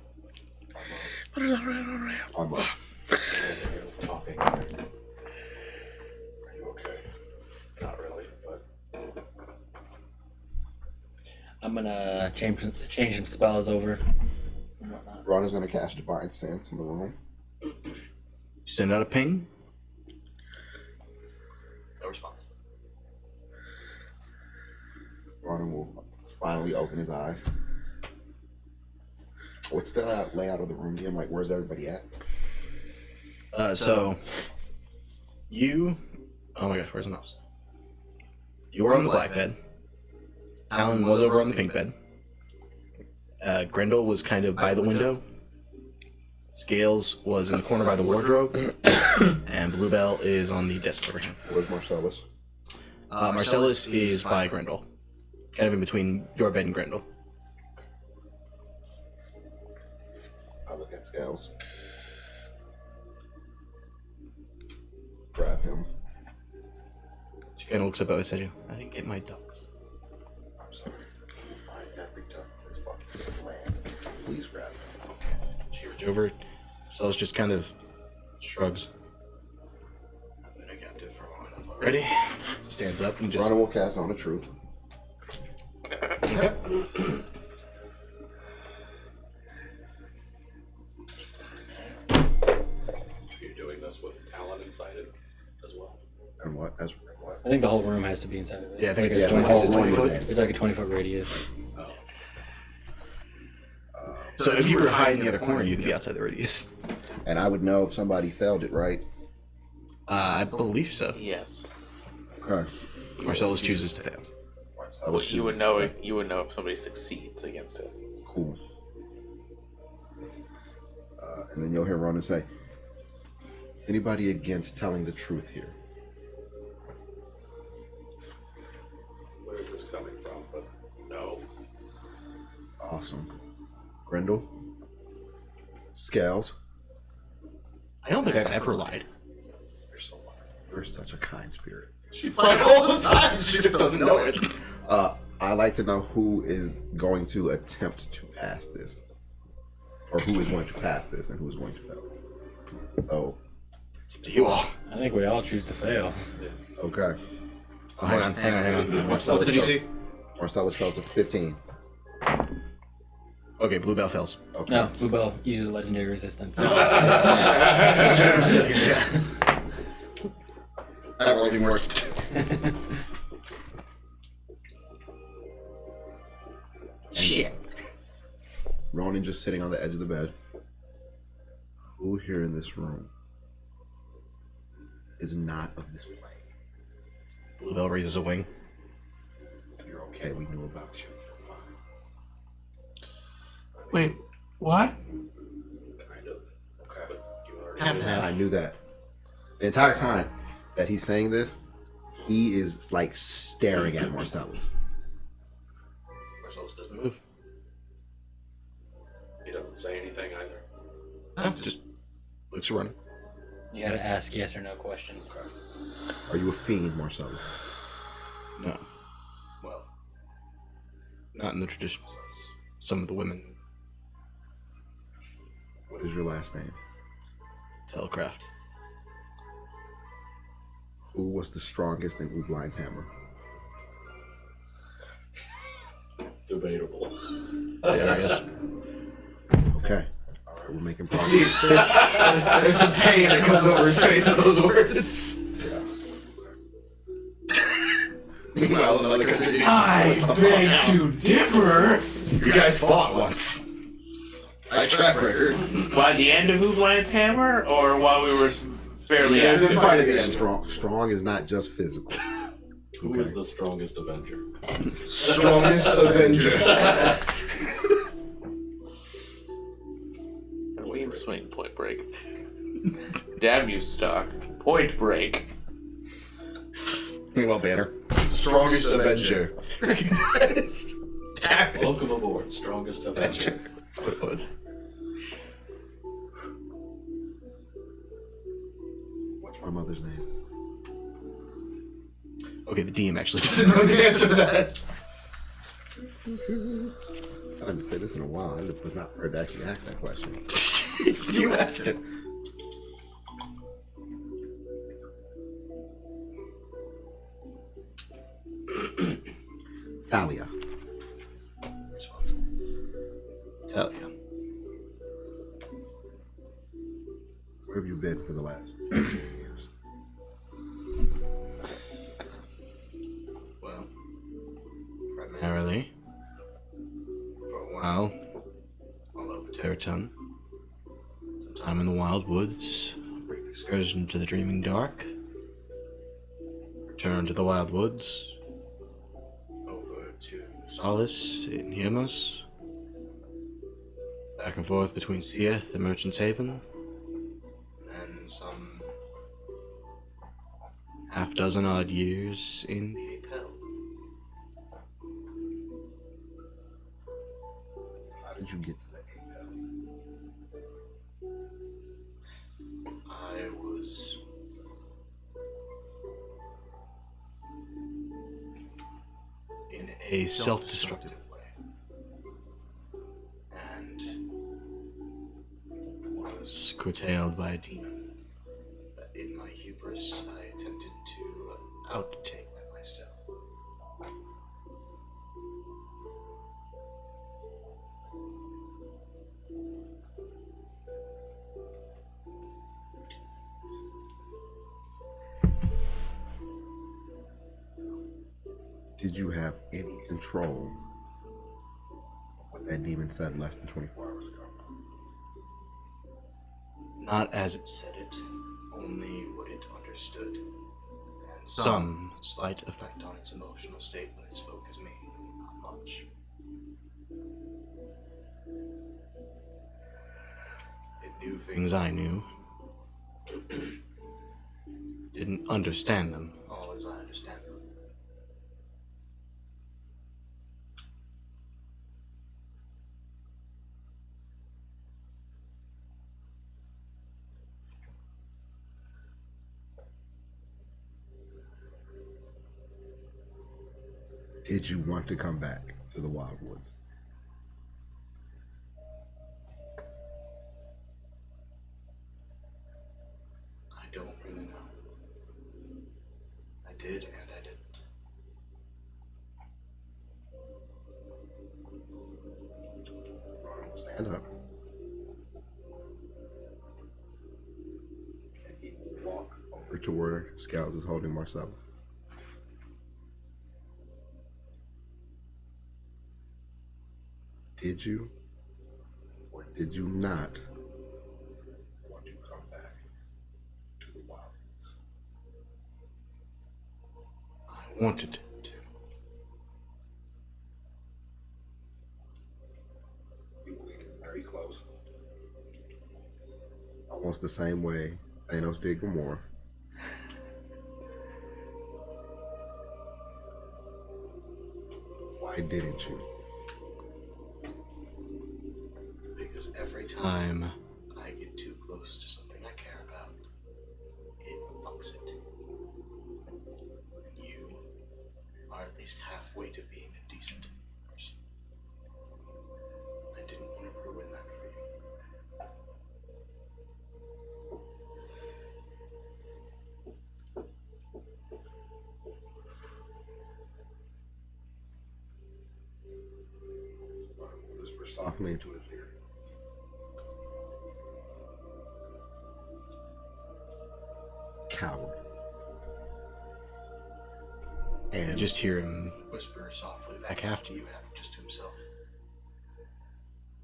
[SPEAKER 5] I'm up.
[SPEAKER 3] Talking. Are you okay? Not really, but
[SPEAKER 4] I'm gonna change some spells over.
[SPEAKER 5] Ron is going to cast Divine Sense in the room.
[SPEAKER 1] Send out a ping. No response.
[SPEAKER 5] Ron will finally open his eyes. What's the layout of the room again? Like, where's everybody at?
[SPEAKER 1] So you. Oh my gosh, where's the mouse? You were on the black bed. Talon was over on the pink bed. Grendel was kind of by the window. Scales was in the corner by the wardrobe. And Bluebell is on the desk over here.
[SPEAKER 5] Where's Marcellus?
[SPEAKER 1] Marcellus is by Grendel. Kind of in between your bed and Grendel.
[SPEAKER 5] I look at Scales. Grab him.
[SPEAKER 1] She kind of looks up at you. I didn't get my ducks.
[SPEAKER 5] I'm sorry. Find every duck that's fucking land. Please grab him.
[SPEAKER 1] She reaches over. Marcellus just kind of shrugs. I've been a captive for long enough already. Stands up and just.
[SPEAKER 5] Ron will cast On the Truth.
[SPEAKER 1] Okay.
[SPEAKER 3] you're doing this with Talon inside it as well.
[SPEAKER 5] And what? As what?
[SPEAKER 4] I think the whole room has to be inside of it.
[SPEAKER 1] Yeah, I think it's
[SPEAKER 5] Yeah,
[SPEAKER 1] 20,
[SPEAKER 5] the whole
[SPEAKER 1] it's 20
[SPEAKER 5] room
[SPEAKER 1] foot.
[SPEAKER 5] is in.
[SPEAKER 4] It's like a 20-foot radius.
[SPEAKER 1] So if you were hiding in the other corner, you'd be outside the radius.
[SPEAKER 5] And I would know if somebody failed it, right?
[SPEAKER 1] I believe so.
[SPEAKER 2] Yes.
[SPEAKER 5] Okay.
[SPEAKER 1] Marcellus chooses to fail.
[SPEAKER 5] Marcellus
[SPEAKER 2] Well, you would
[SPEAKER 5] chooses
[SPEAKER 2] know
[SPEAKER 5] to-
[SPEAKER 2] it. You would know if somebody succeeds against it.
[SPEAKER 5] Cool. And then you'll hear Ronan say, is anybody against telling the truth here?
[SPEAKER 3] Where is this coming from? But no.
[SPEAKER 5] Awesome. Grendel? Scales?
[SPEAKER 1] I don't think I've ever lied.
[SPEAKER 5] You're so wonderful. You're such a kind spirit.
[SPEAKER 1] She's lying all the time. She just doesn't know it.
[SPEAKER 5] I'd like to know who is going to attempt to pass this. Or who is going to pass this and who is going to fail. So,
[SPEAKER 1] It's up to you all.
[SPEAKER 4] I think we all choose to fail.
[SPEAKER 5] okay.
[SPEAKER 1] Oh, hang on. What's the DC?
[SPEAKER 5] Marcellus fails to 15.
[SPEAKER 1] Okay, Bluebell fails.
[SPEAKER 5] Okay.
[SPEAKER 4] No, Bluebell uses legendary resistance.
[SPEAKER 1] That's generous. Yeah. That won't even work. Shit.
[SPEAKER 5] Ronan just sitting on the edge of the bed. Who here in this room is not of this plane?
[SPEAKER 1] Bluebell raises a wing.
[SPEAKER 5] You're okay. We knew about you.
[SPEAKER 7] Wait, what?
[SPEAKER 3] Kind of.
[SPEAKER 5] Okay.
[SPEAKER 3] But you already
[SPEAKER 1] Half
[SPEAKER 3] knew.
[SPEAKER 1] and half.
[SPEAKER 5] I knew that. The entire time that he's saying this, he is like staring at Marcellus.
[SPEAKER 1] Marcellus doesn't move.
[SPEAKER 3] He doesn't say anything either.
[SPEAKER 1] Just looks around.
[SPEAKER 8] You gotta ask yes or no questions.
[SPEAKER 5] Are you a fiend, Marcellus?
[SPEAKER 1] No. Well, not in the traditional sense. Some of the women
[SPEAKER 5] What is your last name?
[SPEAKER 1] Telecraft.
[SPEAKER 5] Who was the strongest in Ublein's hammer?
[SPEAKER 3] Debatable.
[SPEAKER 1] There he is.
[SPEAKER 5] Okay. All right, we're making progress.
[SPEAKER 7] See, there's some pain that comes over his face at those words.
[SPEAKER 5] Yeah.
[SPEAKER 1] Meanwhile, another contradiction.
[SPEAKER 7] I beg to differ.
[SPEAKER 1] You guys fought once. Nice track record.
[SPEAKER 2] By the end of Hoopland's Hammer, or while we were fairly
[SPEAKER 1] Yeah,
[SPEAKER 2] active?
[SPEAKER 1] it's fight at the end.
[SPEAKER 5] Strong is not just physical.
[SPEAKER 3] Who
[SPEAKER 5] Okay.
[SPEAKER 3] is the strongest Avenger?
[SPEAKER 1] Strongest Avenger.
[SPEAKER 2] Lean swing, Point Break. Damn you, Stock. Point Break.
[SPEAKER 1] Meanwhile, Banner. Strongest Avenger.
[SPEAKER 3] Welcome aboard, strongest Avenger.
[SPEAKER 1] That's what it was.
[SPEAKER 5] What's my mother's name?
[SPEAKER 1] Okay, the DM actually doesn't know the answer to that.
[SPEAKER 5] I haven't said this in a while. I was not prepared to actually ask that question.
[SPEAKER 1] You asked it.
[SPEAKER 5] Talia.
[SPEAKER 1] Talia.
[SPEAKER 5] Where have you been for the last years?
[SPEAKER 1] Well, primarily, for a while, all over Terraton. Some time in the Wild Woods, a brief excursion to the Dreaming Dark. Return to the Wild Woods. Over to Solace in Hirmos. Back and forth between Seath and Merchant's Haven. And some half-dozen odd years in the Eighth Hell.
[SPEAKER 5] How did you get to the Eighth Hell?
[SPEAKER 1] I was in a self-destructive way and was curtailed by a demon that in my hubris I attempted to outtake by myself.
[SPEAKER 5] Did you have any control of what that demon said less than 24 hours ago?
[SPEAKER 1] Not as it said it, only what it understood, and some slight effect on its emotional state when it spoke as me, not much. It knew things I knew. Didn't understand them all as I understand them.
[SPEAKER 5] Did you want to come back to the Wild Woods?
[SPEAKER 1] I don't really know. I did and I didn't.
[SPEAKER 5] Ronald, stand up. And he will walk over to where Scouts is holding Marcellus. Did you or did you not want to come back to the Wild Woods?
[SPEAKER 1] I wanted to.
[SPEAKER 5] We will get very close. Almost the same way Thanos did Gamora. Why didn't you?
[SPEAKER 1] Because every time I get too close to something I care about, it fucks it. And you are at least halfway to being a decent person. I didn't want to ruin that for you.
[SPEAKER 5] I will whisper softly into his ear. Coward.
[SPEAKER 1] You
[SPEAKER 5] And
[SPEAKER 1] just hear him whisper softly back after you have just to himself.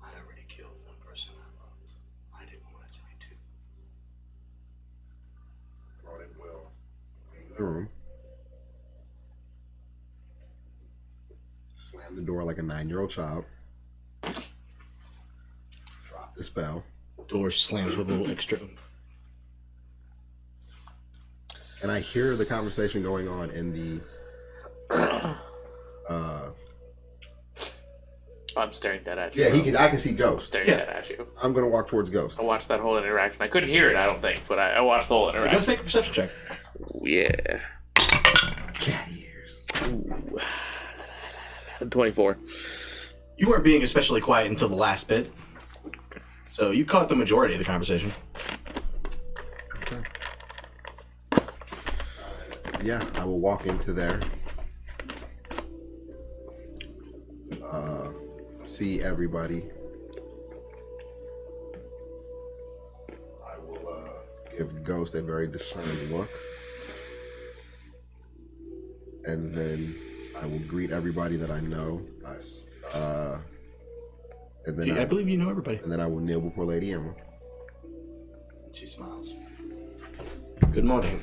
[SPEAKER 1] I already killed one person I loved. I didn't want it to be two.
[SPEAKER 5] brought in Will into the room. Slammed the door like a 9-year-old child. Dropped the spell.
[SPEAKER 1] Door slams with a little extra oomph.
[SPEAKER 5] And I hear the conversation going on in the
[SPEAKER 2] I'm staring dead at you.
[SPEAKER 5] yeah, I can see
[SPEAKER 2] I'm
[SPEAKER 5] Ghost.
[SPEAKER 2] staring
[SPEAKER 1] Yeah.
[SPEAKER 2] dead at you.
[SPEAKER 5] I'm gonna walk towards Ghost.
[SPEAKER 2] I watched that whole interaction. I couldn't hear it, I don't think, but I watched the whole
[SPEAKER 1] Let's
[SPEAKER 2] interaction.
[SPEAKER 1] make a perception check.
[SPEAKER 2] Yeah.
[SPEAKER 5] Cat ears.
[SPEAKER 2] Ooh. 24.
[SPEAKER 1] You weren't being especially quiet until the last bit. So you caught the majority of the conversation.
[SPEAKER 5] Yeah, I will walk into there. See everybody. I will give Ghost a very discerning look. And then I will greet everybody that I know. And then
[SPEAKER 1] I believe you know everybody.
[SPEAKER 5] and then I will kneel before Lady Emma.
[SPEAKER 1] She smiles. Good morning.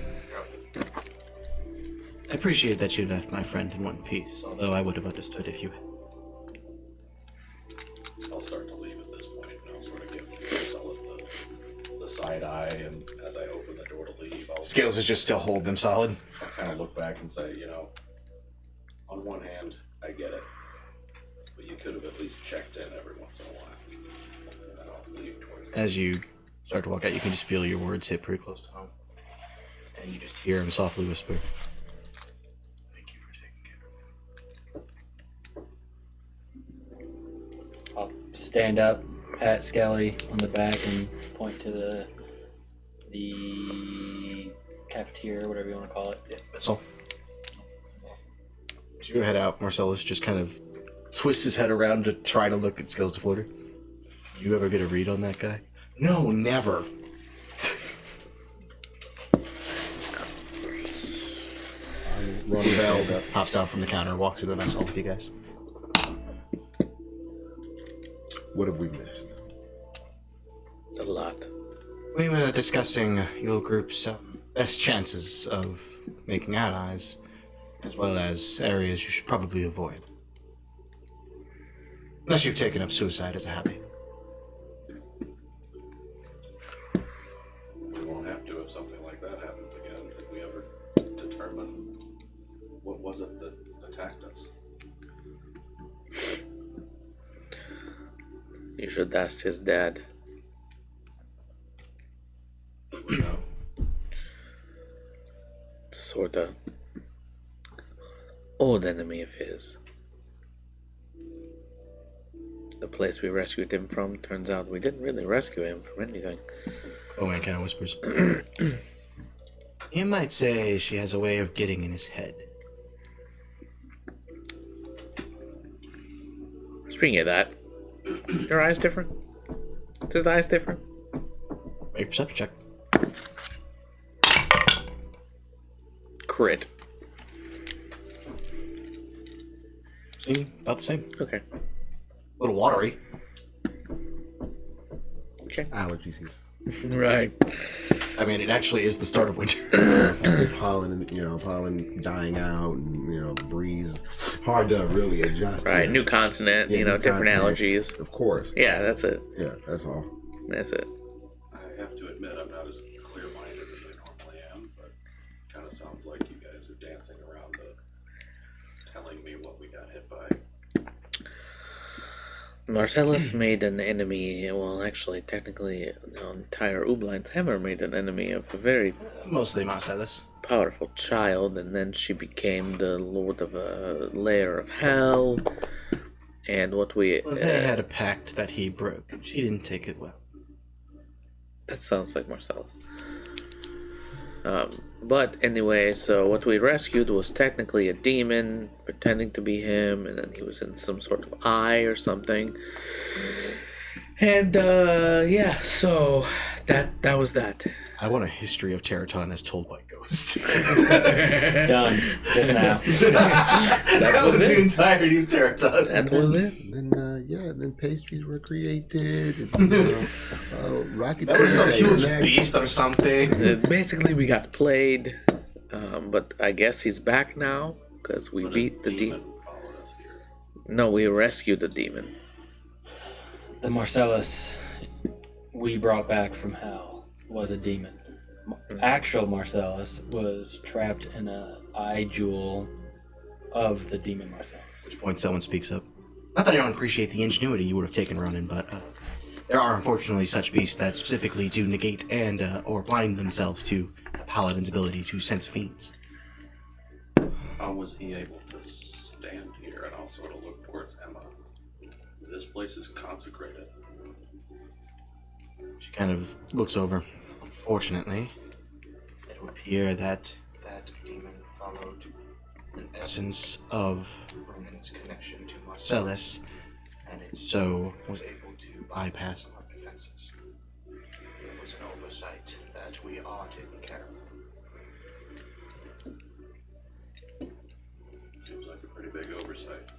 [SPEAKER 1] I appreciate that you left my friend in one piece, although I would have understood if you had.
[SPEAKER 3] I'll start to leave at this point, and I'll sort of give Marcellus the side eye, and as I open the door to leave,
[SPEAKER 1] Scales is just still hold them solid.
[SPEAKER 3] I'll kind of look back and say, on one hand, I get it, but you could have at least checked in every once in a while. And then I'll leave towards
[SPEAKER 1] As you start to walk out, you can just feel your words hit pretty close to home. And you just hear him softly whisper, "Thank you for taking care of me."
[SPEAKER 8] I'll stand up, pat Skelly on the back, and point to the cafeteria, whatever you want to call it.
[SPEAKER 1] Yeah, that's all. As you head out, Marcellus just kind of twists his head around to try to look at Scales DeFloater. You ever get a read on that guy? No, never.
[SPEAKER 5] Ronnie
[SPEAKER 1] Bell hops down from the counter, walks into the mess hall with you guys.
[SPEAKER 5] What have we missed?
[SPEAKER 2] A lot.
[SPEAKER 1] We were discussing your group's best chances of making allies, as well as areas you should probably avoid. Unless you've taken up suicide as a hobby.
[SPEAKER 3] We won't have to if something like that happens again. Did we ever determine what was it that attacked us?
[SPEAKER 2] You should ask his dad.
[SPEAKER 3] No.
[SPEAKER 2] Sorta old enemy of his. The place we rescued him from, turns out we didn't really rescue him from anything.
[SPEAKER 1] Oh, man, kind of whispers. You might say she has a way of getting in his head.
[SPEAKER 2] Speaking of that, your eyes different? Is his eyes different?
[SPEAKER 1] Make a perception check.
[SPEAKER 2] Crit.
[SPEAKER 1] See, about the same.
[SPEAKER 2] Okay.
[SPEAKER 1] A little watery.
[SPEAKER 2] Okay.
[SPEAKER 5] Allergy season.
[SPEAKER 2] Right.
[SPEAKER 1] I mean, it actually is the start of winter.
[SPEAKER 5] Pollen, and pollen dying out, and the breeze, hard to really adjust.
[SPEAKER 2] Right,
[SPEAKER 5] here.
[SPEAKER 2] new continent,
[SPEAKER 5] Yeah, new
[SPEAKER 2] different
[SPEAKER 5] continent.
[SPEAKER 2] allergies.
[SPEAKER 5] Of course.
[SPEAKER 2] Yeah, that's it.
[SPEAKER 5] Yeah, that's all.
[SPEAKER 2] That's it.
[SPEAKER 3] I have to admit, I'm not as clear-minded as I normally am, but kind of sounds like you guys are dancing around telling me what we got hit by.
[SPEAKER 2] Marcellus made an enemy. Well, actually, technically, the entire Ublines ever made an enemy of a very
[SPEAKER 1] Mostly Marcellus.
[SPEAKER 2] powerful child, and then she became the lord of a lair of hell. And what we
[SPEAKER 1] They had a pact that he broke. She didn't take it well.
[SPEAKER 2] that sounds like Marcellus. But anyway, so what we rescued was technically a demon pretending to be him, and then he was in some sort of eye or something. And yeah, so that was that.
[SPEAKER 1] I want a history of Terraton as told by ghosts.
[SPEAKER 4] Done. Just now.
[SPEAKER 1] that was the entirety of Terraton.
[SPEAKER 2] That was it.
[SPEAKER 5] And then, then pastries were created. And, rocket.
[SPEAKER 1] That was some
[SPEAKER 5] came
[SPEAKER 1] huge
[SPEAKER 5] next.
[SPEAKER 1] beast or something.
[SPEAKER 2] Basically, we got played, but I guess he's back now because we
[SPEAKER 3] But a
[SPEAKER 2] beat the demon.
[SPEAKER 3] followed us here.
[SPEAKER 2] No, we rescued the demon.
[SPEAKER 8] The Marcellus we brought back from hell was a demon. Actual Marcellus was trapped in a eye jewel of the demon Marcellus.
[SPEAKER 1] At which point someone speaks up. Not that I don't appreciate the ingenuity you would have taken, Ronan, but there are unfortunately such beasts that specifically do negate and or blind themselves to a paladin's ability to sense fiends.
[SPEAKER 3] How was he able to stand here and also to look towards Emma? This place is consecrated.
[SPEAKER 1] She kind of looks over. Unfortunately, it would appear that that demon followed an essence of Ronan's connection to Marcellus, and it so was able to bypass our defenses. It was an oversight that we are taking care of.
[SPEAKER 3] Seems like a pretty big oversight.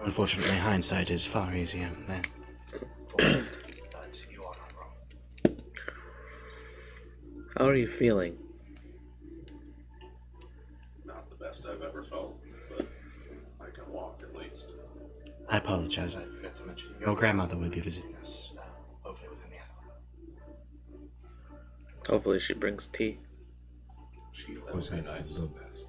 [SPEAKER 1] Unfortunately, hindsight is far easier than foresight, but you are not wrong.
[SPEAKER 2] How are you feeling?
[SPEAKER 3] Not the best I've ever felt, but I can walk at least.
[SPEAKER 1] I apologize, I forgot to mention. Your grandmother will be visiting us, hopefully within the hour.
[SPEAKER 2] Hopefully, she brings tea.
[SPEAKER 5] She
[SPEAKER 3] That
[SPEAKER 5] always
[SPEAKER 3] would be
[SPEAKER 5] has
[SPEAKER 3] nice.
[SPEAKER 5] the best.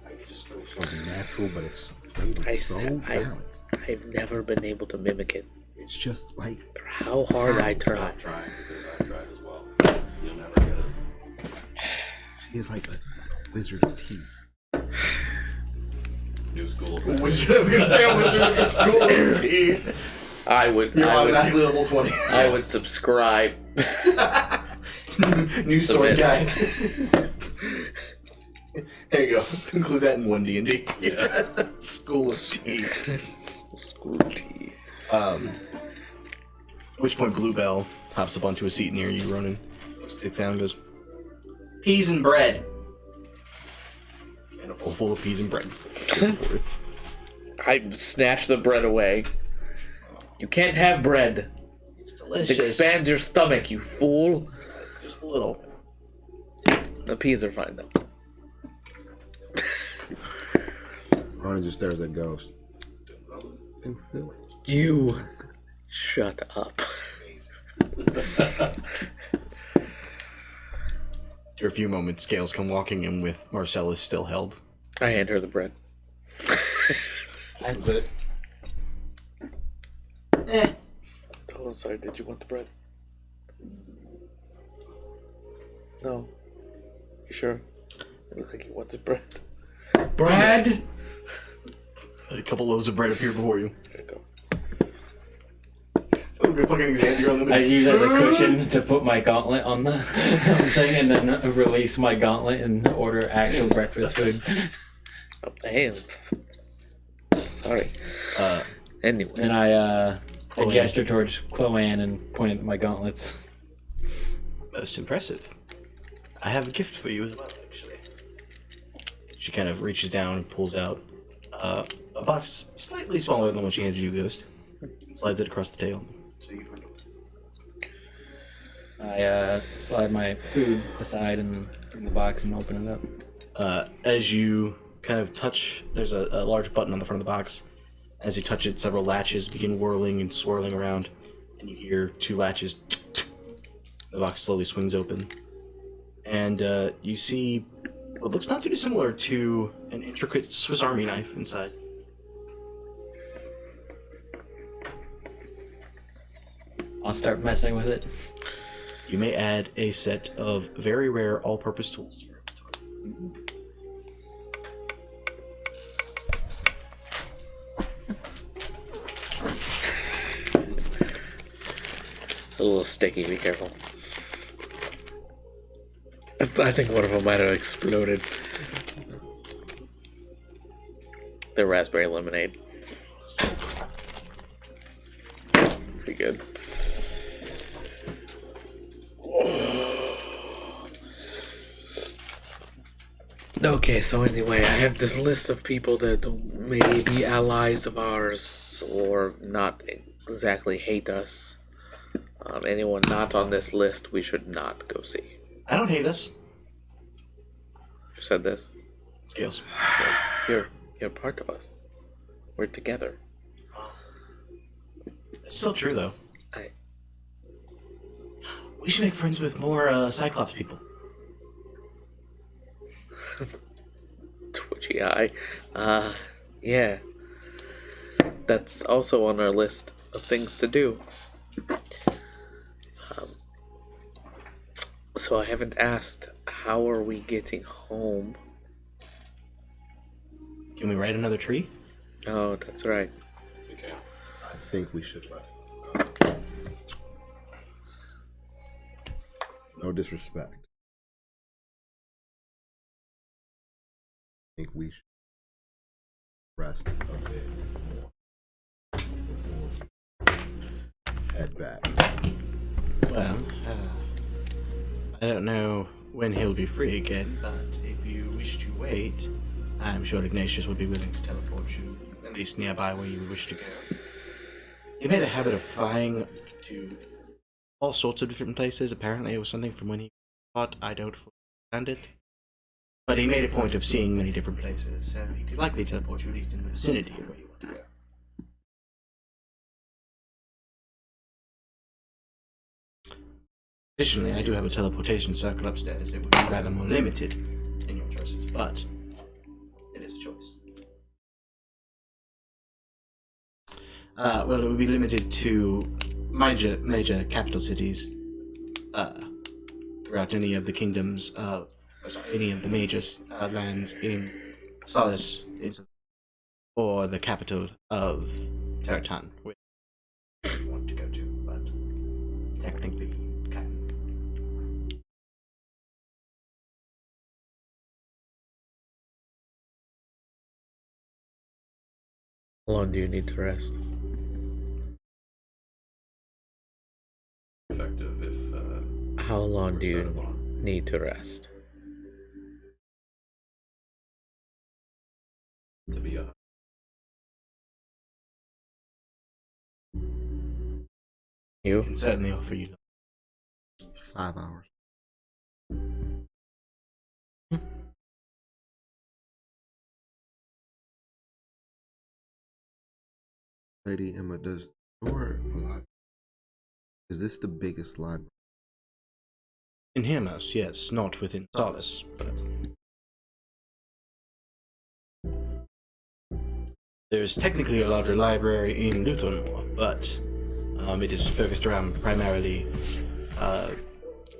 [SPEAKER 5] Like just something natural, but it's flavored so balanced.
[SPEAKER 2] I've never been able to mimic it.
[SPEAKER 5] It's just like
[SPEAKER 2] How hard I try.
[SPEAKER 3] Stop trying because I tried as well. You'll never get it.
[SPEAKER 5] she is like a wizard of tea.
[SPEAKER 3] New school.
[SPEAKER 1] I was gonna say a wizard of the school of tea.
[SPEAKER 2] I would
[SPEAKER 1] level 20.
[SPEAKER 2] I would subscribe.
[SPEAKER 1] New source guide. There you go. Include that in one D&D.
[SPEAKER 3] Yeah.
[SPEAKER 1] School of tea.
[SPEAKER 2] School tea.
[SPEAKER 1] At which point Bluebell hops up onto a seat near you, Ronan. Sits down and goes, peas and bread. And a bowl full of peas and bread.
[SPEAKER 2] I snatch the bread away. You can't have bread.
[SPEAKER 1] It's
[SPEAKER 2] It
[SPEAKER 1] delicious.
[SPEAKER 2] expands your stomach, you fool.
[SPEAKER 1] Just a little.
[SPEAKER 2] The peas are fine though.
[SPEAKER 5] Ronan just stares at Ghost. And feel it.
[SPEAKER 2] You shut up.
[SPEAKER 1] After a few moments, Scales come walking in with Marcellus still held.
[SPEAKER 2] I hand her the bread.
[SPEAKER 1] That's it.
[SPEAKER 2] Oh, sorry. Did you want the bread? No. You sure? It looks like you wanted bread.
[SPEAKER 1] Brad! A couple loaves of bread appear before you.
[SPEAKER 2] There you go.
[SPEAKER 1] Sounds like a fucking Xander on the
[SPEAKER 8] I use it as a cushion to put my gauntlet on the thing and then release my gauntlet and order actual breakfast food.
[SPEAKER 2] Oh, hey. Sorry. Anyway.
[SPEAKER 8] And I gesture towards Chloanne and point at my gauntlets.
[SPEAKER 1] Most impressive. I have a gift for you as well, actually. She kind of reaches down and pulls out a box slightly smaller than the one she handed you, Ghost. Slides it across the table. So you
[SPEAKER 8] I slide my food aside and bring the box and open it up.
[SPEAKER 1] As you kind of touch, there's a large button on the front of the box. As you touch it, several latches begin whirling and swirling around, and you hear 2 latches. The box slowly swings open, and you see what looks not too dissimilar to an intricate Swiss Army knife inside.
[SPEAKER 8] I'll start messing with it.
[SPEAKER 1] You may add a set of very rare all-purpose tools to your inventory.
[SPEAKER 2] A little sticky, be careful. I think one of them might have exploded. The raspberry lemonade. Pretty good. Okay, so anyway, I have this list of people that may be allies of ours or not exactly hate us. Anyone not on this list, we should not go see.
[SPEAKER 1] I don't hate us.
[SPEAKER 2] Who said this?
[SPEAKER 1] Scales.
[SPEAKER 2] You're part of us. We're together.
[SPEAKER 1] It's still true, though.
[SPEAKER 2] I-
[SPEAKER 1] We should make friends with more Cyclops people.
[SPEAKER 2] Twitchy eye. Yeah. That's also on our list of things to do. So I haven't asked, how are we getting home?
[SPEAKER 1] Can we write another tree?
[SPEAKER 2] Oh, that's right.
[SPEAKER 3] Okay.
[SPEAKER 5] I think we should let. No disrespect. I think we should rest a bit more before we head back.
[SPEAKER 1] Well, I don't know when he'll be free again, but if you wish to wait, I'm sure Ignatius would be willing to teleport you, at least nearby where you wish to go. He made a habit of flying to all sorts of different places. Apparently it was something from when he fought. I don't fully understand it. But he made a point of seeing many different places, so he could likely teleport you at least in the vicinity of where you want to go. Additionally, I do have a teleportation circle upstairs. It would be rather more limited in your choices, but it is a choice. Well, it would be limited to major capital cities throughout any of the kingdoms, any of the major lands in Solace, or the capital of Terratan, which you want to go to, but technically you can.
[SPEAKER 2] How long do you need to rest?
[SPEAKER 3] Effective if.
[SPEAKER 2] How long
[SPEAKER 3] we're
[SPEAKER 2] do
[SPEAKER 3] set
[SPEAKER 2] you
[SPEAKER 3] along.
[SPEAKER 2] need to rest?
[SPEAKER 3] To be a.
[SPEAKER 1] I
[SPEAKER 2] You?
[SPEAKER 1] can certainly offer you
[SPEAKER 5] 5 hours. Lady Emma, is this the biggest library?
[SPEAKER 1] in Hermos, yes, not within Solace, but there's technically a larger library in Luthornmoor, but it is focused around primarily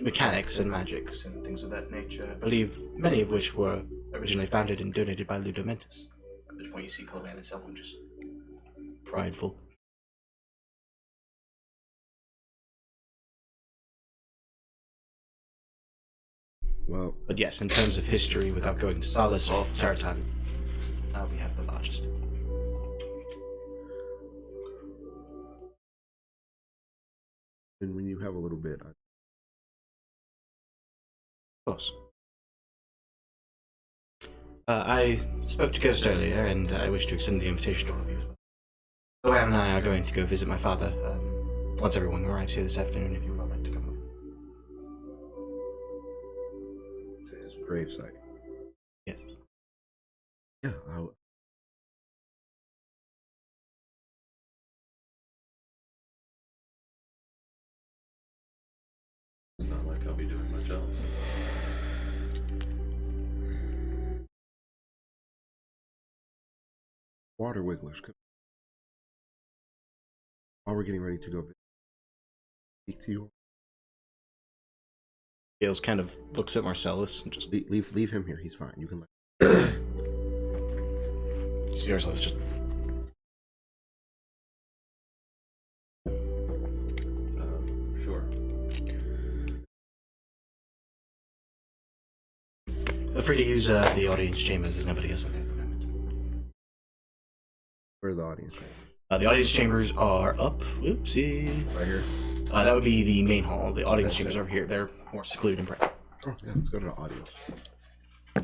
[SPEAKER 1] mechanics and magics and things of that nature. I believe many of which were originally founded and donated by Ludomentus. At which point you see Colvan and someone just prideful.
[SPEAKER 5] Well,
[SPEAKER 1] But yes, in terms of history, without going to Solace or Terratan, we have the largest.
[SPEAKER 5] and when you have a little bit,
[SPEAKER 1] Of course. I spoke to Ghost earlier, and I wish to extend the invitation to all of you as well. Joanne and I are going to go visit my father once everyone arrives here this afternoon, if you would all like to come over.
[SPEAKER 5] to his gravesite.
[SPEAKER 1] Yes.
[SPEAKER 5] Yeah,
[SPEAKER 3] It's not like I'll be doing much else.
[SPEAKER 5] water wigglers. While we're getting ready to go speak to you,
[SPEAKER 1] Gales kind of looks at Marcellus and just
[SPEAKER 5] leave him here. He's fine. You can let.
[SPEAKER 1] see Marcellus just.
[SPEAKER 3] Sure.
[SPEAKER 1] Feel free to use the audience chambers. There's nobody else in there.
[SPEAKER 5] Where's the audience?
[SPEAKER 1] The audience chambers are up. Oopsie.
[SPEAKER 5] Right here.
[SPEAKER 1] That would be the main hall. The audience chambers are over here. They're more secluded and private.
[SPEAKER 5] Oh yeah, let's go to the audio.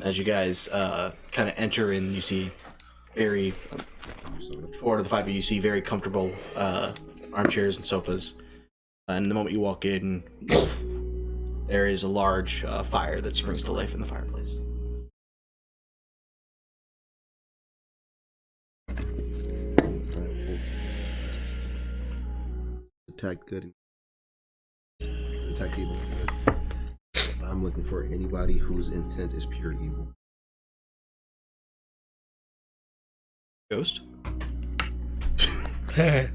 [SPEAKER 1] As you guys kind of enter in, you see very, four to the five of you see very comfortable armchairs and sofas. And the moment you walk in, there is a large fire that springs to life in the fireplace.
[SPEAKER 5] Detect good. Detect evil. Good. I'm looking for anybody whose intent is pure evil.
[SPEAKER 1] Ghost? No,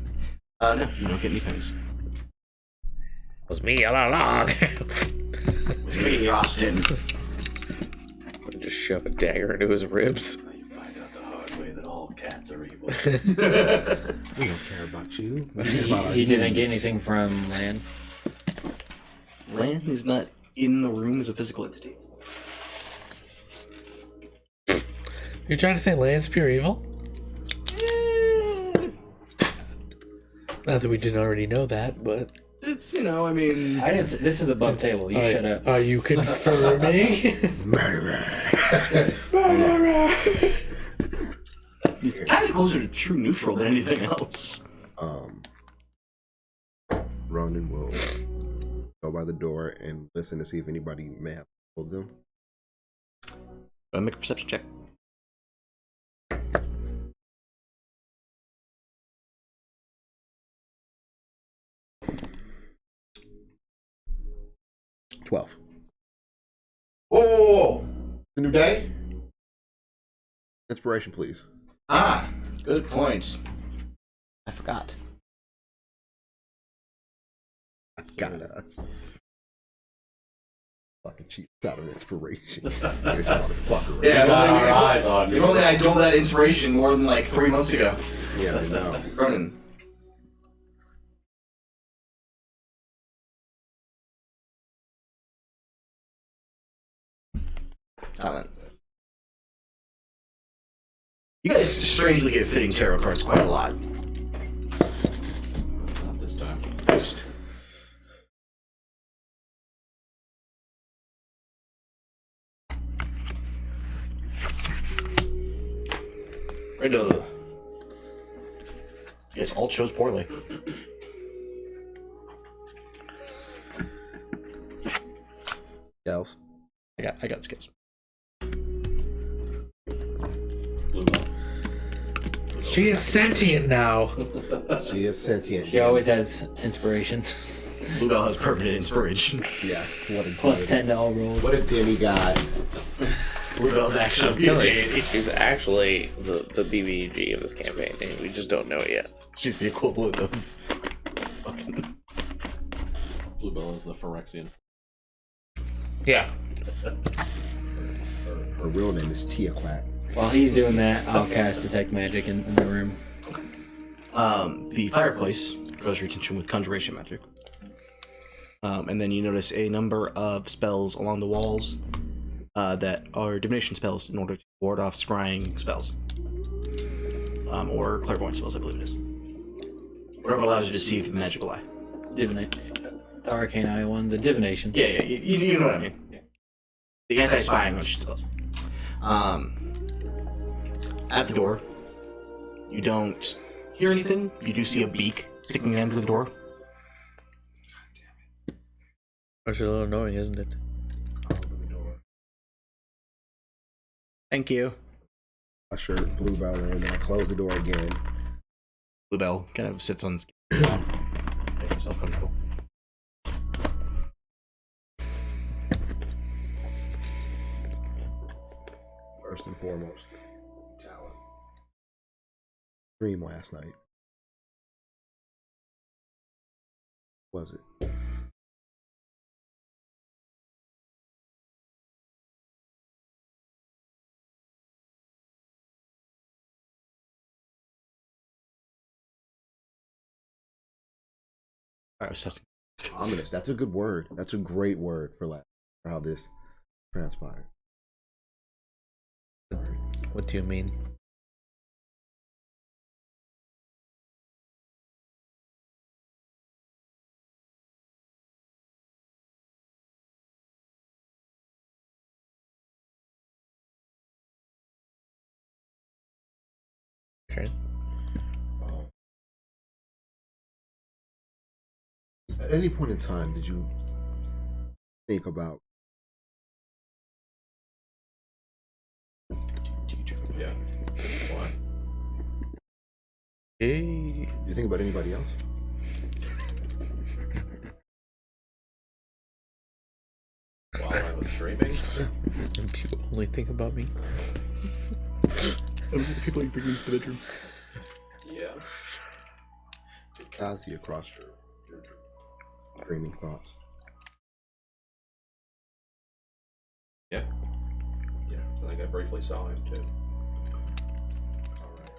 [SPEAKER 1] you don't get any pennies.
[SPEAKER 2] Was me all along.
[SPEAKER 1] Me, Austin.
[SPEAKER 2] Just shove a dagger into his ribs.
[SPEAKER 3] You find out the hard way that all cats are evil.
[SPEAKER 5] We don't care about you. We care about our
[SPEAKER 8] He didn't get
[SPEAKER 5] needs.
[SPEAKER 8] anything from Lan.
[SPEAKER 1] Lan is not in the room as a physical entity.
[SPEAKER 7] You're trying to say Lan's pure evil? Not that we didn't already know that, but
[SPEAKER 1] It's, I mean...
[SPEAKER 8] I didn't. This is above table. You shut up.
[SPEAKER 7] Are you confirming?
[SPEAKER 5] Murderer.
[SPEAKER 1] He's kind of closer to true neutral than anything else.
[SPEAKER 5] Ronan will go by the door and listen to see if anybody may have told them.
[SPEAKER 1] Make a perception check.
[SPEAKER 5] $12. Oh, it's a new day. Inspiration, please.
[SPEAKER 1] Good point. I forgot.
[SPEAKER 5] I got us. Fucking cheat out of inspiration. This motherfucker. Right
[SPEAKER 1] Yeah,
[SPEAKER 3] Got
[SPEAKER 1] well,
[SPEAKER 3] our eyes on
[SPEAKER 1] if
[SPEAKER 3] you.
[SPEAKER 1] only I dulled that inspiration more than like 3 months ago.
[SPEAKER 5] Yeah, I know.
[SPEAKER 1] Ronan. Talent. You guys strangely get fitting tarot cards quite a lot.
[SPEAKER 3] Not this time.
[SPEAKER 1] Just. Riddle. You guys all chose poorly.
[SPEAKER 5] Else.
[SPEAKER 1] I got skills.
[SPEAKER 3] Blue ball.
[SPEAKER 7] She is sentient now.
[SPEAKER 5] She is sentient.
[SPEAKER 8] She always has inspiration.
[SPEAKER 1] Bluebell has permanent inspiration.
[SPEAKER 5] Yeah. What a
[SPEAKER 8] Plus 10 to all rolls.
[SPEAKER 5] What a demigod.
[SPEAKER 1] Bluebell's actually a
[SPEAKER 2] I'm telling you,
[SPEAKER 1] deity.
[SPEAKER 2] he's actually the BBG of this campaign, and we just don't know it yet.
[SPEAKER 1] She's the equivalent of fucking.
[SPEAKER 3] Bluebell is the Phyrexian.
[SPEAKER 2] Yeah.
[SPEAKER 5] Her real name is Tia Quack.
[SPEAKER 8] While he's doing that, I'll cast Detect Magic in the room.
[SPEAKER 1] The fireplace draws your attention with conjuration magic. And then you notice a number of spells along the walls that are divination spells in order to ward off scrying spells. Or clairvoyant spells, I believe it is. Whatever allows you to see through the magical eye.
[SPEAKER 8] The Arcane Eye one, the Divination.
[SPEAKER 1] Yeah, you know what I mean. Yeah. The anti-spying on spells. At the door, you don't hear anything. You do see a beak sticking out of the door.
[SPEAKER 2] Actually, a little annoying, isn't it?
[SPEAKER 1] Thank you.
[SPEAKER 5] usher Bluebell in, and I close the door again.
[SPEAKER 1] Bluebell kind of sits on his make yourself comfortable.
[SPEAKER 5] First and foremost, Talon. Dream last night. Was it?
[SPEAKER 1] I was testing.
[SPEAKER 5] Ominous. That's a good word. That's a great word for how this transpired.
[SPEAKER 2] What do you mean? Okay.
[SPEAKER 5] At any point in time, did you think about
[SPEAKER 3] Yeah. What?
[SPEAKER 2] Hey.
[SPEAKER 5] you think about anybody else?
[SPEAKER 3] While I was dreaming?
[SPEAKER 2] And you only think about me?
[SPEAKER 1] People you bring into the bedroom.
[SPEAKER 3] Yeah.
[SPEAKER 5] Did Kazi across your dreaming thoughts?
[SPEAKER 3] Yeah.
[SPEAKER 5] Yeah.
[SPEAKER 3] I think I briefly saw him too. Alright.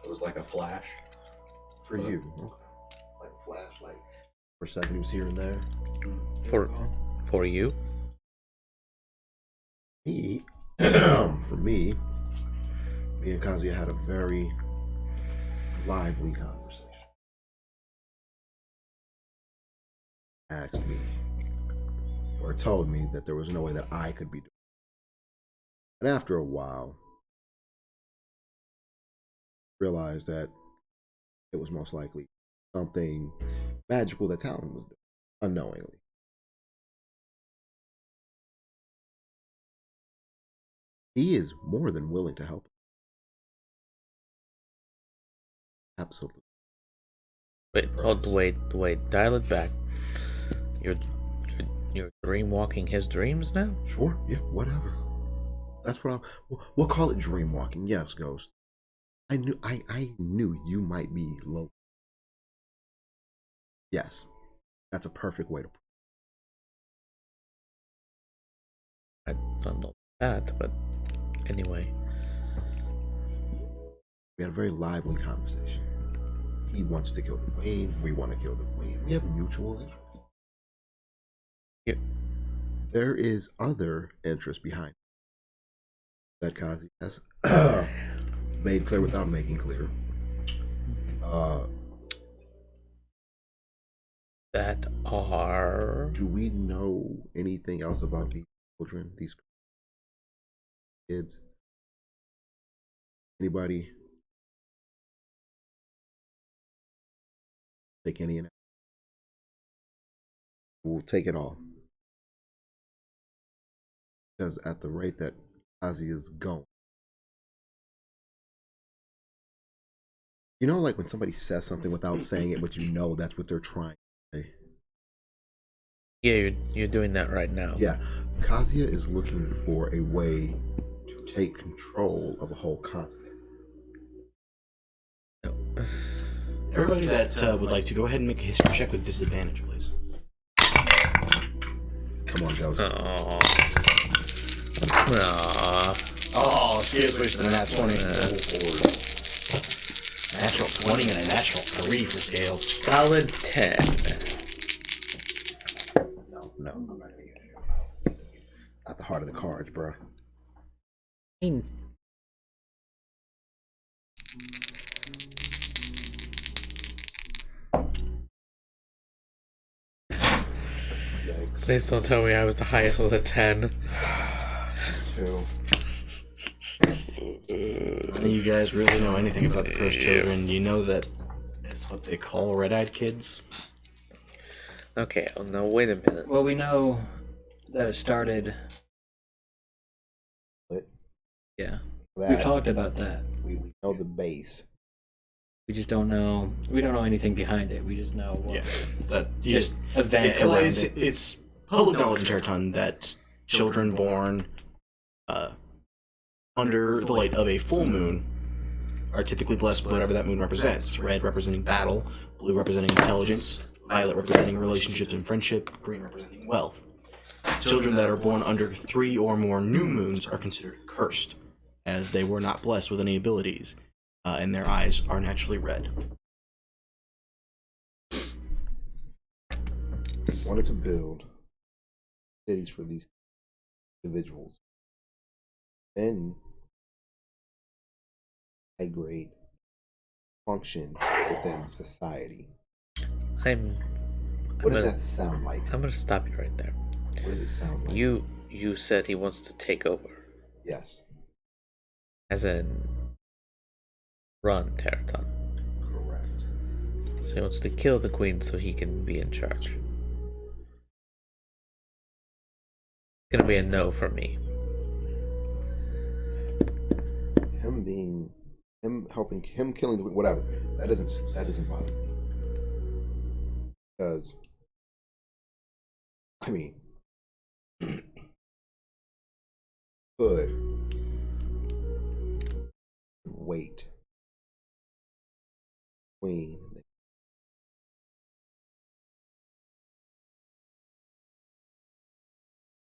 [SPEAKER 3] It was like a flash.
[SPEAKER 5] For you. Okay. Like a flashlight. For a second he was here and there.
[SPEAKER 2] For you?
[SPEAKER 5] Me, for me and Kazuya had a very lively conversation. Asked me, or told me that there was no way that I could be doing it. And after a while, realized that it was most likely something magical that Talon was doing, unknowingly. He is more than willing to help. Absolutely.
[SPEAKER 2] Wait, dial it back. You're dream walking his dreams now?
[SPEAKER 5] Sure, yeah, whatever. That's what we'll call it dream walking. Yes, Ghost. I knew you might be low. Yes, that's a perfect way to put
[SPEAKER 2] I don't know that, but anyway.
[SPEAKER 5] We had a very lively conversation. He wants to kill the queen. We want to kill the queen. We have mutual interest.
[SPEAKER 2] Yeah.
[SPEAKER 5] There is other interest behind that Kazi has made clear without making clear.
[SPEAKER 2] That are...
[SPEAKER 5] Do we know anything else about these children, these kids? Anybody? Take any and we'll take it all. Because at the rate that Kazi is going, you know, like when somebody says something without saying it, but you know that's what they're trying to say.
[SPEAKER 2] Yeah, you're doing that right now.
[SPEAKER 5] Yeah, Kazuya is looking for a way to take control of a whole continent.
[SPEAKER 1] Everybody that would like to go ahead and make a history check with disadvantage, please.
[SPEAKER 5] Come on, Ghost.
[SPEAKER 1] Oh, Skid's wasting a nat 20. Natural 20 and a natural 3 for Scales.
[SPEAKER 2] Solid 10.
[SPEAKER 5] No, I'm not gonna get you. Not the heart of the cards, bruh.
[SPEAKER 2] Please don't tell me I was the highest with a 10.
[SPEAKER 5] Two.
[SPEAKER 1] None of you guys really know anything about the cursed children. You know that it's what they call red-eyed kids.
[SPEAKER 2] Okay, oh no, wait a minute.
[SPEAKER 8] Well, we know that it started.
[SPEAKER 5] Lit.
[SPEAKER 8] Yeah. We
[SPEAKER 5] That
[SPEAKER 8] talked about that.
[SPEAKER 5] we know the base.
[SPEAKER 8] We just don't know. We don't know anything behind it. We just know what.
[SPEAKER 1] Yeah, that you
[SPEAKER 8] Just events
[SPEAKER 1] well,
[SPEAKER 8] around
[SPEAKER 1] it's,
[SPEAKER 8] it.
[SPEAKER 1] it's public knowledge in Terraton that children born under the light of a full moon are typically blessed with whatever that moon represents. Red representing battle, blue representing intelligence, violet representing relationships and friendship, green representing wealth. Children that are born under 3 or more new moons are considered cursed, as they were not blessed with any abilities, and their eyes are naturally red.
[SPEAKER 5] Wanted to build cities for these individuals. Then migrate function within society. What does that sound like?
[SPEAKER 2] I'm gonna stop you right there.
[SPEAKER 5] What does it sound like?
[SPEAKER 2] You said he wants to take over,
[SPEAKER 5] Yes,
[SPEAKER 2] as in run Terraton.
[SPEAKER 5] correct.
[SPEAKER 2] So he wants to kill the queen so he can be in charge. It's gonna be a no for me.
[SPEAKER 5] Him helping, him killing the, whatever. That doesn't bother me. Because, I mean, could wait. Queen.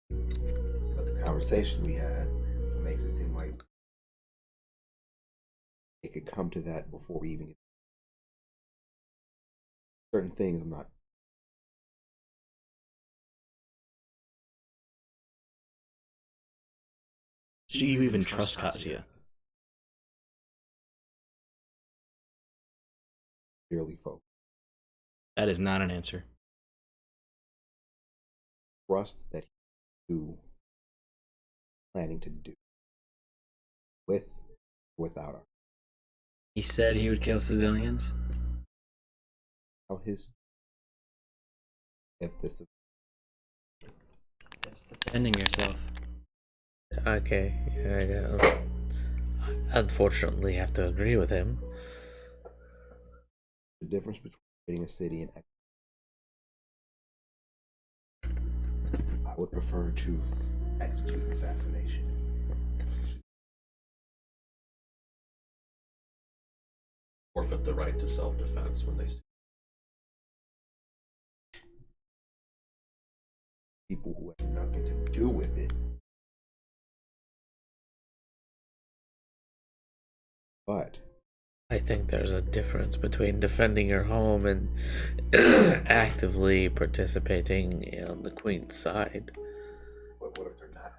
[SPEAKER 5] But the conversation we had makes it seem like it could come to that before we even get certain things. I'm not.
[SPEAKER 1] Do you even trust Kazuya?
[SPEAKER 5] Clearly focused.
[SPEAKER 1] That is not an answer.
[SPEAKER 5] Trust that he do planning to do with or without our
[SPEAKER 8] He said he would kill civilians.
[SPEAKER 5] how his if this
[SPEAKER 8] That's defending yourself.
[SPEAKER 2] Okay, I unfortunately have to agree with him.
[SPEAKER 5] the difference between creating a city and I would prefer to execute assassination.
[SPEAKER 3] Forfeit the right to self-defense when they see.
[SPEAKER 5] People who have nothing to do with it. But
[SPEAKER 2] I think there's a difference between defending your home and actively participating on the queen's side.
[SPEAKER 5] what if they're not?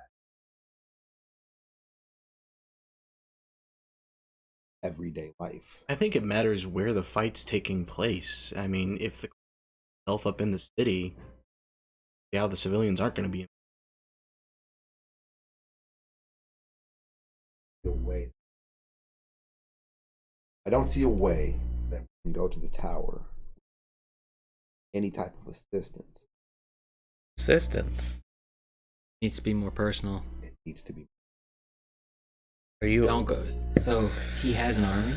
[SPEAKER 5] Everyday life.
[SPEAKER 1] I think it matters where the fight's taking place. I mean, if the self up in the city, yeah, the civilians aren't going to be.
[SPEAKER 5] The way I don't see a way that we can go to the tower. Any type of assistance.
[SPEAKER 2] Assistance?
[SPEAKER 8] Needs to be more personal.
[SPEAKER 5] It needs to be.
[SPEAKER 2] Are you?
[SPEAKER 8] Don't go. So he has an army.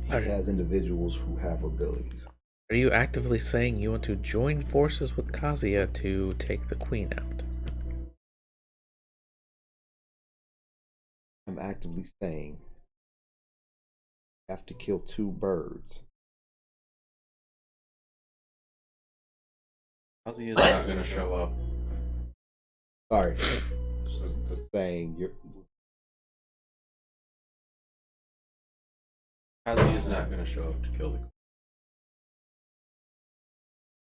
[SPEAKER 5] He has individuals who have abilities.
[SPEAKER 2] Are you actively saying you want to join forces with Kazuya to take the queen out?
[SPEAKER 5] I'm actively saying you have to kill 2 birds.
[SPEAKER 3] Kazuya's not gonna show up.
[SPEAKER 5] Sorry. Just saying you're
[SPEAKER 3] Kazuya's not gonna show up to kill the queen.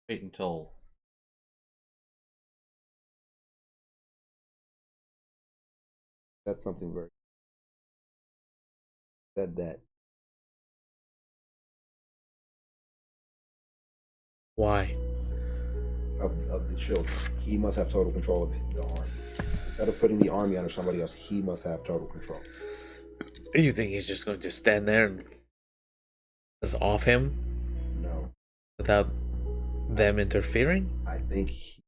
[SPEAKER 3] Wait until
[SPEAKER 5] that's something very said that
[SPEAKER 2] Why?
[SPEAKER 5] of the children. He must have total control of the army. Instead of putting the army under somebody else, he must have total control.
[SPEAKER 2] You think he's just going to stand there and just off him
[SPEAKER 5] No.
[SPEAKER 2] without them interfering?
[SPEAKER 5] I think he,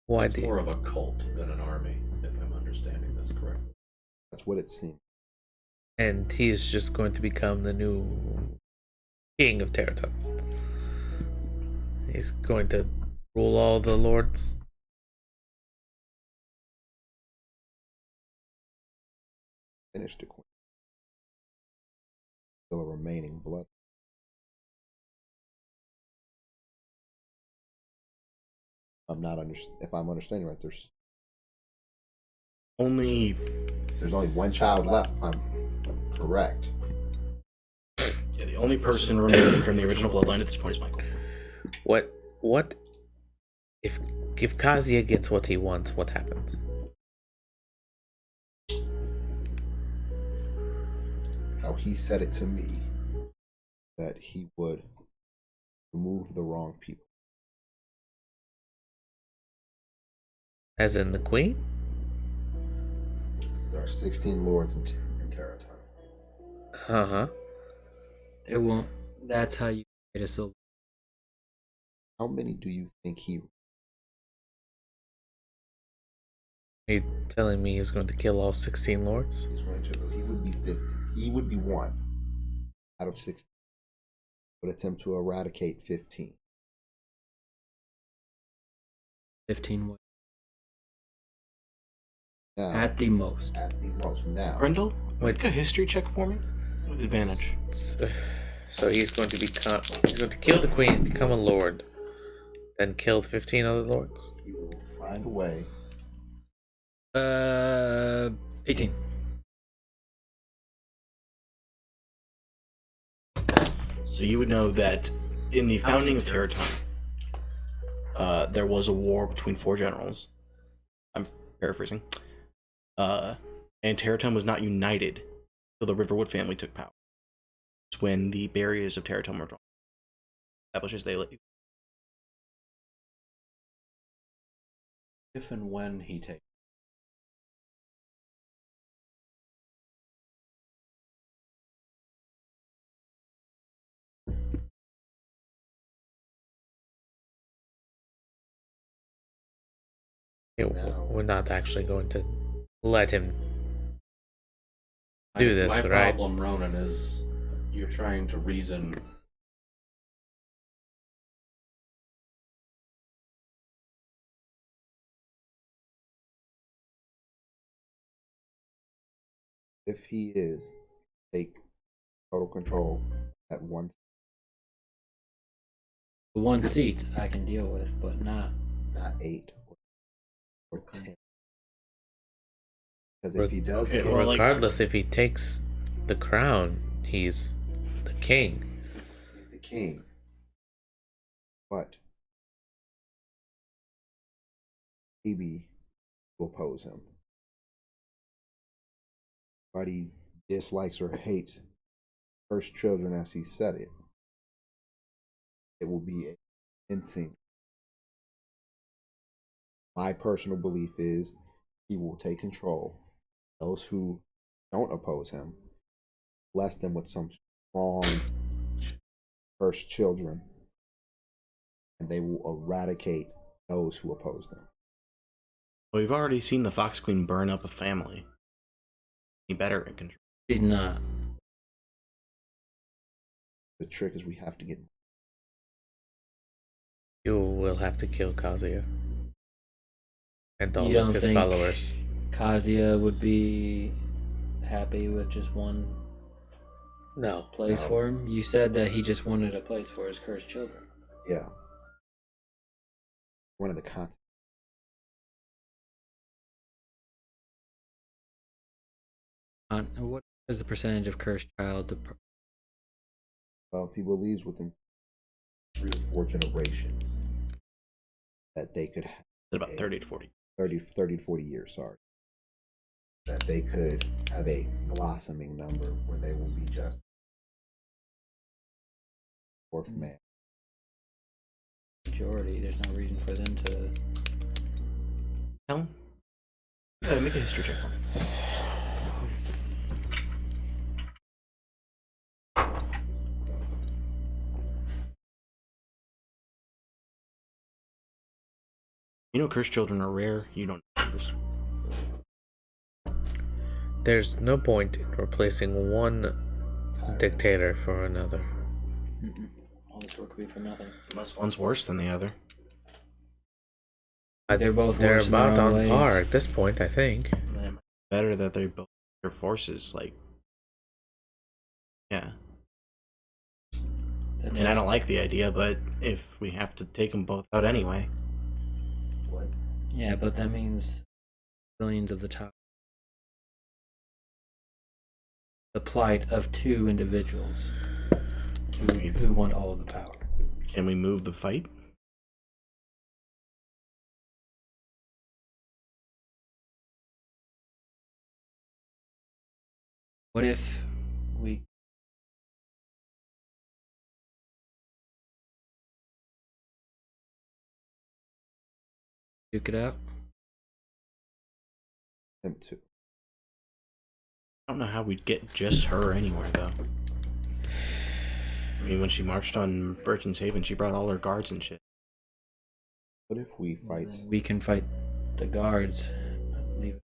[SPEAKER 2] Why
[SPEAKER 3] It's
[SPEAKER 2] do
[SPEAKER 3] more of a cult than an army, if I'm understanding this correctly.
[SPEAKER 5] That's what it seems.
[SPEAKER 2] And he's just going to become the new king of Terraton. He's going to rule all the lords.
[SPEAKER 5] Finished the queen. Still a remaining blood. If I'm understanding right, there's
[SPEAKER 1] Only
[SPEAKER 5] only one child left. If I'm correct.
[SPEAKER 1] yeah, the only person remaining from the original bloodline at this point is Michael.
[SPEAKER 2] What if Kazuya gets what he wants, what happens?
[SPEAKER 5] How he said it to me that he would remove the wrong people.
[SPEAKER 2] As in the queen?
[SPEAKER 5] There are 16 lords in Terraton.
[SPEAKER 2] Uh-huh.
[SPEAKER 8] It won't. That's how you get a silver.
[SPEAKER 5] How many do you think he?
[SPEAKER 2] Are you telling me he's going to kill all 16 lords?
[SPEAKER 5] He's going to. He would be 50. He would be one out of 16. Would attempt to eradicate 15.
[SPEAKER 8] 15 would.
[SPEAKER 5] Now,
[SPEAKER 8] At the most.
[SPEAKER 5] at the most. Now,
[SPEAKER 1] Brendel,
[SPEAKER 2] Wait.
[SPEAKER 1] make a history check for me with advantage.
[SPEAKER 2] So he's going to kill the queen, become a lord, then kill 15 other lords?
[SPEAKER 5] he will find a way.
[SPEAKER 8] 18.
[SPEAKER 1] So you would know that in the founding of Terraton, there was a war between 4 generals. I'm paraphrasing. And Terraton was not united till the Riverwood family took power. It's when the barriers of Terraton were drawn. Establishes they let you.
[SPEAKER 3] If and when he takes.
[SPEAKER 2] We're not actually going to let him do this,
[SPEAKER 3] my
[SPEAKER 2] right?
[SPEAKER 3] problem, Ronan, is you're trying to reason.
[SPEAKER 5] If he is take total control at once,
[SPEAKER 8] The one seat I can deal with, but not.
[SPEAKER 5] not 8 or 10. Because if he does,
[SPEAKER 1] Okay,
[SPEAKER 5] get-
[SPEAKER 1] well, like-
[SPEAKER 2] Regardless, if he takes the crown, he's the king.
[SPEAKER 5] he's the king. But maybe will oppose him. Everybody dislikes or hates first children as he said it. It will be a instinct. My personal belief is he will take control. Those who don't oppose him, bless them with some strong first children, and they will eradicate those who oppose them.
[SPEAKER 1] Well, we've already seen the Fox Queen burn up a family. He better in control.
[SPEAKER 8] He's not.
[SPEAKER 5] The trick is we have to get.
[SPEAKER 2] You will have to kill Kazuya and all
[SPEAKER 8] You
[SPEAKER 2] of
[SPEAKER 8] don't
[SPEAKER 2] his
[SPEAKER 8] think
[SPEAKER 2] followers.
[SPEAKER 8] Kazuya would be happy with just one
[SPEAKER 2] No.
[SPEAKER 8] place
[SPEAKER 5] No.
[SPEAKER 8] for him? You said that he just wanted a place for his cursed children.
[SPEAKER 5] Yeah. One of the content.
[SPEAKER 8] What is the percentage of cursed child?
[SPEAKER 5] Well, if he believes within 3 or 4 generations that they could have
[SPEAKER 1] About 30 to 40.
[SPEAKER 5] 30 to 40 years, sorry. That they could have a blossoming number where they will be just fourth man.
[SPEAKER 8] Majority. There's no reason for them to.
[SPEAKER 1] Helen? Make a history check for me. You know, cursed children are rare. You don't know this.
[SPEAKER 2] There's no point in replacing one dictator for another.
[SPEAKER 8] All this work will be for nothing.
[SPEAKER 1] Unless one's worse than the other.
[SPEAKER 8] They're both
[SPEAKER 2] They're
[SPEAKER 8] worse in their
[SPEAKER 2] about
[SPEAKER 8] own
[SPEAKER 2] on
[SPEAKER 8] ways.
[SPEAKER 2] par at this point, I think.
[SPEAKER 1] Better that they built their forces, like. Yeah.
[SPEAKER 8] That's
[SPEAKER 1] And
[SPEAKER 8] it.
[SPEAKER 1] I don't like the idea, but if we have to take them both out anyway.
[SPEAKER 8] Yeah, but that means billions of the top. The plight of two individuals who want all of the power.
[SPEAKER 1] Can we move the fight?
[SPEAKER 8] What if we duke it out?
[SPEAKER 5] Them too.
[SPEAKER 1] I don't know how we'd get just her anywhere, though. I mean, when she marched on Burton's Haven, she brought all her guards and shit.
[SPEAKER 5] What if we fight?
[SPEAKER 8] We can fight the guards. Leave it.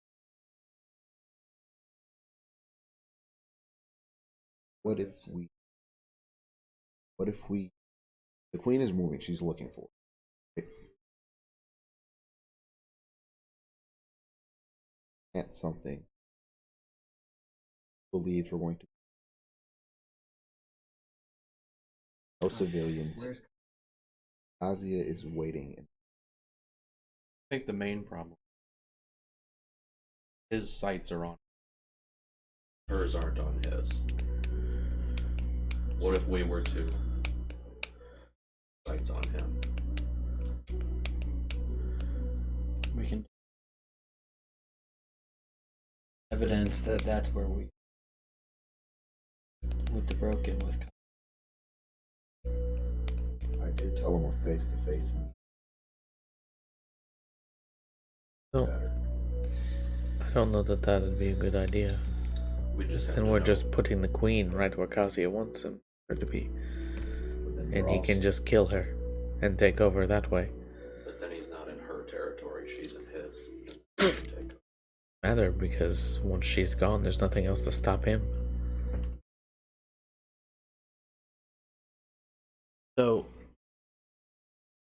[SPEAKER 5] What if we? What if we? The queen is moving. She's looking for it. At something. Believes we're going to. No civilians. Asia is waiting.
[SPEAKER 3] I think the main problem, his sights are on. Hers aren't on his. What if we were to sights on him?
[SPEAKER 8] We can evidence that that's where we with the broken with.
[SPEAKER 5] I did tell him a face-to-face meeting.
[SPEAKER 2] No, I don't know that that'd be a good idea.
[SPEAKER 3] We just have
[SPEAKER 2] Then
[SPEAKER 3] to
[SPEAKER 2] we're
[SPEAKER 3] know.
[SPEAKER 2] just putting the queen right where Kazuya wants him her to be,
[SPEAKER 5] But then
[SPEAKER 2] and
[SPEAKER 5] we're
[SPEAKER 2] he can
[SPEAKER 5] also-
[SPEAKER 2] just kill her and take over that way.
[SPEAKER 3] But then he's not in her territory, she's in his.
[SPEAKER 2] Rather, because once she's gone, there's nothing else to stop him.
[SPEAKER 1] So,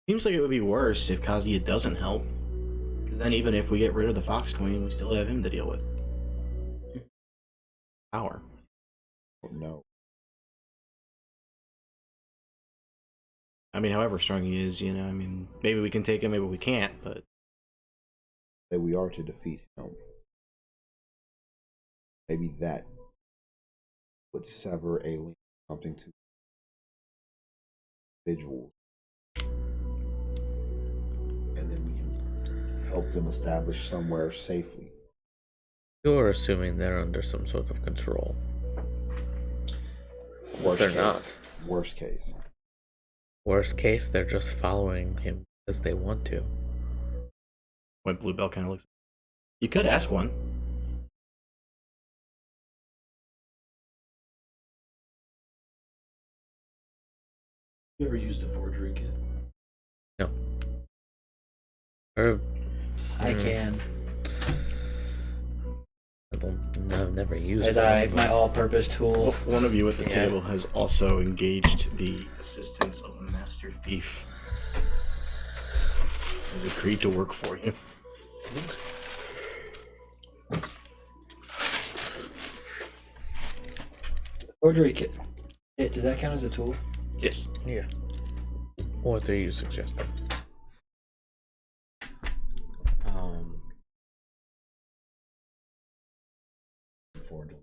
[SPEAKER 1] seems like it would be worse if Kazuya doesn't help. Because then even if we get rid of the Fox Queen, we still have him to deal with. Power.
[SPEAKER 5] No.
[SPEAKER 1] I mean, however strong he is, you know, I mean, maybe we can take him, maybe we can't, but...
[SPEAKER 5] That we are to defeat him. Maybe that would sever a link, something to individuals. And then we can help them establish somewhere safely.
[SPEAKER 2] You're assuming they're under some sort of control. They're not.
[SPEAKER 5] Worst case.
[SPEAKER 2] Worst case, they're just following him as they want to.
[SPEAKER 1] When Bluebell kind of looks... You could ask one.
[SPEAKER 3] You ever used a forgery kit?
[SPEAKER 2] No. Or
[SPEAKER 8] I can.
[SPEAKER 2] I've never used
[SPEAKER 8] As
[SPEAKER 2] one.
[SPEAKER 8] my all-purpose tool.
[SPEAKER 1] One of you at the
[SPEAKER 8] Yeah.
[SPEAKER 1] table has also engaged the assistance of a master thief. He's agreed to work for you.
[SPEAKER 8] Forgery kit. Does that count as a tool?
[SPEAKER 1] Yes.
[SPEAKER 2] Yeah. What are you suggesting?
[SPEAKER 3] Forgery.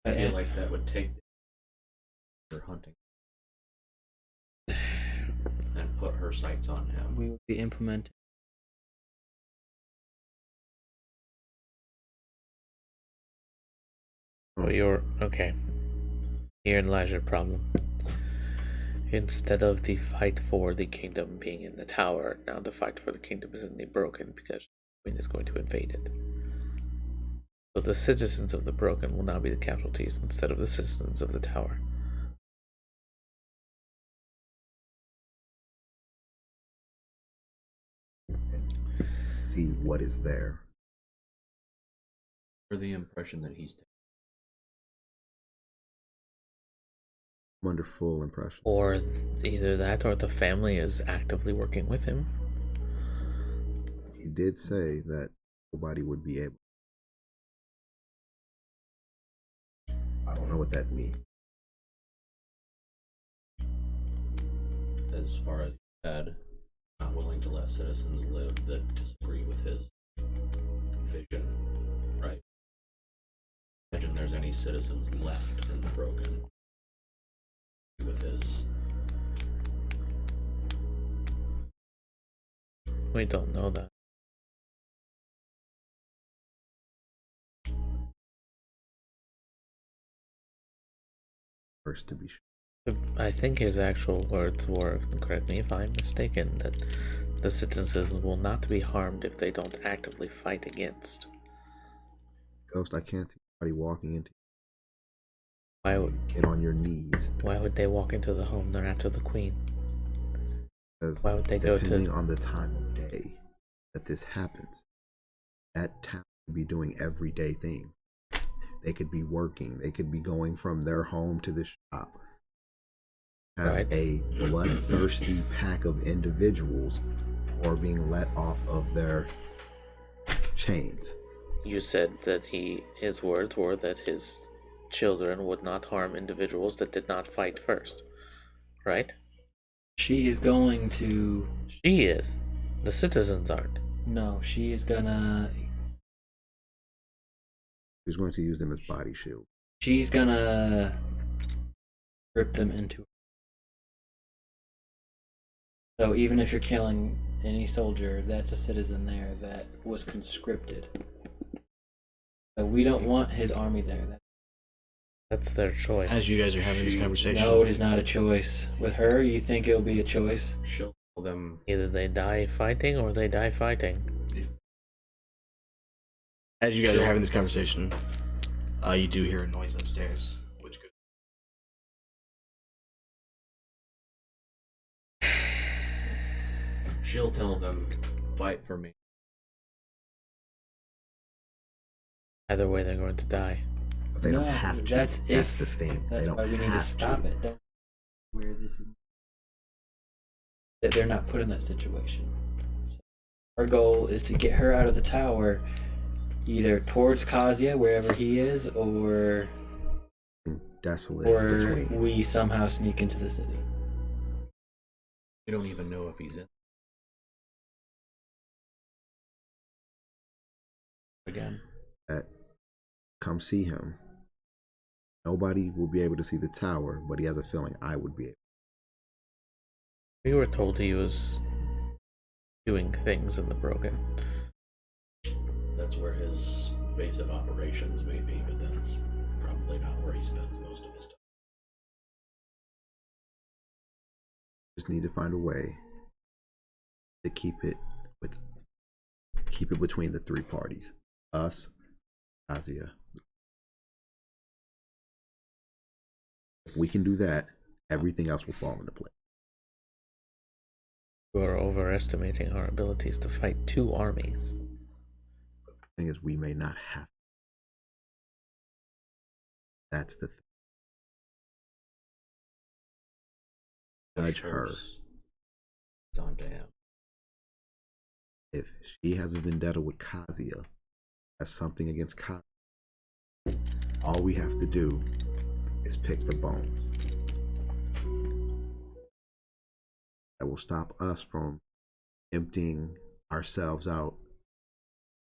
[SPEAKER 3] I feel like that would take her hunting and put her sights on him.
[SPEAKER 8] We will be implementing.
[SPEAKER 2] Oh, you're okay. Herein lies your problem. Instead of the fight for the kingdom being in the tower, now the fight for the kingdom is in the Broken because the Queen is going to invade it. So the citizens of the Broken will now be the casualties instead of the citizens of the tower.
[SPEAKER 5] See what is there.
[SPEAKER 10] For the impression that he's
[SPEAKER 5] Wonderful impression.
[SPEAKER 2] Or either that or the family is actively working with him.
[SPEAKER 5] He did say that nobody would be able. I don't know what that means.
[SPEAKER 10] as far as he said, not willing to let citizens live that disagree with his vision, right? Imagine there's any citizens left in the Broken with his.
[SPEAKER 2] We don't know that.
[SPEAKER 5] First to be sure.
[SPEAKER 2] I think his actual words were, and correct me if I'm mistaken, that the citizens will not be harmed if they don't actively fight against.
[SPEAKER 5] Ghost, I can't see anybody walking into.
[SPEAKER 2] Why would
[SPEAKER 5] Get on your knees.
[SPEAKER 2] Why would they walk into the home? They're after the queen.
[SPEAKER 5] Because
[SPEAKER 2] Why would they go
[SPEAKER 5] depending
[SPEAKER 2] to?
[SPEAKER 5] on the time of day that this happens, that town could be doing everyday things. They could be working. They could be going from their home to the shop. Have
[SPEAKER 2] Right.
[SPEAKER 5] a bloodthirsty pack of individuals who are being let off of their chains.
[SPEAKER 2] You said that his words were that his children would not harm individuals that did not fight first, right?
[SPEAKER 8] She is going to.
[SPEAKER 2] She is. The citizens aren't.
[SPEAKER 8] No, she is gonna.
[SPEAKER 5] He's going to use them as body shield.
[SPEAKER 8] She's gonna rip them into. So even if you're killing any soldier, that's a citizen there that was conscripted. So we don't want his army there.
[SPEAKER 2] That's their choice.
[SPEAKER 1] As you guys are having this conversation,
[SPEAKER 8] No, it is not a choice. With her, you think it'll be a choice?
[SPEAKER 10] She'll tell them
[SPEAKER 2] Either they die fighting or they die fighting.
[SPEAKER 1] as you guys are having this conversation, you do hear a noise upstairs, which could.
[SPEAKER 10] she'll tell them, fight for me.
[SPEAKER 2] Either way, they're going to die.
[SPEAKER 5] But they don't
[SPEAKER 8] No,
[SPEAKER 5] have to.
[SPEAKER 8] that's
[SPEAKER 5] That's
[SPEAKER 8] if-
[SPEAKER 5] the thing.
[SPEAKER 8] That's
[SPEAKER 5] they don't
[SPEAKER 8] why we need to
[SPEAKER 5] have
[SPEAKER 8] stop it. Don't where this is. That they're not put in that situation. So our goal is to get her out of the tower, either towards Kazuya, wherever he is, or
[SPEAKER 5] Desolate between.
[SPEAKER 8] we somehow sneak into the city.
[SPEAKER 10] We don't even know if he's in. Again.
[SPEAKER 5] Come see him. Nobody will be able to see the tower, but he has a feeling I would be able.
[SPEAKER 2] We were told he was doing things in the Broken.
[SPEAKER 10] That's where his base of operations may be, but that's probably not where he spends most of his time.
[SPEAKER 5] Just need to find a way to keep it between the three parties. Us, Kazuya. If we can do that, everything else will fall into place.
[SPEAKER 2] You are overestimating our abilities to fight two armies.
[SPEAKER 5] The thing is, we may not have. That's the thing. Judge her.
[SPEAKER 10] It's on to him.
[SPEAKER 5] If she has a vendetta with Kazuya, has something against Kazuya, all we have to do is pick the bones. That will stop us from emptying ourselves out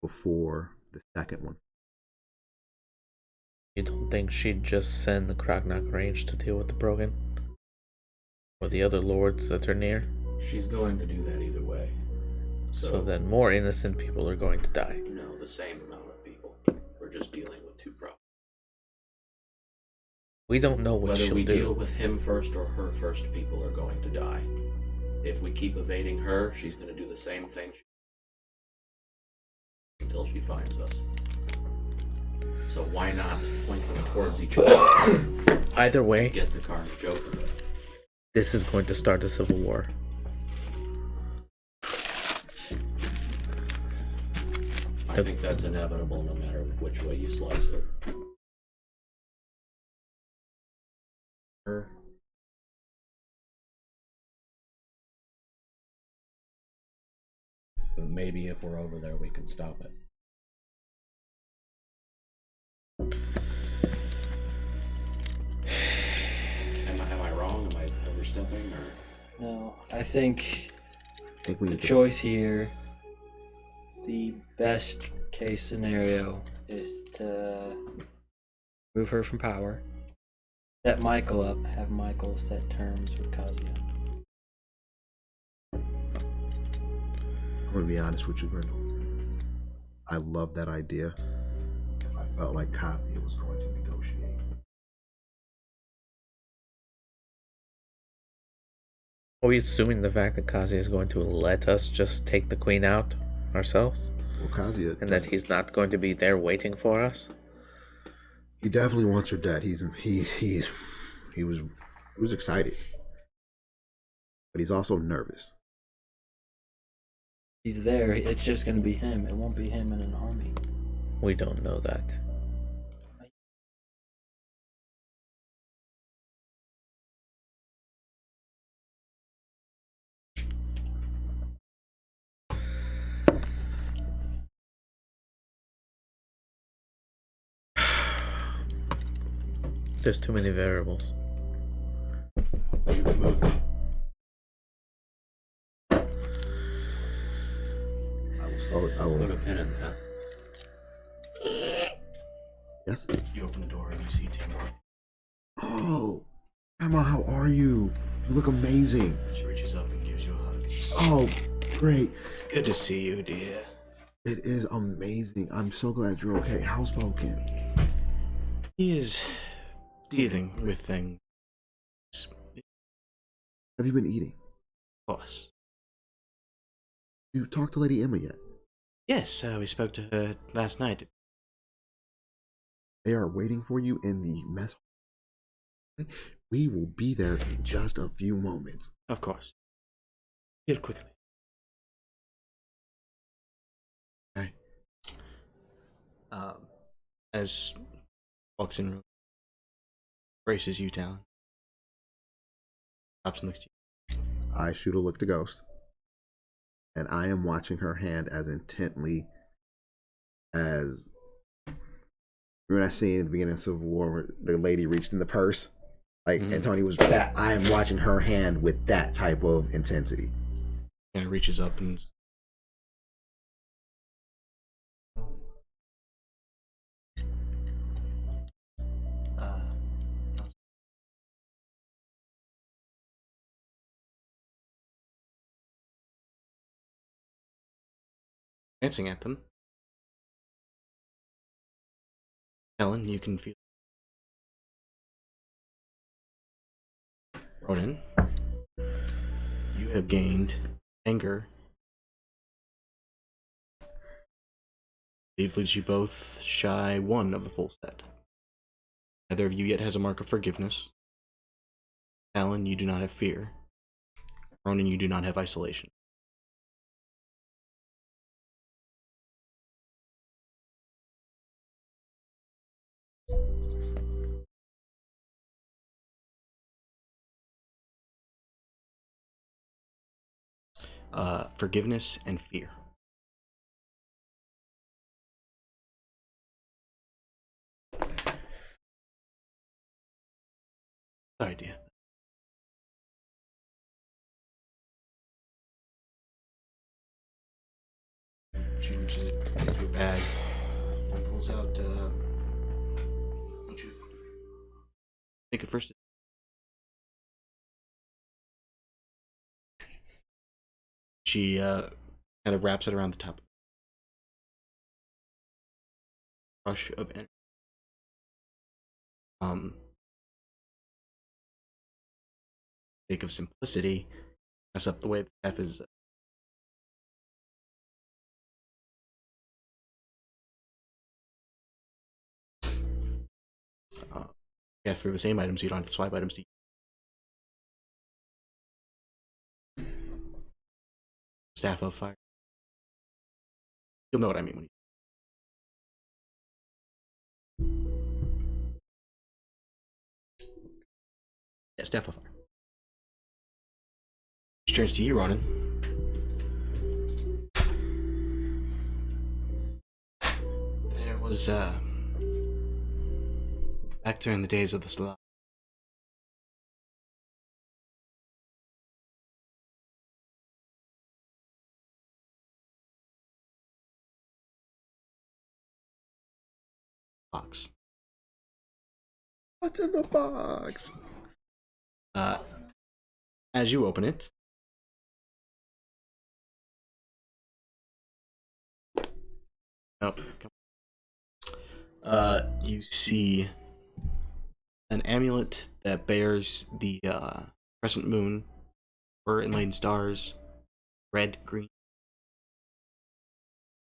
[SPEAKER 5] before the second one.
[SPEAKER 2] You don't think she'd just send the Kragnak Range to deal with the Broken? Or the other lords that are near?
[SPEAKER 10] She's going to do that either way.
[SPEAKER 2] So then more innocent people are going to die.
[SPEAKER 10] No, the same amount of people. We're just dealing with two problems.
[SPEAKER 2] We don't know what
[SPEAKER 10] Whether
[SPEAKER 2] she'll
[SPEAKER 10] we
[SPEAKER 2] do.
[SPEAKER 10] deal with him first or her first, people are going to die. If we keep evading her, she's going to do the same thing until she finds us. So why not point them towards each other?
[SPEAKER 2] Either way,
[SPEAKER 10] Get the carnage over with.
[SPEAKER 2] this is going to start a civil war.
[SPEAKER 10] I think that's inevitable no matter which way you slice it. Her. But maybe if we're over there, we can stop it. Am I wrong? Am I overstepping? Or
[SPEAKER 8] No, I think
[SPEAKER 5] I think we
[SPEAKER 8] the
[SPEAKER 5] need to.
[SPEAKER 8] choice here, the best case scenario is to move her from power, set Michael up, have Michael set terms with Kazuya.
[SPEAKER 5] I'm gonna be honest with you, Brenda. I love that idea. I felt like Kazuya was going to negotiate.
[SPEAKER 2] Are we assuming the fact that Kazuya is going to let us just take the queen out ourselves?
[SPEAKER 5] Well, Kazuya,
[SPEAKER 2] And that he's not going to be there waiting for us?
[SPEAKER 5] he definitely wants her dead. He was excited, but he's also nervous.
[SPEAKER 8] He's there, it's just gonna be him. It won't be him in an army.
[SPEAKER 2] We don't know that. There's too many variables.
[SPEAKER 10] you can move.
[SPEAKER 5] I will.
[SPEAKER 10] Put a pin in that.
[SPEAKER 5] Yes.
[SPEAKER 10] You open the door and you see Timur.
[SPEAKER 5] Oh, Grandma, how are you? You look amazing.
[SPEAKER 10] She reaches up and gives you a hug.
[SPEAKER 5] Oh, great.
[SPEAKER 1] Good to see you, dear.
[SPEAKER 5] It is amazing. I'm so glad you're okay. How's Vulcan?
[SPEAKER 1] He is dealing with things.
[SPEAKER 5] Have you been eating?
[SPEAKER 1] Of course.
[SPEAKER 5] You talked to Lady Emma yet?
[SPEAKER 1] Yes, we spoke to her last night.
[SPEAKER 5] They are waiting for you in the mess hall. We will be there in just a few moments.
[SPEAKER 1] Of course. Real quickly.
[SPEAKER 5] Okay.
[SPEAKER 1] As walks in, braces you down. Stops and looks at you.
[SPEAKER 5] I shoot a look to Ghost, and I am watching her hand as intently as. Remember that scene at the beginning of Civil War where the lady reached in the purse? Like, and Tony was that. I am watching her hand with that type of intensity.
[SPEAKER 1] And it reaches up and glancing at them. Helen, you can feel. Ronan, you have gained anger. It leaves you both shy one of the full set. Neither of you yet has a mark of forgiveness. Alan, you do not have fear. Ronan, you do not have isolation. Forgiveness and fear. Sorry, dear. She reaches into her bag and pulls out, don't you think at first? She kind of wraps it around the top. Rush of energy. sake of simplicity, mess up the way the F is. Yes, they're the same items. You don't have to swipe items to. Staff of Fire. You'll know what I mean when you. Yeah, Staff of Fire. Turns to you, Ronan. There was back during the days of the Slav. Box.
[SPEAKER 9] What's in the box?
[SPEAKER 1] As you open it, you see an amulet that bears the crescent moon, or inlaid stars, red, green,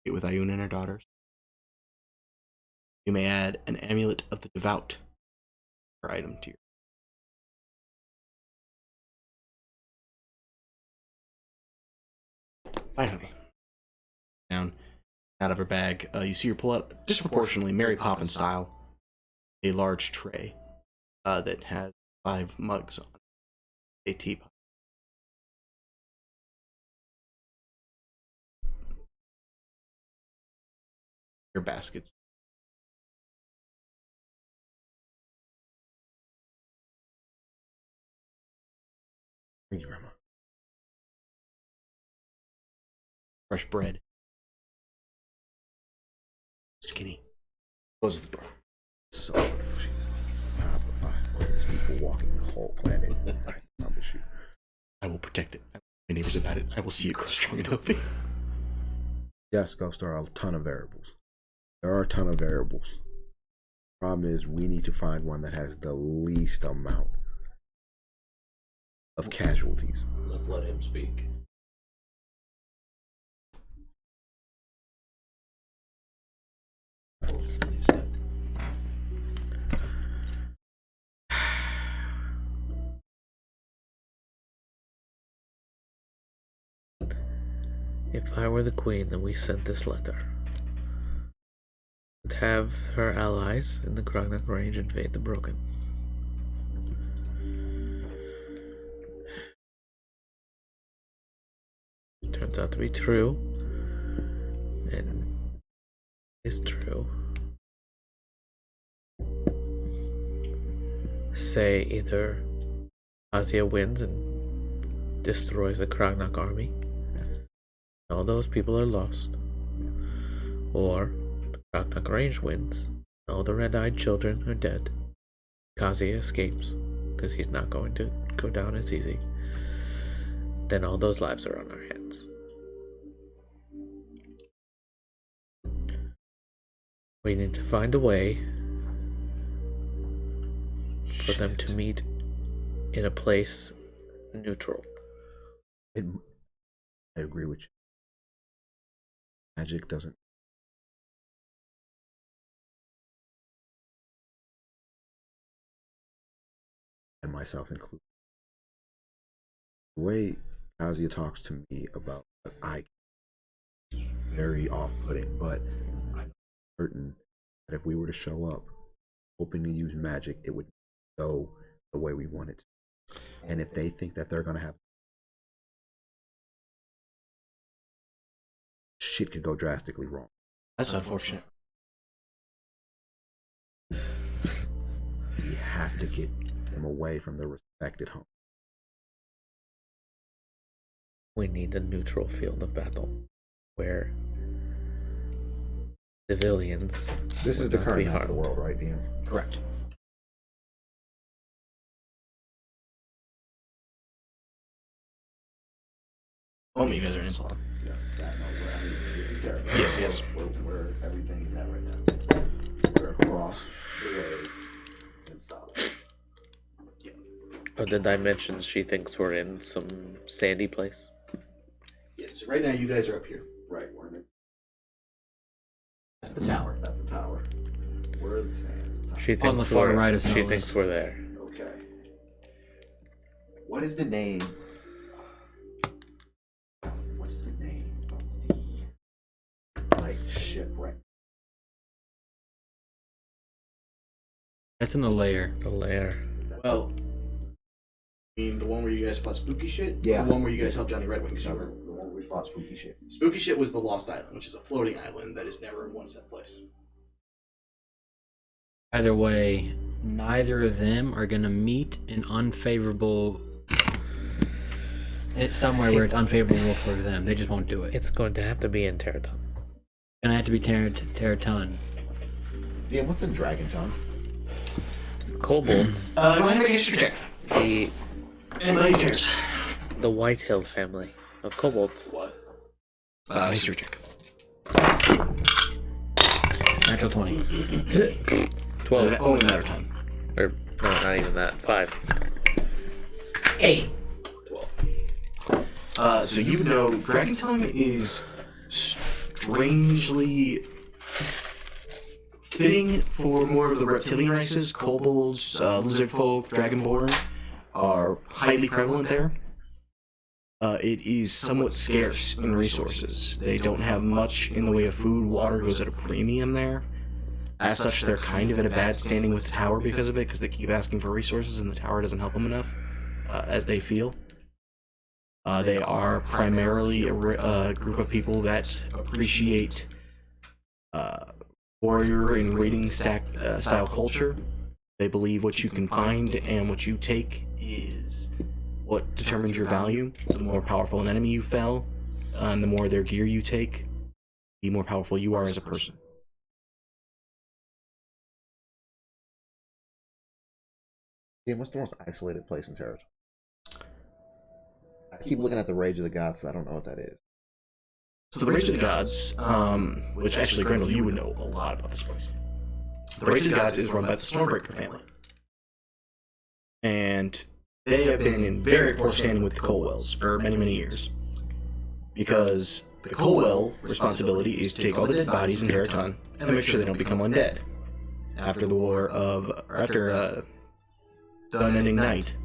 [SPEAKER 1] with Ayun and her daughters. You may add an amulet of the devout per item to your. Finally, down out of her bag, you see her pull out disproportionately Mary Poppins style a large tray that has 5 mugs on a teapot. Your baskets.
[SPEAKER 5] Thank you, Grandma.
[SPEAKER 1] Fresh bread. Skinny. Closes the door.
[SPEAKER 5] So she's like, I provide for these people walking the whole planet. I promise you.
[SPEAKER 1] I will protect it. I will tell my neighbors about it. I will see it grow strong and healthy.
[SPEAKER 5] Yes, Ghost, there are a ton of variables. There are a ton of variables. Problem is, we need to find one that has the least amount of casualties.
[SPEAKER 10] Let's let him speak.
[SPEAKER 2] If I were the queen and we sent this letter, I'd have her allies in the Krognak range invade the Broken. Turns out to be true, and is true. Say either Asia wins and destroys the Krognak army, all those people are lost, or the Krognak range wins, all the red-eyed children are dead. Kazuya escapes, because he's not going to go down as easy. Then all those lives are on our hands. We need to find a way for them to meet in a place neutral.
[SPEAKER 5] I agree with you. Magic doesn't. And myself included. The way Kazuya talks to me about what I very off-putting, but I'm certain that if we were to show up hoping to use magic, it would go the way we want it to. And if they think that they're gonna have shit could go drastically wrong.
[SPEAKER 1] That's unfortunate.
[SPEAKER 5] We have to get them away from their respected home.
[SPEAKER 2] We need a neutral field of battle where civilians.
[SPEAKER 5] This is
[SPEAKER 2] would
[SPEAKER 5] the
[SPEAKER 2] not
[SPEAKER 5] current
[SPEAKER 2] be
[SPEAKER 5] map of the
[SPEAKER 2] harmed.
[SPEAKER 5] world, right, DM?
[SPEAKER 1] Correct. Oh, you guys are in Insulon.
[SPEAKER 5] Yeah, that no, I mean, this is terrible.
[SPEAKER 1] Yes, yes.
[SPEAKER 5] Where everything is at right now. We're across the ways in solid.
[SPEAKER 2] Or the dimensions she thinks we're in some sandy place.
[SPEAKER 1] Yeah, so right now you guys are up here.
[SPEAKER 9] Right, we're in it.
[SPEAKER 1] That's the tower.
[SPEAKER 9] That's the tower. Where are the sands?
[SPEAKER 2] She
[SPEAKER 8] On
[SPEAKER 2] thinks
[SPEAKER 8] the far
[SPEAKER 2] we're
[SPEAKER 8] right of
[SPEAKER 2] she
[SPEAKER 8] Solus.
[SPEAKER 2] thinks we're there.
[SPEAKER 9] Okay. What is the name? What's the name of the like shipwreck?
[SPEAKER 8] That's in the lair.
[SPEAKER 2] The lair.
[SPEAKER 1] Well, I mean the one where you guys fought spooky shit?
[SPEAKER 9] Yeah.
[SPEAKER 1] The one where you guys helped Johnny Redwing. 'Cause you
[SPEAKER 9] The
[SPEAKER 1] were-
[SPEAKER 9] one we fought spooky shit.
[SPEAKER 1] Spooky shit was the Lost Island, which is a floating island that is never in one set place.
[SPEAKER 8] Either way, neither of them are gonna meet in unfavorable. It's somewhere where it's unfavorable for them. They just won't do it. It's
[SPEAKER 2] It's going to have to be in Terraton.
[SPEAKER 8] gonna have to be Terraton.
[SPEAKER 9] Yeah, what's in Dragon Tongue?
[SPEAKER 2] Kobolds.
[SPEAKER 1] Go ahead and make a history check.
[SPEAKER 2] the
[SPEAKER 1] Anybody cares?
[SPEAKER 2] the Whitehill family of kobolds.
[SPEAKER 1] What? History check.
[SPEAKER 8] Natural 20.
[SPEAKER 2] 12.
[SPEAKER 1] Only a matter of time.
[SPEAKER 2] Or no, not even that. 5.
[SPEAKER 1] 12. So you know, Dragon Tongue is strangely fitting for more of the reptilian races. Kobolds, lizard folk, dragonborn are highly prevalent there. It is somewhat scarce in resources. They don't have much in the way of food. Water goes at a premium there. As such, they're kind of in a bad standing with the tower because of it, because they keep asking for resources and the tower doesn't help them enough, as they feel. They are primarily a group of people that appreciate warrior and raiding style culture. They believe what you can find and what you take is what determines your value. The more powerful an enemy you fell, and the more their gear you take, the more powerful you are as a person.
[SPEAKER 9] Yeah, what's the most isolated place in Terraton? I keep looking at the Rage of the Gods, so I don't know what that is.
[SPEAKER 1] So the Rage of the Gods, which actually, Grendel, you would know a lot about this place. The Rage of the Gods is run by the Stormbreaker family. And they have been in very poor standing with the Colwells for many, many years. Because the Colwell responsibility is to take all the dead bodies in Terraton and make sure they don't become undead. After the war of, or after the Unending Night,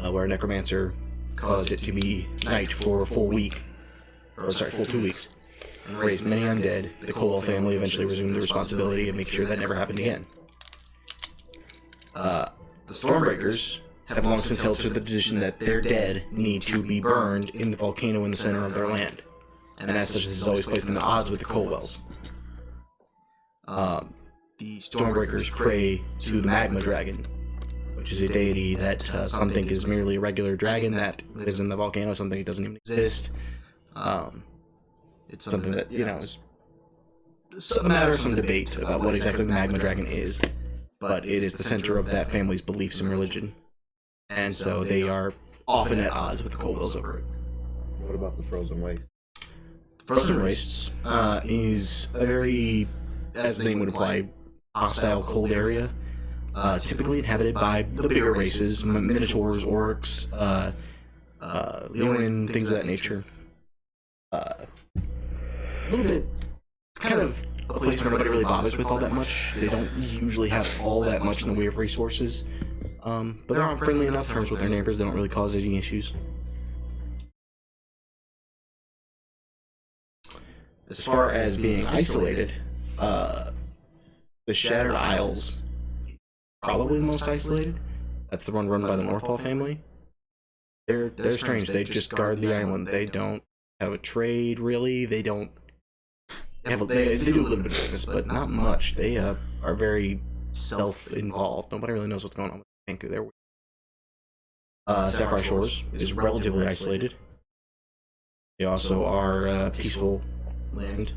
[SPEAKER 1] where a necromancer caused it to be night for a full week, or sorry, full 2 weeks, and raised many undead, the Colwell family eventually resumed the responsibility of making sure that never happened again. The Stormbreakers have long since held to the tradition that their dead need to be burned in the volcano in the center of their land, and as such, this has always placed them at odds with the Colwells. The Stormbreakers pray to the Magma Dragon, which is a deity that some think is merely a regular dragon that lives in the volcano, some think it doesn't even exist. It's something that, you know, is a matter of some debate about what exactly the Magma Dragon is, but it is the center of that family's beliefs and religion, and so they are often at odds with the Colwells over it.
[SPEAKER 9] What about the Frozen Waste?
[SPEAKER 1] Frozen Wastes is a very, as the name would imply, hostile, cold area. Typically inhabited by the bigger races, minotaurs, orcs, Leonin, things of that nature. A little bit, it's kind of a place where nobody really bothers with all that much. They don't usually have all that much in the way of resources. But they're on friendly enough terms with their neighbors, they don't really cause any issues. As far as being isolated, the Shattered Isles, probably the most isolated. That's the one run by the Northall family. They're strange. They just guard the island. They don't have a trade really. They don't have they do a little bit of business, but not much. They are very self-involved. Nobody really knows what's going on with Banku. They're Sapphire Shores is relatively isolated. They also are peaceful land.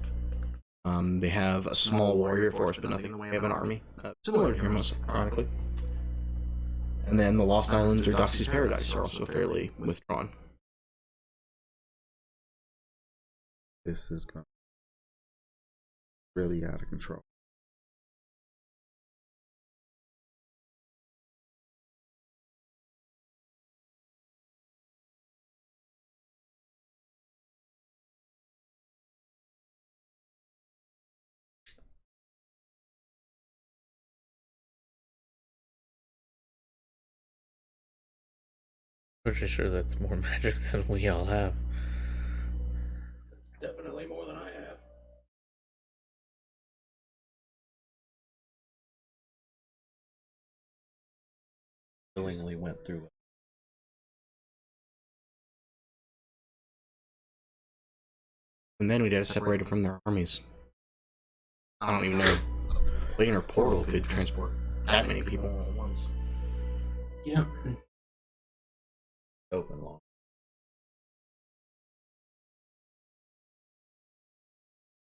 [SPEAKER 1] They have a small warrior force, but nothing in the way of an army. Similar to Hermos, ironically. And then the Lost Islands or Doxy's Paradise are also fairly withdrawn.
[SPEAKER 9] This is going really out of control.
[SPEAKER 2] Pretty sure that's more magic than we all have.
[SPEAKER 10] It's definitely more than I have. Willingly went through it.
[SPEAKER 1] And then we'd have to separate them from their armies. I don't even know. A plane or portal could transport that many people all at once.
[SPEAKER 8] You know,
[SPEAKER 10] Open long.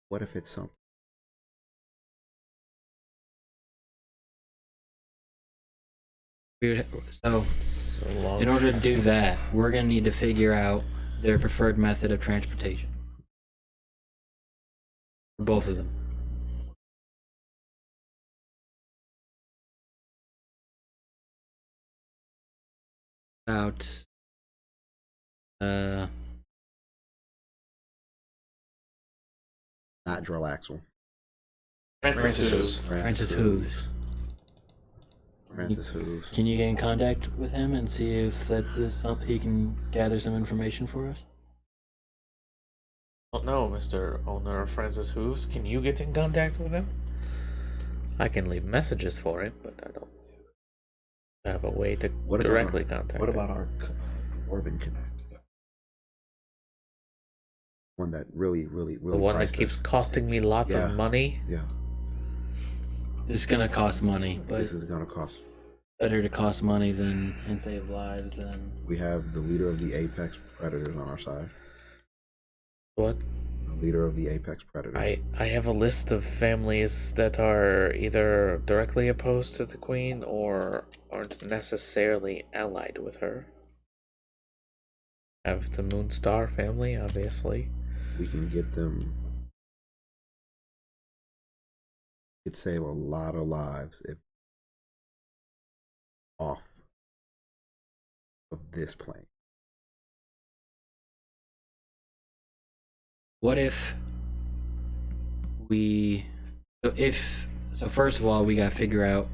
[SPEAKER 5] What if it's something?
[SPEAKER 8] so
[SPEAKER 2] A long
[SPEAKER 8] in order to
[SPEAKER 2] shot.
[SPEAKER 8] do that, we're gonna need to figure out their preferred method of transportation. For both of them. About
[SPEAKER 5] Not Drillaxle.
[SPEAKER 1] Francis
[SPEAKER 8] Francis Hooves.
[SPEAKER 5] Francis Hooves.
[SPEAKER 8] Can you get in contact with him and see if that is something he can gather some information for us?
[SPEAKER 2] Well, no, Mr. Owner of Francis Hooves. Can you get in contact with him? I can leave messages for him, but I don't have a way to
[SPEAKER 5] What about-
[SPEAKER 2] directly contact
[SPEAKER 5] What
[SPEAKER 2] him.
[SPEAKER 5] about our Orban Connect? One that really
[SPEAKER 2] The one that
[SPEAKER 5] priced
[SPEAKER 2] keeps
[SPEAKER 5] us.
[SPEAKER 2] costing me lots
[SPEAKER 5] Yeah.
[SPEAKER 2] of money?
[SPEAKER 5] Yeah,
[SPEAKER 8] This is gonna cost money, but
[SPEAKER 5] this is gonna cost.
[SPEAKER 8] better to cost money than and save lives than.
[SPEAKER 5] We have the leader of the Apex Predators on our side.
[SPEAKER 2] What?
[SPEAKER 5] The leader of the Apex Predators.
[SPEAKER 2] I have a list of families that are either directly opposed to the Queen or aren't necessarily allied with her. Have the Moonstar family, obviously.
[SPEAKER 5] We can get them. It'd save a lot of lives if off of this plane.
[SPEAKER 8] What if we so first of all we gotta figure out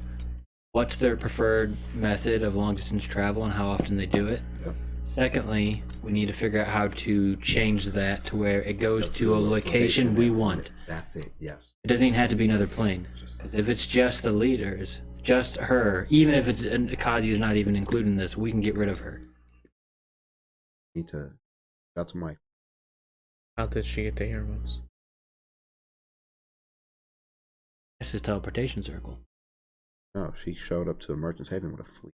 [SPEAKER 8] what's their preferred method of long distance travel and how often they do it.
[SPEAKER 5] Yep.
[SPEAKER 8] Secondly, we need to figure out how to change that to where it goes to a location we want.
[SPEAKER 5] That's it. Yes.
[SPEAKER 8] It doesn't even have to be another plane. Because if it's just the leaders, just her, even if it's Kazi is not even included in this, we can get rid of her.
[SPEAKER 5] Need to. That's Mike.
[SPEAKER 2] How did she get to Hermos?
[SPEAKER 8] This is teleportation circle.
[SPEAKER 5] No, she showed up to Merchant's Haven with a fleet.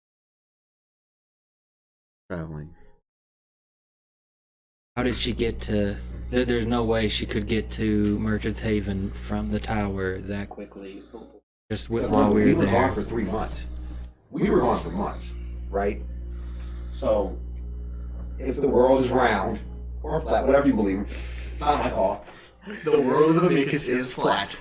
[SPEAKER 5] Traveling.
[SPEAKER 8] How did she get to? There's no way she could get to Merchant's Haven from the tower that quickly. Just while we were
[SPEAKER 5] gone
[SPEAKER 8] there.
[SPEAKER 5] for 3 months. We were gone for months, right? So, if the world is round or flat, whatever you believe, it's not my call.
[SPEAKER 1] The world of Amicus is flat.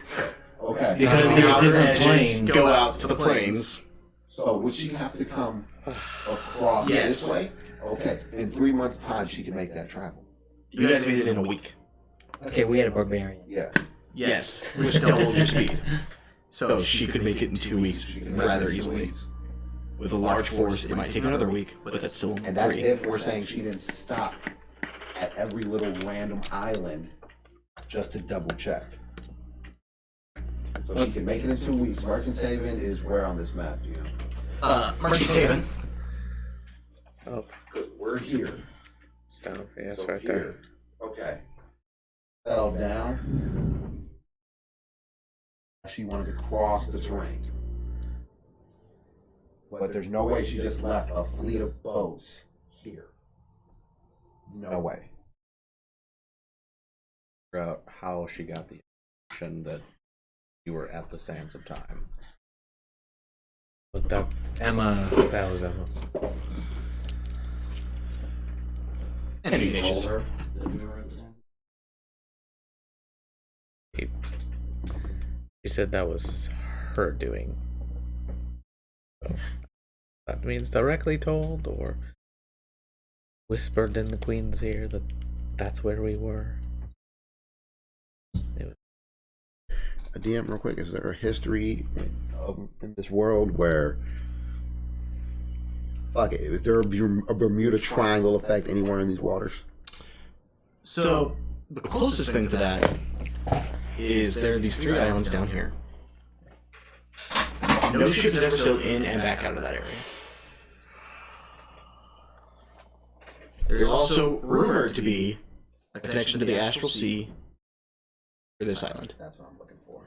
[SPEAKER 5] Okay.
[SPEAKER 8] Because
[SPEAKER 1] The
[SPEAKER 8] there's
[SPEAKER 1] outer
[SPEAKER 8] different
[SPEAKER 1] edges
[SPEAKER 8] planes.
[SPEAKER 1] go out to the plains.
[SPEAKER 5] So would she have to come across
[SPEAKER 1] Yes.
[SPEAKER 5] this way? Okay. In 3 months' time, she can make that travel.
[SPEAKER 1] You guys made it in a week.
[SPEAKER 8] Okay, we had a barbarian.
[SPEAKER 5] Yeah.
[SPEAKER 1] Yes, which doubled your speed. So she could make it in 2 weeks
[SPEAKER 5] She can
[SPEAKER 1] rather
[SPEAKER 5] make it in 2
[SPEAKER 1] easily.
[SPEAKER 5] weeks.
[SPEAKER 1] With a large force, it might take another week, but that's still
[SPEAKER 5] And that's
[SPEAKER 1] 3.
[SPEAKER 5] if we're saying she didn't stop at every little random island just to double check. So she can make it in 2 weeks. Merchant's Haven is where on this map, do you know?
[SPEAKER 1] Merchant's Haven.
[SPEAKER 2] Oh,
[SPEAKER 5] Because we're here.
[SPEAKER 2] it's down. Yes,
[SPEAKER 5] So
[SPEAKER 2] right
[SPEAKER 5] here.
[SPEAKER 2] there.
[SPEAKER 5] Okay. Settle down. She wanted to cross the terrain. But there's no way she just left a fleet of boats here. No way.
[SPEAKER 10] Figure out how she got the information that you were at the Sands of Time.
[SPEAKER 2] But that
[SPEAKER 8] Emma.
[SPEAKER 2] was Emma.
[SPEAKER 1] And you
[SPEAKER 10] Told
[SPEAKER 1] just-
[SPEAKER 10] her that we were at Sands.
[SPEAKER 2] She said that was her doing. So, that means directly told or whispered in the Queen's ear that that's where we were.
[SPEAKER 5] A DM, real quick. Is there a history in this world where Fuck it. Is there a Bermuda Triangle effect anywhere in these waters?
[SPEAKER 1] So the closest thing to that is there are these 3 islands down here. No ship has ever sailed in and back out of that area. There's also rumored to be a connection to the Astral Sea for this island.
[SPEAKER 9] That's what I'm looking for.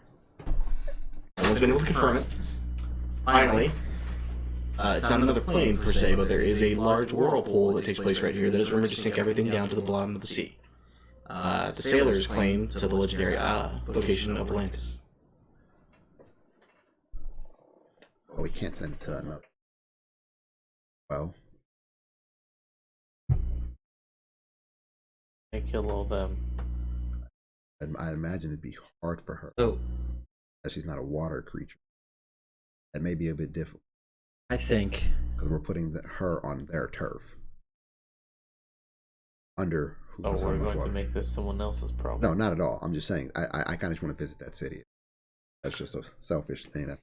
[SPEAKER 1] No one's been able to confirm it. Finally, it's not another plane per se, but there is a large whirlpool that takes place right here that is rumored to sink everything down to the bottom of the sea. The sailors claim to the legendary location of Atlantis.
[SPEAKER 5] Oh, we can't send it to another. Well,
[SPEAKER 2] I kill all them.
[SPEAKER 5] I imagine it'd be hard for her.
[SPEAKER 8] So
[SPEAKER 5] That she's not a water creature. That may be a bit difficult
[SPEAKER 8] I think
[SPEAKER 5] because we're putting her on their turf. Under.
[SPEAKER 2] So we're going to make this someone else's problem.
[SPEAKER 5] No, not at all. I'm just saying. I kind of just want to visit that city. That's just a selfish thing.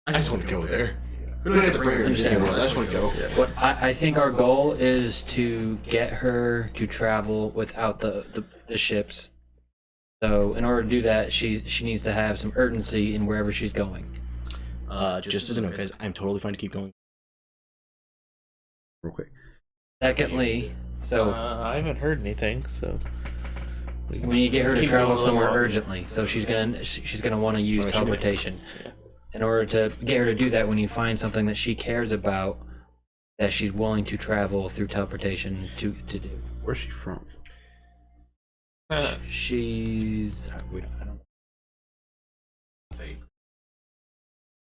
[SPEAKER 1] I just want to go there. We don't have to bring her to Disney World. I just want to go.
[SPEAKER 8] what I think our goal is to get her to travel without the ships. So in order to do that, she needs to have some urgency in wherever she's going.
[SPEAKER 1] Just as a note, guys, I'm totally fine to keep going.
[SPEAKER 5] Real quick.
[SPEAKER 8] Secondly, so
[SPEAKER 2] I haven't heard anything, so
[SPEAKER 8] we need to get her to
[SPEAKER 2] Keep
[SPEAKER 8] travel
[SPEAKER 2] going
[SPEAKER 8] somewhere
[SPEAKER 2] along.
[SPEAKER 8] urgently. So she's gonna want to use
[SPEAKER 1] Sorry, she
[SPEAKER 8] teleportation.
[SPEAKER 2] Yeah.
[SPEAKER 8] In order to get her to do that, when you find something that she cares about, that she's willing to travel through teleportation to do.
[SPEAKER 5] Where's she from?
[SPEAKER 8] She's I don't know.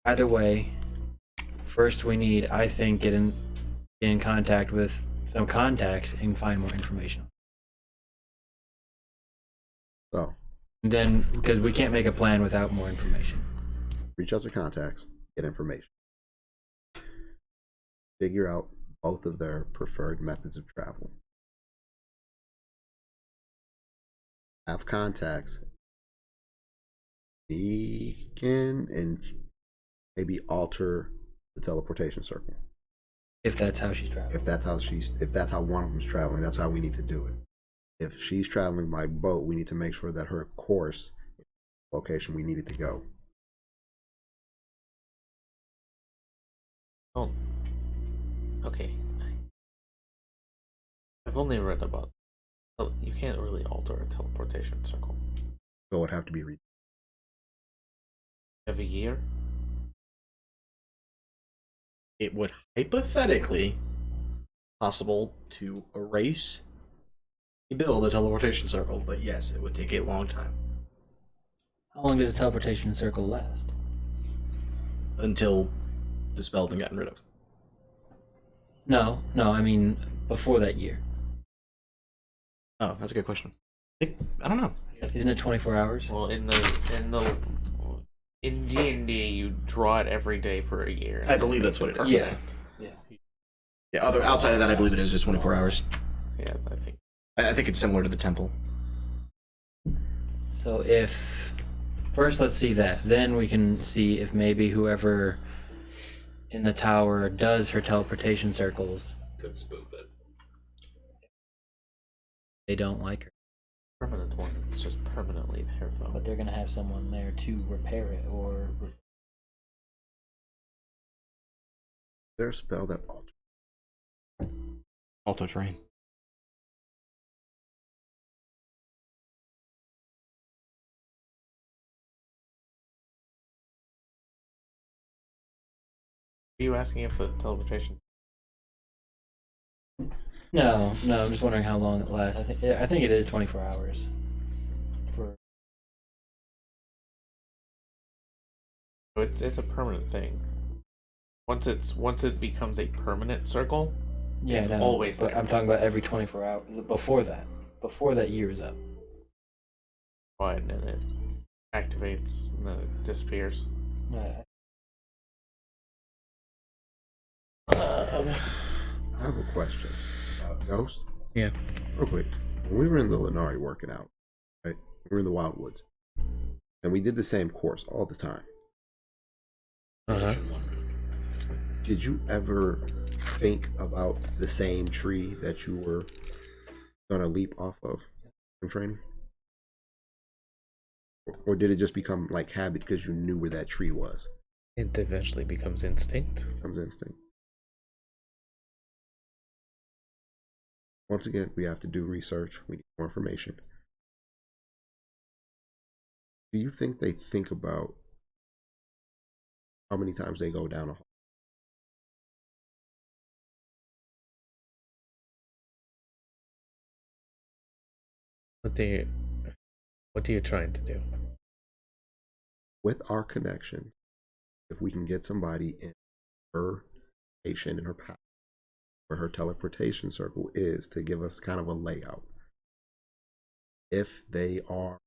[SPEAKER 8] Either way, first we need, I think, get in contact with some contacts and find more information.
[SPEAKER 5] So,
[SPEAKER 8] Then, because we can't make a plan without more information.
[SPEAKER 5] reach out to contacts, get information. Figure out both of their preferred methods of travel. Have contacts. He can and maybe alter the teleportation circle.
[SPEAKER 8] If that's how she's traveling.
[SPEAKER 5] If that's how one of them's traveling, that's how we need to do it. If she's traveling by boat, we need to make sure that her course is the location we needed to go.
[SPEAKER 2] Oh. Okay. I've only read about. You can't really alter a teleportation circle.
[SPEAKER 5] So it would have to be
[SPEAKER 2] Every year?
[SPEAKER 1] It would hypothetically possible to erase build a teleportation circle, but yes, it would take a long time.
[SPEAKER 8] How long does a teleportation circle last?
[SPEAKER 1] Until the spell had been gotten rid of.
[SPEAKER 8] No, I mean before that year.
[SPEAKER 1] Oh, that's a good question. I don't know.
[SPEAKER 8] Isn't it 24 hours?
[SPEAKER 2] Well, in D&D, you draw it every day for a year.
[SPEAKER 1] I believe that's what it is.
[SPEAKER 8] Yeah.
[SPEAKER 1] Yeah. Outside of that, I believe it is just 24 hours.
[SPEAKER 2] Yeah, I think.
[SPEAKER 1] I think it's similar to the temple.
[SPEAKER 8] So if first let's see that, then we can see if maybe whoever in the tower does her teleportation circles,
[SPEAKER 3] Could spoof it.
[SPEAKER 8] they don't like her,
[SPEAKER 2] Permanent one. It's just permanently there, though.
[SPEAKER 8] but they're gonna have someone there to repair it or.
[SPEAKER 5] Is there a spell that alters?
[SPEAKER 1] Alto terrain.
[SPEAKER 2] Are you asking if the teleportation?
[SPEAKER 8] No, I'm just wondering how long it lasts. I think it is 24 hours. For
[SPEAKER 2] It's a permanent thing. Once it becomes a permanent circle,
[SPEAKER 8] yeah,
[SPEAKER 2] it's
[SPEAKER 8] no,
[SPEAKER 2] always
[SPEAKER 8] but
[SPEAKER 2] there.
[SPEAKER 8] I'm talking about every 24 hours before that year is up.
[SPEAKER 2] and then it activates and then it disappears.
[SPEAKER 5] I have a question. Ghost?
[SPEAKER 1] Yeah.
[SPEAKER 5] Real quick. When we were in the Lenari working out, right? We were in the Wildwoods. And we did the same course all the time.
[SPEAKER 1] Uh-huh.
[SPEAKER 5] Did you ever think about the same tree that you were gonna leap off of in training? Or did it just become like habit because you knew where that tree was?
[SPEAKER 2] It eventually becomes instinct.
[SPEAKER 5] Comes instinct. Once again, we have to do research. We need more information. Do you think they think about how many times they go down a hole?
[SPEAKER 2] What are you trying to do?
[SPEAKER 5] With our connection, if we can get somebody in her station, in her path, where her teleportation circle is, to give us kind of a layout. If they are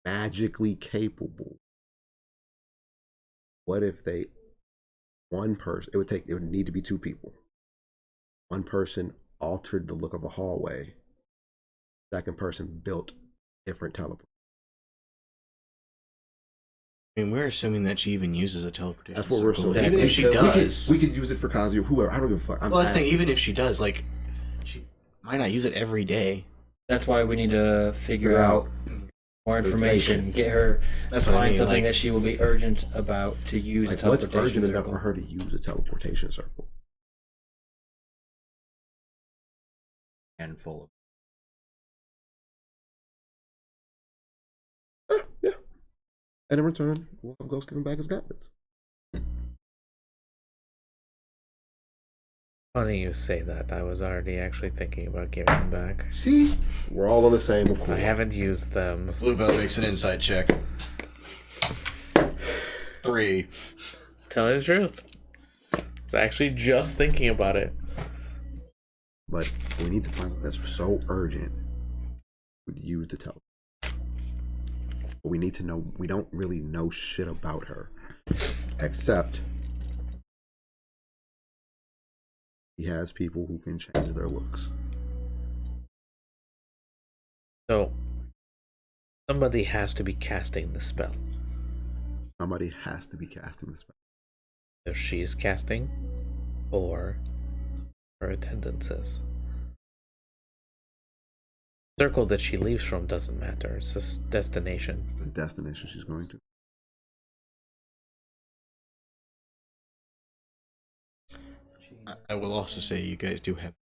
[SPEAKER 5] magically capable, what if one person, it would need to be two people. One person altered the look of a hallway. Second person built different teleport.
[SPEAKER 1] I mean, we're assuming that she even uses a teleportation.
[SPEAKER 5] That's what we're
[SPEAKER 1] circle.
[SPEAKER 5] assuming.
[SPEAKER 1] Even if she does,
[SPEAKER 5] we could use it for Kazuya, whoever. I don't give a fuck.
[SPEAKER 1] well, that's the thing. Even if she does, like, she might not use it every day.
[SPEAKER 8] That's why we need to figure out more information. Get her.
[SPEAKER 1] That's what I
[SPEAKER 8] find
[SPEAKER 1] mean,
[SPEAKER 8] something
[SPEAKER 1] like-
[SPEAKER 8] that she will be urgent about to use.
[SPEAKER 5] Like,
[SPEAKER 8] a
[SPEAKER 5] what's
[SPEAKER 8] teleportation
[SPEAKER 5] urgent enough
[SPEAKER 8] circle.
[SPEAKER 5] for her to use a teleportation circle?
[SPEAKER 10] Handful of
[SPEAKER 5] Yeah. And in return, we'll have Ghost give him back his gauntlets.
[SPEAKER 2] Funny you say that. I was already actually thinking about giving them back.
[SPEAKER 5] See? We're all on the same accord.
[SPEAKER 2] I haven't used them.
[SPEAKER 1] Bluebell makes an insight check. 3.
[SPEAKER 2] Tell you the truth. I was actually just thinking about it.
[SPEAKER 5] But we need to find something that's so urgent. We'd use the teleport. But we need to know, we don't really know shit about her. Except he has people who can change their looks.
[SPEAKER 2] So, somebody has to be casting the spell.
[SPEAKER 5] Somebody has to be casting the spell.
[SPEAKER 2] If she's casting, or her attendant is. Circle that she leaves from doesn't matter. It's just destination.
[SPEAKER 5] The destination she's going to.
[SPEAKER 1] I will also say you guys do have.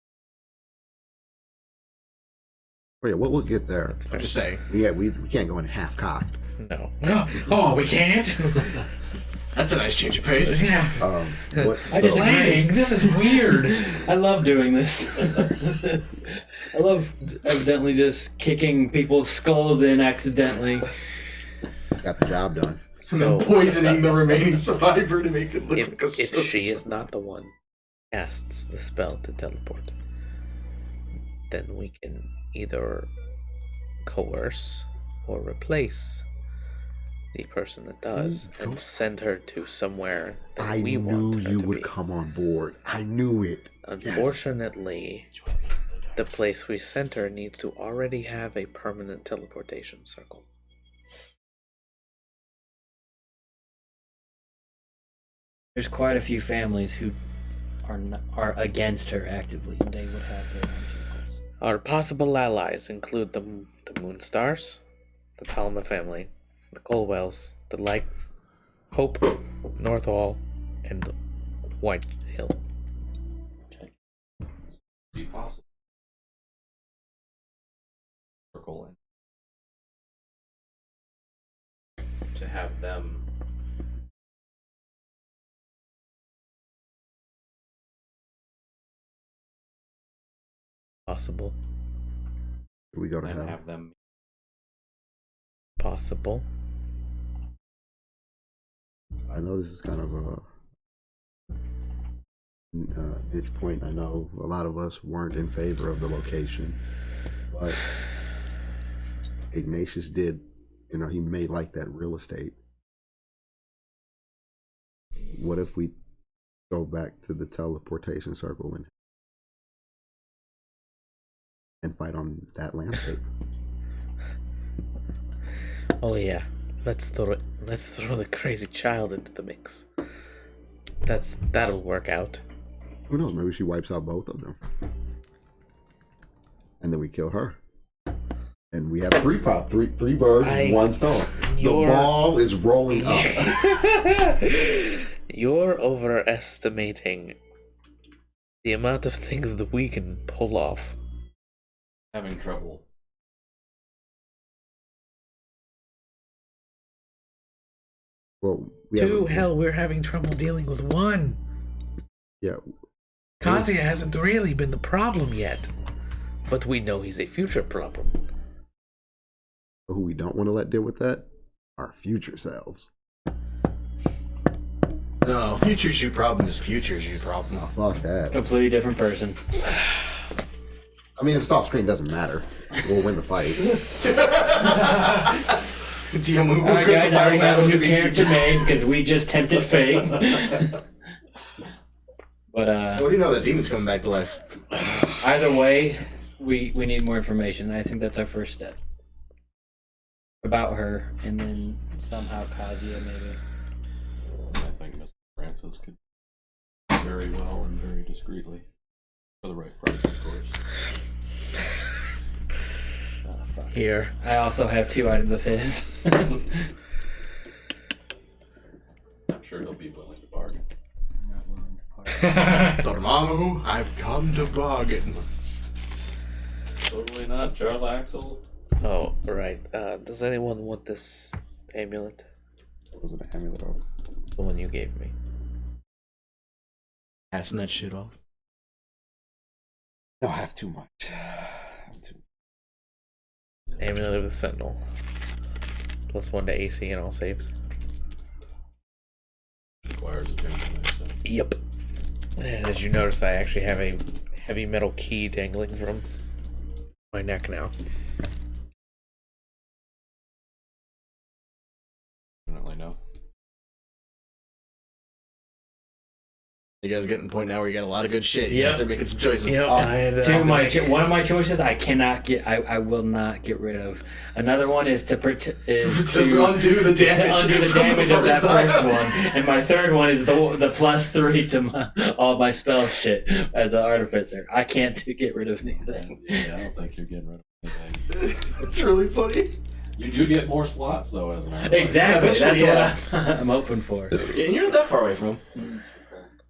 [SPEAKER 5] Oh yeah, we'll get there.
[SPEAKER 1] I'm just saying.
[SPEAKER 5] Yeah, we can't go in half cocked.
[SPEAKER 2] No.
[SPEAKER 7] Oh, we can't?
[SPEAKER 1] That's a nice change of pace.
[SPEAKER 7] Yeah.
[SPEAKER 5] What,
[SPEAKER 8] I just
[SPEAKER 7] Planning. This is weird.
[SPEAKER 8] I love doing this. I love evidently just kicking people's skulls in accidentally.
[SPEAKER 5] got the job done.
[SPEAKER 2] So
[SPEAKER 1] Poisoning the remaining survivor to make it look like a
[SPEAKER 2] if she
[SPEAKER 1] suicide.
[SPEAKER 2] is not the one who casts the spell to teleport, then we can either coerce or replace the person that does
[SPEAKER 5] don't-
[SPEAKER 2] and send her to somewhere that
[SPEAKER 5] I
[SPEAKER 2] we
[SPEAKER 5] knew
[SPEAKER 2] want her
[SPEAKER 5] you
[SPEAKER 2] to
[SPEAKER 5] would
[SPEAKER 2] be.
[SPEAKER 5] come on board. I knew it.
[SPEAKER 2] Unfortunately, the place we sent her needs to already have a permanent teleportation circle.
[SPEAKER 8] There's quite a few families who are against her actively. They would have their own circles.
[SPEAKER 2] Our possible allies include the Moonstars, the Talma family, the Colwells, the Lights, Hope, Northall, and White Hill.
[SPEAKER 10] be possible. Circle and to have them
[SPEAKER 2] Possible.
[SPEAKER 5] We go to
[SPEAKER 10] and
[SPEAKER 5] hell.
[SPEAKER 10] have them
[SPEAKER 2] Possible.
[SPEAKER 5] I know this is kind of a niche point. I know a lot of us weren't in favor of the location, but Ignatius did. You know, he made like that real estate. What if we go back to the teleportation circle and fight on that landscape?
[SPEAKER 2] Oh yeah, let's throw the crazy child into the mix. That'll work out.
[SPEAKER 5] Who knows? Maybe she wipes out both of them, and then we kill her, and we have three birds with one stone. The ball is rolling up.
[SPEAKER 2] You're overestimating the amount of things that we can pull off.
[SPEAKER 10] Having trouble.
[SPEAKER 5] Well, we have
[SPEAKER 11] Two, hell, we're having trouble dealing with one.
[SPEAKER 5] Yeah,
[SPEAKER 11] Kazuya hasn't really been the problem yet.
[SPEAKER 2] But we know he's a future problem.
[SPEAKER 5] who we don't want to let deal with that? Our future selves.
[SPEAKER 1] No, future's you problem is future's you problem.
[SPEAKER 5] Oh, fuck that.
[SPEAKER 8] Completely different person.
[SPEAKER 5] I mean, if it's off screen, it doesn't matter. We'll win the fight.
[SPEAKER 8] Alright, guys, I already have a new character made because we just tempted fate. But
[SPEAKER 1] What do you know? The demon's coming back to life.
[SPEAKER 8] either way, we need more information. I think that's our first step. About her, and then somehow Kazuya maybe.
[SPEAKER 10] I think Mr. Francis could very well and very discreetly. For the right price, of course.
[SPEAKER 8] Oh, fuck.
[SPEAKER 2] Here.
[SPEAKER 8] I also have 2 items of his.
[SPEAKER 10] I'm sure he'll be willing to bargain.
[SPEAKER 1] Dormammu, I've come to bargain.
[SPEAKER 10] Totally not, Jarlaxle.
[SPEAKER 2] Oh, right. Does anyone want this amulet?
[SPEAKER 5] What was it, an amulet of?
[SPEAKER 2] It's the one you gave me.
[SPEAKER 1] Passing that shit off.
[SPEAKER 5] No, I have too much.
[SPEAKER 2] Amulet of the Sentinel. +1 to AC and all saves.
[SPEAKER 10] Requires a gentleness.
[SPEAKER 2] Yep. And as you notice, I actually have a heavy metal key dangling from my neck now.
[SPEAKER 10] Definitely no.
[SPEAKER 1] You guys are getting to the point now where you got a lot of good shit. You
[SPEAKER 2] Yep.
[SPEAKER 1] guys start making some choices.
[SPEAKER 2] Yep.
[SPEAKER 8] One of my choices I cannot get. I will not get rid of. Another one is to
[SPEAKER 1] undo the damage.
[SPEAKER 8] To undo the
[SPEAKER 1] from
[SPEAKER 8] damage of that
[SPEAKER 1] time.
[SPEAKER 8] first one, and my third one is the +3 to all my spell shit as an artificer. I can't get rid of anything.
[SPEAKER 10] Yeah, I don't think you're getting rid of anything.
[SPEAKER 1] It's really funny.
[SPEAKER 10] You do get more slots though as an artificer.
[SPEAKER 8] Exactly.
[SPEAKER 1] Eventually,
[SPEAKER 8] That's what I'm hoping for.
[SPEAKER 1] And you're not that far away from him.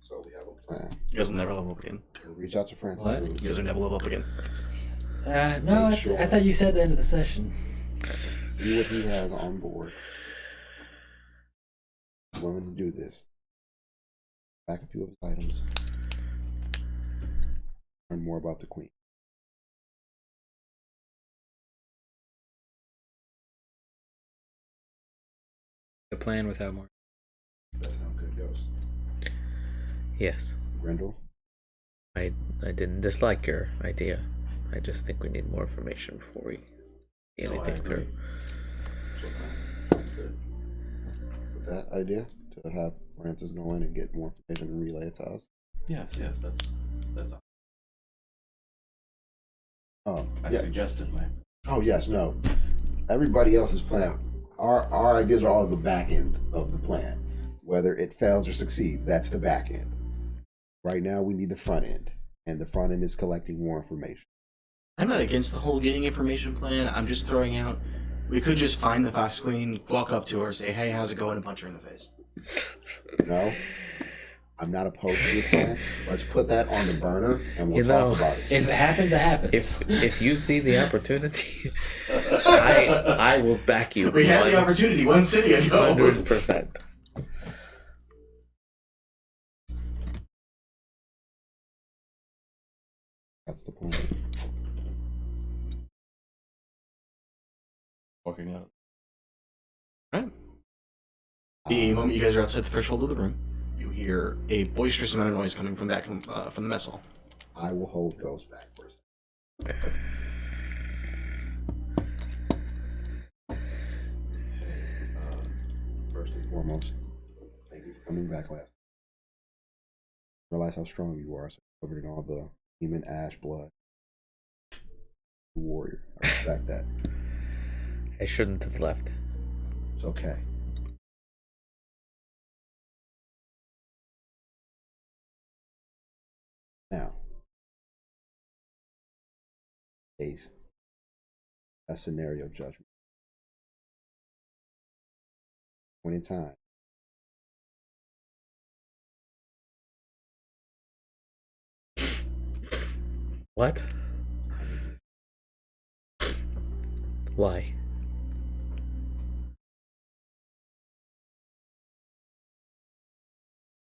[SPEAKER 5] So we have a plan.
[SPEAKER 1] You guys will never level up again.
[SPEAKER 5] We'll reach out to Francis.
[SPEAKER 8] What?
[SPEAKER 5] Lewis.
[SPEAKER 1] You guys will never level up again.
[SPEAKER 8] No,
[SPEAKER 5] Make sure.
[SPEAKER 8] I thought you said the end of the session.
[SPEAKER 5] See what he has on board. He's willing to do this. Back a few of his items. Learn more about the queen.
[SPEAKER 8] The plan without more.
[SPEAKER 5] That's how good goes.
[SPEAKER 2] Yes.
[SPEAKER 5] Grendel.
[SPEAKER 2] I didn't dislike your idea. I just think we need more information before we see
[SPEAKER 10] No, I
[SPEAKER 2] anything
[SPEAKER 10] agree.
[SPEAKER 2] through.
[SPEAKER 5] Good. With that idea to have Francis go in and get more information and relay it to us.
[SPEAKER 10] Yes, that's.
[SPEAKER 5] Oh,
[SPEAKER 10] I
[SPEAKER 5] yeah.
[SPEAKER 10] suggested, man.
[SPEAKER 5] Oh yes, no. Everybody else's plan. Our ideas are all at the back end of the plan. Whether it fails or succeeds, that's the back end. Right now, we need the front end, and the front end is collecting more information.
[SPEAKER 1] I'm not against the whole getting information plan. I'm just throwing out. We could just find the Fox Queen, walk up to her, say, "Hey, how's it going?" and punch her in the face.
[SPEAKER 5] No, I'm not opposed to your plan. Let's put that on the burner, and we'll
[SPEAKER 2] You know,
[SPEAKER 5] talk about it.
[SPEAKER 8] If it happens, it happens.
[SPEAKER 2] If you see the opportunity, I will back you.
[SPEAKER 1] We had the opportunity. One city ago.
[SPEAKER 2] 100%.
[SPEAKER 5] That's the plan.
[SPEAKER 10] Walking out.
[SPEAKER 1] Right. The moment you guys are outside the threshold of the room, you hear a boisterous amount of noise coming from from the mess hall.
[SPEAKER 5] I will hold Ghost back for a second. First and foremost, thank you for coming back last. Realize how strong you are, so covered in all the demon ash blood. Warrior, I respect that.
[SPEAKER 2] I shouldn't have left.
[SPEAKER 5] It's okay. Now, case, a scenario judgment. Point in time.
[SPEAKER 2] What? Why?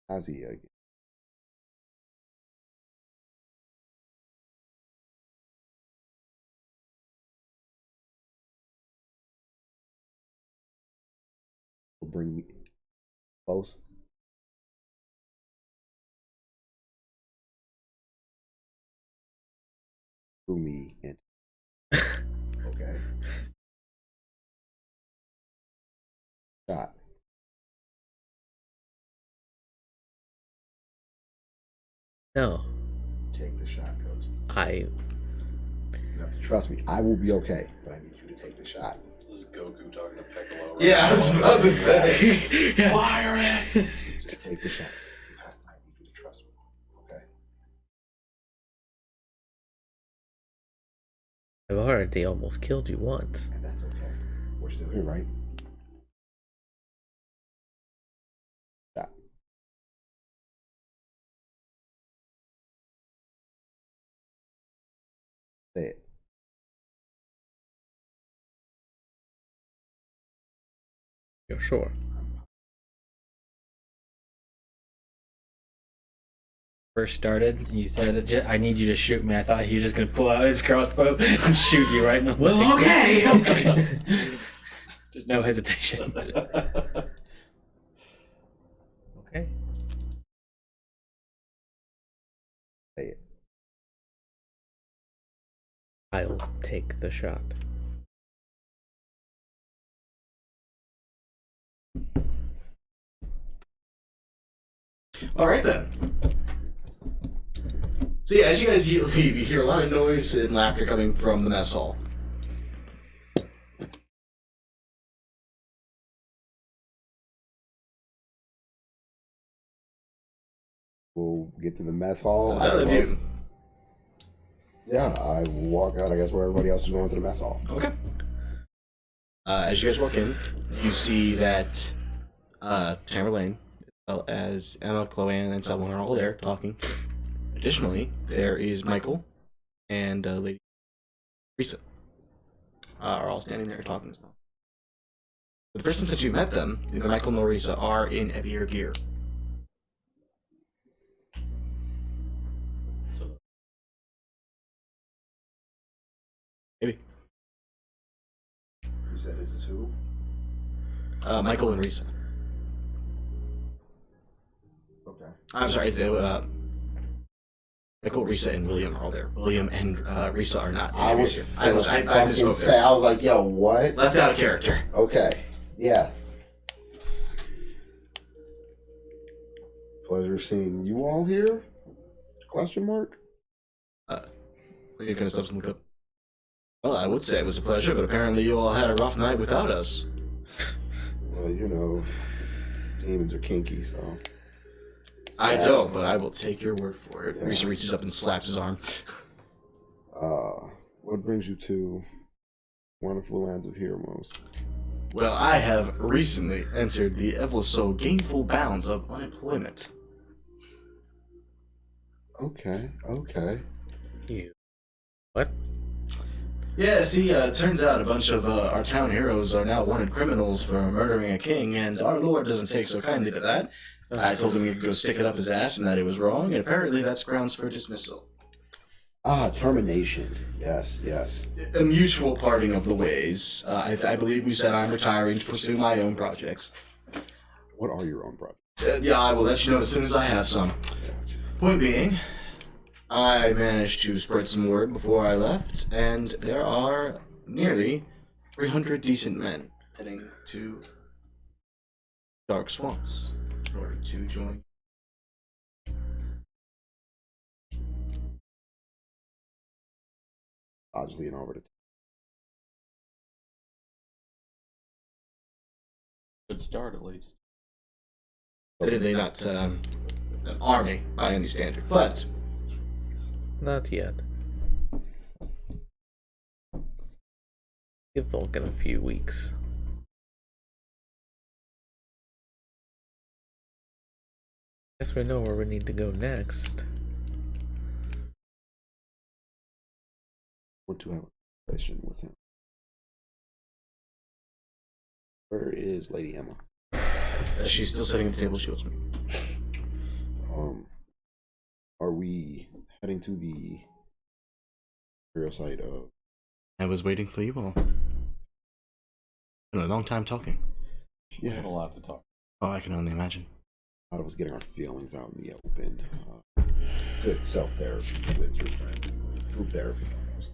[SPEAKER 5] Ozzy again. Will bring me close. Through me and okay. Shot.
[SPEAKER 2] No.
[SPEAKER 5] Take the shot, Ghost.
[SPEAKER 2] I.
[SPEAKER 5] You have to trust me. I will be okay, but I need you to take the shot.
[SPEAKER 3] This is Goku talking to Piccolo. Right
[SPEAKER 1] Yeah, I
[SPEAKER 3] now.
[SPEAKER 1] was about to say.
[SPEAKER 7] Fire it!
[SPEAKER 5] Just take the shot. I need you to trust me. Okay.
[SPEAKER 2] I've already almost killed you once.
[SPEAKER 5] And that's okay. We're still here, right? Shot. Say it.
[SPEAKER 2] You're sure?
[SPEAKER 8] First started, you said, "I need you to shoot me." I thought he was just gonna pull out his crossbow and shoot you right in the leg.
[SPEAKER 7] Well, okay.
[SPEAKER 8] Just no hesitation.
[SPEAKER 2] Okay.
[SPEAKER 5] Say it.
[SPEAKER 2] I'll take the shot.
[SPEAKER 1] All right then. So yeah, as you guys leave, you hear a lot of noise and laughter coming from the mess hall.
[SPEAKER 5] We'll get to the mess hall.
[SPEAKER 1] That's up to you.
[SPEAKER 5] Yeah, I will walk out, I guess, where everybody else is going to the mess hall.
[SPEAKER 1] Okay. As you guys walk in, you see that Tamerlane, as well as Emma, Chloanne, and someone are all there talking. Additionally, there is Michael and Lady Risa are all standing there talking as well. The person since you met them, neither Michael nor Risa, are in heavier gear.
[SPEAKER 10] So
[SPEAKER 1] Maybe.
[SPEAKER 5] You said this is who?
[SPEAKER 1] Michael and Risa.
[SPEAKER 5] Okay.
[SPEAKER 1] I'm sorry, Michael, Risa, and William are all there. William and Risa are not.
[SPEAKER 5] I was
[SPEAKER 1] I misspoke
[SPEAKER 5] say,
[SPEAKER 1] there.
[SPEAKER 5] I was like, yo, what?
[SPEAKER 1] Left out of character.
[SPEAKER 5] Okay. Yeah. Pleasure seeing you all here? Question mark?
[SPEAKER 1] You're gonna stuff some look up. Well, I would say it was a pleasure, but apparently you all had a rough night without us.
[SPEAKER 5] Well, you know, demons are kinky, so.
[SPEAKER 1] I don't, but I will take your word for it.
[SPEAKER 5] Yeah.
[SPEAKER 1] Risa reaches up and slaps his arm.
[SPEAKER 5] What brings you to wonderful lands of Hermos?
[SPEAKER 1] Well, I have recently entered the ever so gainful bounds of unemployment.
[SPEAKER 5] Okay, okay.
[SPEAKER 2] You. What?
[SPEAKER 1] Yeah, see, turns out a bunch of our town heroes are now wanted criminals for murdering a king, and our lord doesn't take so kindly to that. I told him he'd go stick it up his ass and that it was wrong, and apparently that's grounds for dismissal.
[SPEAKER 5] Ah, termination. Yes, yes.
[SPEAKER 1] A mutual parting of the ways. I believe we said I'm retiring to pursue my own projects.
[SPEAKER 5] What are your own projects?
[SPEAKER 1] Yeah, I will let you know as soon as I have some.
[SPEAKER 5] Gotcha.
[SPEAKER 1] Point being, I managed to spread some word before I left, and there are nearly 300 decent men heading to Dark Swamps in order to join.
[SPEAKER 5] Obviously, over to.
[SPEAKER 10] good start at least.
[SPEAKER 1] They're not an army by any standard, but
[SPEAKER 2] Not yet. Give Vulcan a few weeks. Guess we know where we need to go next.
[SPEAKER 5] Want to have a session with him. Where is Lady Emma?
[SPEAKER 1] She's still sitting at the table. She was me.
[SPEAKER 5] Are we heading to the burial site of?
[SPEAKER 1] I was waiting for you all. Been a long time talking.
[SPEAKER 3] We have a lot to talk.
[SPEAKER 1] Oh, I can only imagine.
[SPEAKER 5] A lot of us getting our feelings out in the open. With self-therapy with your friend. Group therapy almost.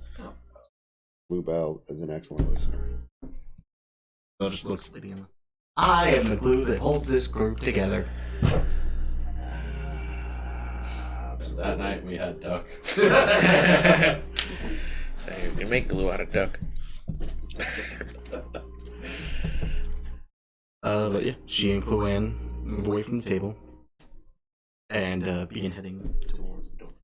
[SPEAKER 5] Bluebell is an excellent listener.
[SPEAKER 1] I'll just look at Lady Emma. I am the glue that holds this group together.
[SPEAKER 10] That night we had duck.
[SPEAKER 2] You make glue out of duck.
[SPEAKER 1] But yeah, she and Chloe move away from the table and begin heading towards the door.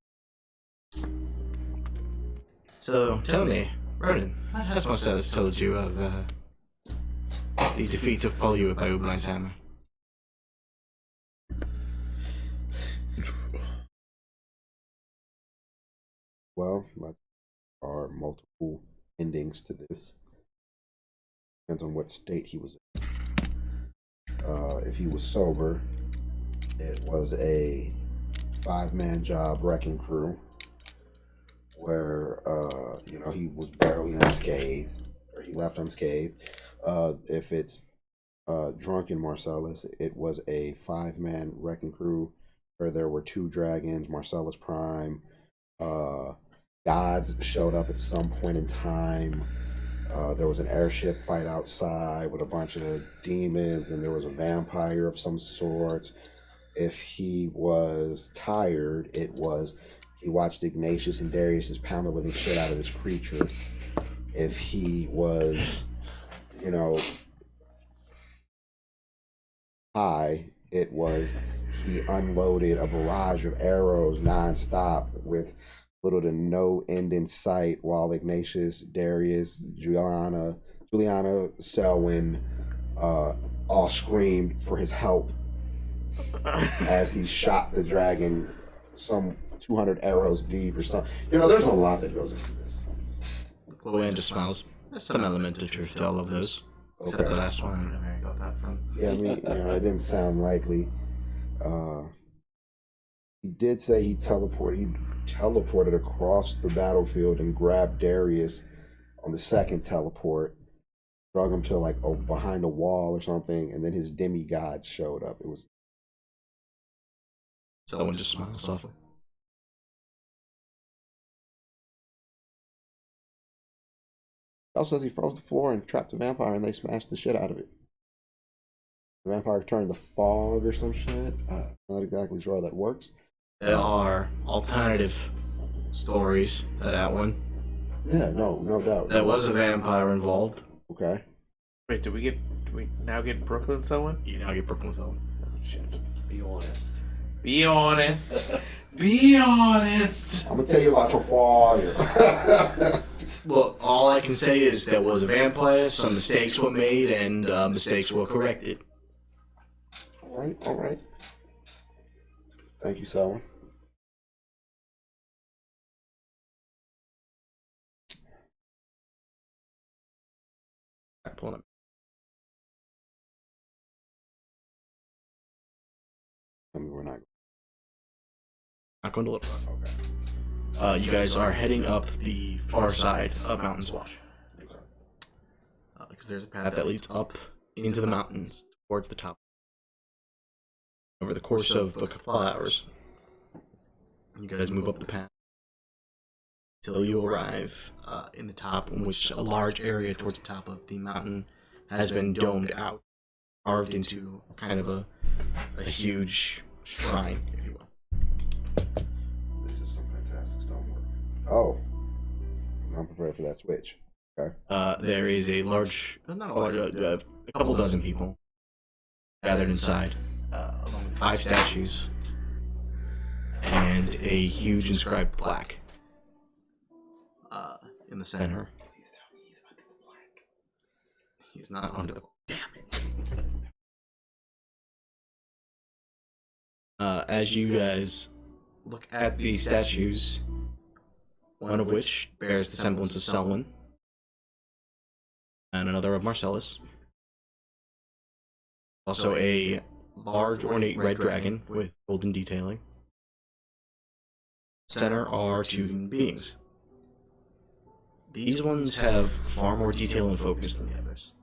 [SPEAKER 1] So, tell me, Ronan, what has Marcellus told you of the defeat of Polyu by Ublein's hammer?
[SPEAKER 5] Well, there are multiple endings to this. Depends on what state he was in. If he was sober, it was a 5-man job wrecking crew where, he was barely unscathed, or he left unscathed. If it's drunken Marcellus, it was a 5-man wrecking crew where there were 2 dragons, Marcellus Prime, gods showed up at some point in time. There was an airship fight outside with a bunch of demons, and there was a vampire of some sort. If he was tired, it was he watched Ignatius and Darius just pound the living shit out of this creature. If he was, high, it was he unloaded a barrage of arrows nonstop with little to no end in sight while Ignatius, Darius, Juliana, Selwyn, all screamed for his help as he shot the dragon some 200 arrows deep or something. There's a lot that goes into this.
[SPEAKER 1] Chloe just smiles. There's some element of truth to all of those. Except the last one. I don't know where I got that from.
[SPEAKER 5] Yeah, it didn't sound likely. He did say he teleported across the battlefield and grabbed Darius on the second teleport, drug him to behind a wall or something, and then his demigods showed up. It was
[SPEAKER 1] Someone just smiles softly.
[SPEAKER 5] also says he froze the floor and trapped a vampire, and they smashed the shit out of it. The vampire turned the fog or some shit. Not exactly sure how that works.
[SPEAKER 1] There are alternative stories to that one.
[SPEAKER 5] Yeah, no doubt.
[SPEAKER 1] There was a vampire involved.
[SPEAKER 5] Okay.
[SPEAKER 2] Wait, do we now get Brooklyn someone?
[SPEAKER 1] You now get Brooklyn someone.
[SPEAKER 2] Shit.
[SPEAKER 10] Be honest.
[SPEAKER 2] Be honest.
[SPEAKER 7] Be honest.
[SPEAKER 5] I'm gonna tell you about your father.
[SPEAKER 1] Look, all I can say is there was a vampire, some mistakes were made, and mistakes were corrected.
[SPEAKER 5] All right. Thank you, Selwyn.
[SPEAKER 1] Alright, pulling up.
[SPEAKER 5] I mean, we're not.
[SPEAKER 1] Not going to look. Okay. You guys are heading up the far side of Mountains Wash. Because there's a path that leads up into the mountains towards the top. Over the course of a couple hours, you guys move up the path until you arrive in the top, in which a large area towards the top of the mountain has been domed out, carved into kind of a huge shrine, if you will.
[SPEAKER 5] This is some fantastic stonework. Oh, I'm prepared for that switch. Okay.
[SPEAKER 1] There is a large, not a large, a couple dozen people gathered inside, along with 5 statues and a huge inscribed plaque in the center. He's not under the. Damn it. As you guys look at these statues, one of which bears the semblance of Selwyn, and another of Marcellus. Also a large ornate red dragon with golden detailing. Center are two human beings. These ones have far more detail and focus than the others.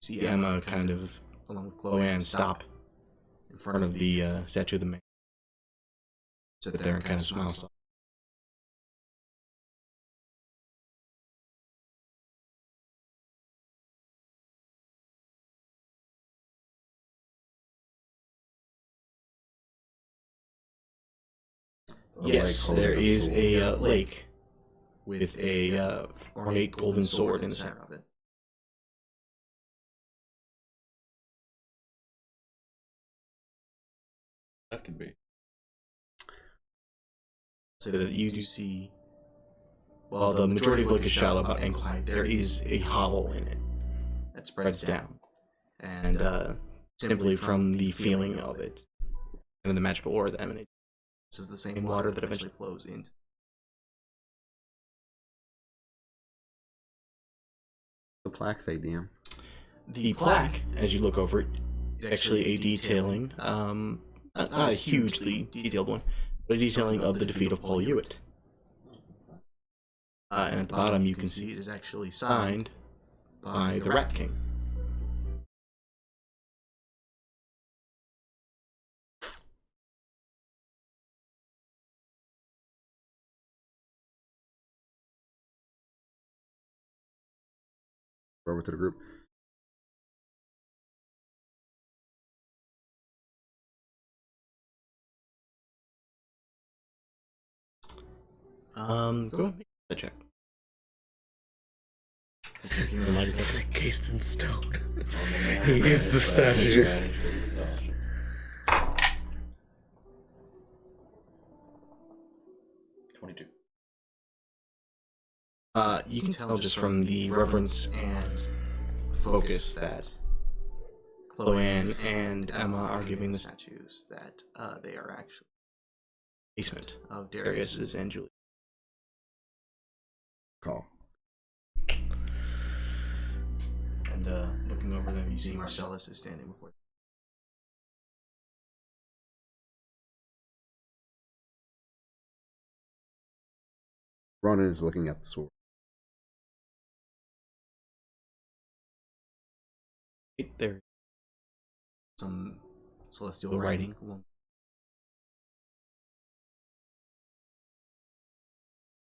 [SPEAKER 1] See Emma kind of, along with Chloe, stop in front of the statue of the man. Sit there and kind of smile. Yes, there is a lake with a ornate golden sword in the center of it.
[SPEAKER 3] That could be.
[SPEAKER 1] So that you do see, while the majority of the lake is shallow, about ankle height, there is a hollow in it that spreads down. And simply from the feeling of it, and the magical aura that emanates, this is the same water that eventually flows into.
[SPEAKER 9] The plaque say, DM.
[SPEAKER 1] The plaque, as you look over it, is actually a detailing, not a hugely detailed one, but a detailing of the defeat of Paul Hewitt. And at the bottom you can see it is actually signed by the Rat King.
[SPEAKER 9] Over to the group.
[SPEAKER 1] Go ahead, make a check.
[SPEAKER 11] He's encased in stone. He is the statue.
[SPEAKER 3] 22.
[SPEAKER 1] You can tell just from the reverence and focus that Chloe and Emma are giving the statues that they are actually basement of Darius's and Julie.
[SPEAKER 9] Call.
[SPEAKER 1] And looking over them, you see Marcellus is standing before them.
[SPEAKER 9] Ronan is looking at the sword.
[SPEAKER 1] There, some celestial writing.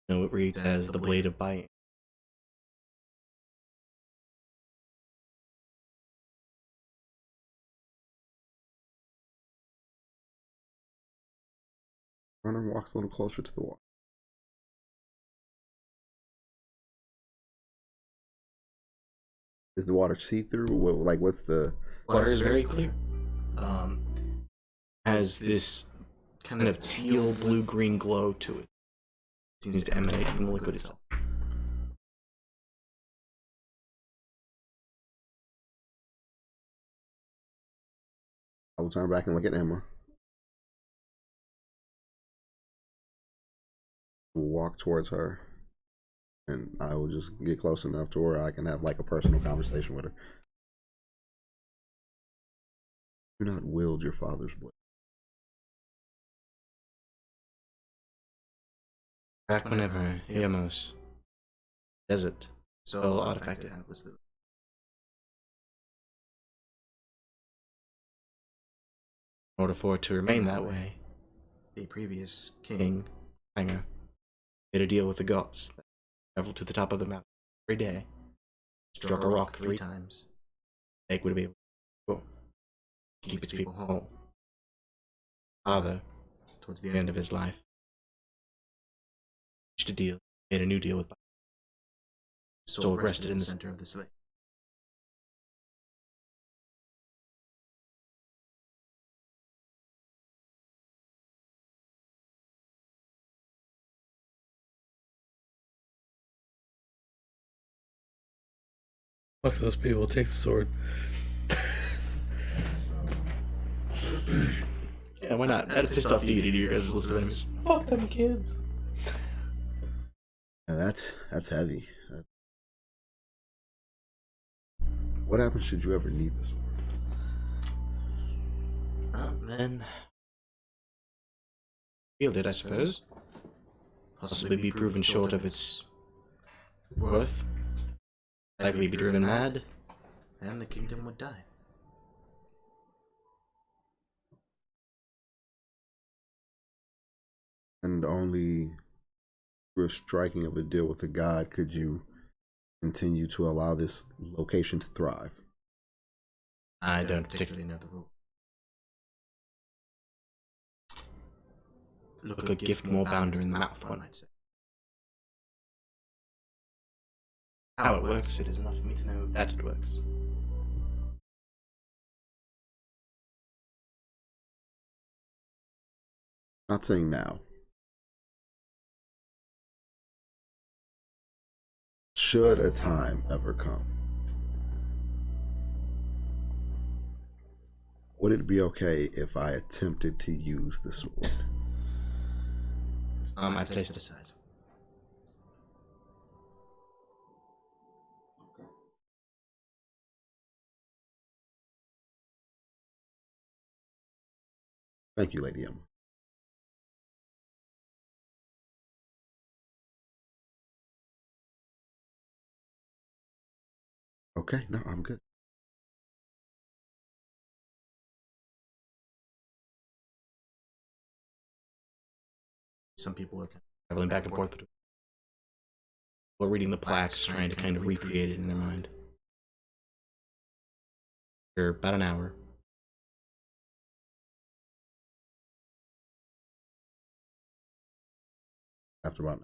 [SPEAKER 1] No, it reads as the Blade of Biane.
[SPEAKER 9] Ronan walks a little closer to the wall. Is the water see-through? What's the...
[SPEAKER 1] Water is very clear. Has this kind of teal, blue, green glow to it. Seems to emanate from the liquid itself.
[SPEAKER 9] I will turn back and look at Emma. We'll walk towards her. And I will just get close enough to where I can have like a personal conversation with her. Do not wield your father's blade.
[SPEAKER 1] Back whenever Iamos desert so artifact it had was the in order for it to remain that way, the previous king, Hanger, made a deal with the gods that traveled to the top of the mountain every day, struck a rock 3 times. Egg would be able to keep its people whole. Father, towards the end of his life, reached a deal, made a new deal with Biane. His soul rested in the center of this lake.
[SPEAKER 11] Fuck those people. Take the sword.
[SPEAKER 1] Yeah, why not? Add a pissed off deity to your guys' list of enemies.
[SPEAKER 11] Fuck them kids.
[SPEAKER 5] And that's heavy. What happens should you ever need this?
[SPEAKER 1] Then wield it, I suppose. Possibly be proven short of its worth. Likely be driven mad, and the kingdom would die.
[SPEAKER 5] And only through a striking of a deal with a god could you continue to allow this location to thrive.
[SPEAKER 1] I don't particularly know the rule. Look a gift more bounder in the mouth, one might say. How it works, it is enough for me to know that it works.
[SPEAKER 5] Not saying now. Should a time ever come, would it be okay if I attempted to use the sword?
[SPEAKER 1] It's not my place to decide.
[SPEAKER 5] Thank you, Lady Emma. Okay, no, I'm good.
[SPEAKER 1] Some people are kind of traveling back and forth. People are reading the plaques, trying to kind of recreate it in their mind. For about an hour.
[SPEAKER 5] After about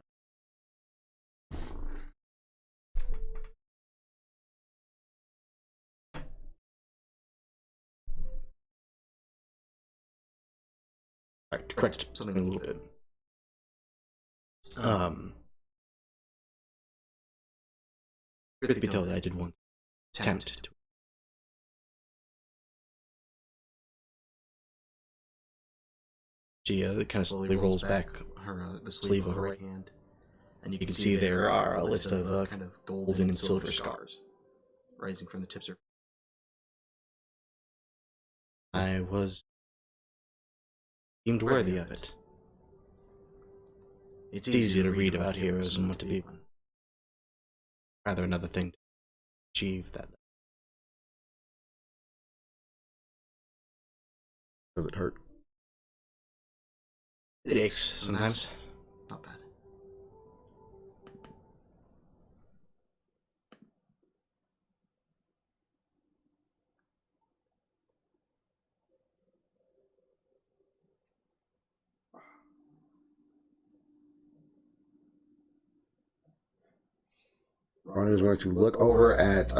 [SPEAKER 1] Alright, to correct something a little bit. Truth be told, I did one attempt to. She kind of slowly rolls back her the sleeve of her right hand, and you can see there are a list of kind of golden and silver scars rising from the tips of her. I was deemed worthy of it. It's easy to read about heroes and want to be one. Rather another thing to achieve that.
[SPEAKER 5] does it hurt?
[SPEAKER 1] It aches sometimes. Not bad.
[SPEAKER 5] Ronan is going to look over at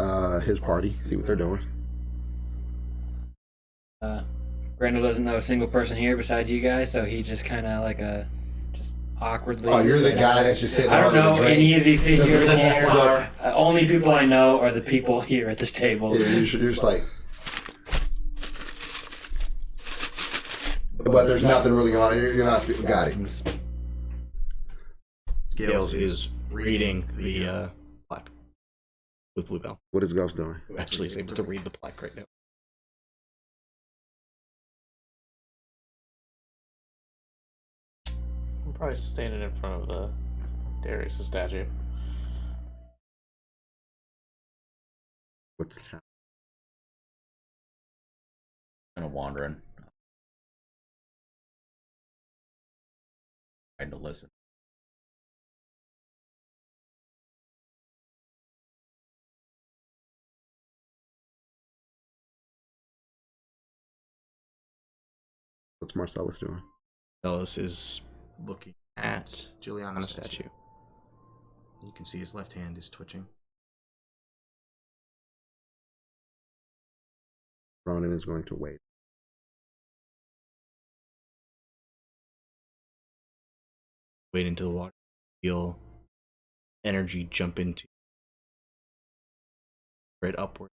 [SPEAKER 5] his party, see what they're doing.
[SPEAKER 8] Randall doesn't know a single person here besides you guys, so he just kind of like just awkwardly.
[SPEAKER 5] Oh, you're the guy that's just sitting.
[SPEAKER 8] I don't know any of the figures
[SPEAKER 5] Doesn't-
[SPEAKER 8] here.
[SPEAKER 5] doesn't-
[SPEAKER 8] Only people I know are the people here at this table.
[SPEAKER 5] Yeah, you're just like. But there's nothing really on it. You're not speaking. Got it.
[SPEAKER 1] Gales is reading the plaque with Bluebell.
[SPEAKER 5] What is Ghost doing?
[SPEAKER 1] Who actually is able to read the plaque right now.
[SPEAKER 12] I'm probably standing in front of the Darius' statue.
[SPEAKER 5] What's happening?
[SPEAKER 10] Kind of wandering. Trying to listen.
[SPEAKER 5] What's Marcellus doing?
[SPEAKER 1] Ellis is looking at Juliana's statue. You can see his left hand is twitching.
[SPEAKER 5] Ronan is going to wait.
[SPEAKER 1] Wait until the water. Feel energy jump into right upward.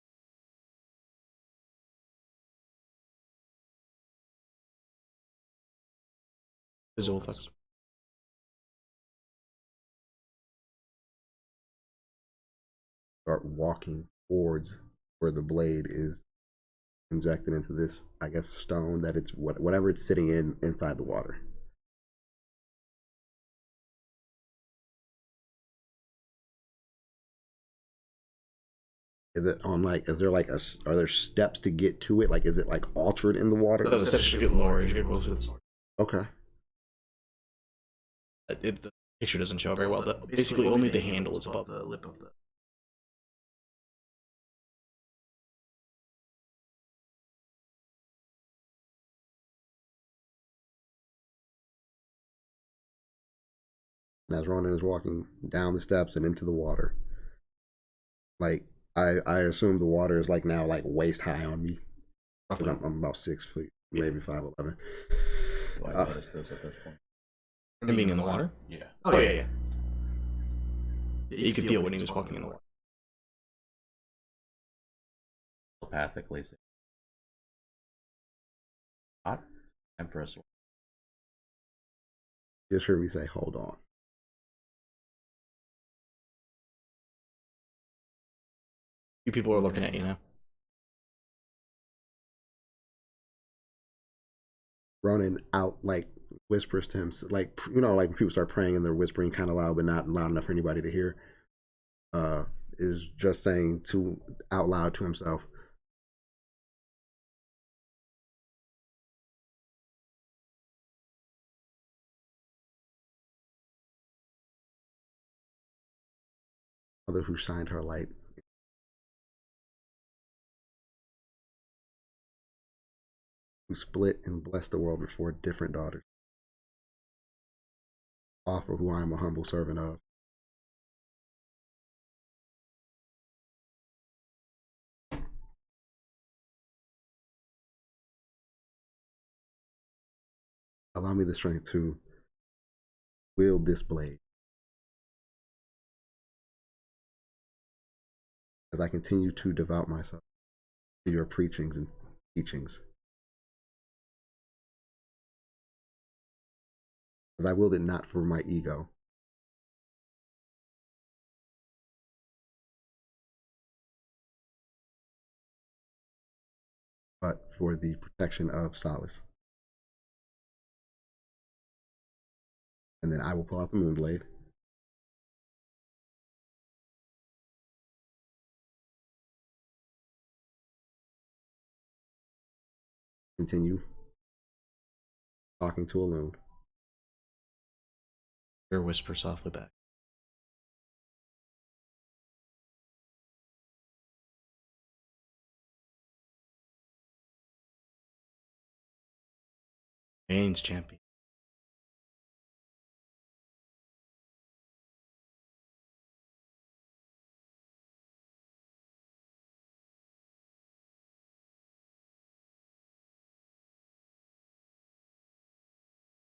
[SPEAKER 1] Visual effects.
[SPEAKER 5] Start walking towards where the blade is injected into this, I guess, stone that it's whatever it's sitting in inside the water. Is it on like? Is there like are there steps to get to it? Like, is it like altered in the water?
[SPEAKER 1] The steps should get lower as you get closer to the sword.
[SPEAKER 5] Okay.
[SPEAKER 1] The picture doesn't show very well. Basically, only the handle is above the lip of the.
[SPEAKER 5] And as Ronan is walking down the steps and into the water, like I assume the water is like now like waist high on me because I'm about 6 feet, maybe 5'11".
[SPEAKER 10] Do I notice this at this point?
[SPEAKER 1] Him being in the water?
[SPEAKER 10] Yeah.
[SPEAKER 1] Oh yeah. You could feel when he was walking in the water.
[SPEAKER 10] Telepathically. Hot. Time for a sword.
[SPEAKER 5] Just heard me say, "Hold on."
[SPEAKER 1] You people are looking at you now.
[SPEAKER 5] Ronan out like whispers to him, like, you know, like when people start praying and they're whispering kind of loud but not loud enough for anybody to hear. Is just saying to out loud to himself, "Mother who shined her light, who split and blessed the world with 4 different daughters, offer who I am a humble servant of. Allow me the strength to wield this blade as I continue to devote myself to your preachings and teachings. As I willed it not for my ego, but for the protection of Solace." And then I will pull out the Moonblade. Continue talking to Elune.
[SPEAKER 1] Your whisper softly back. Bane's champion.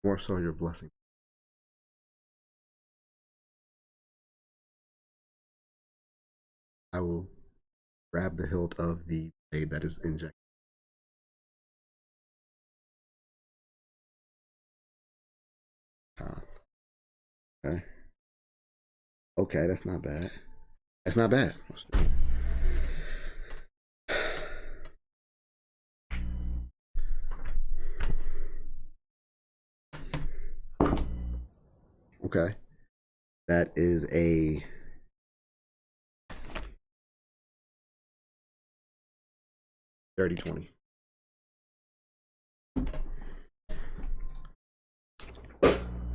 [SPEAKER 5] More so your blessing. I will grab the hilt of the blade that is injected. Okay. Okay, that's not bad. That's not bad. Okay. That is a dirty 20.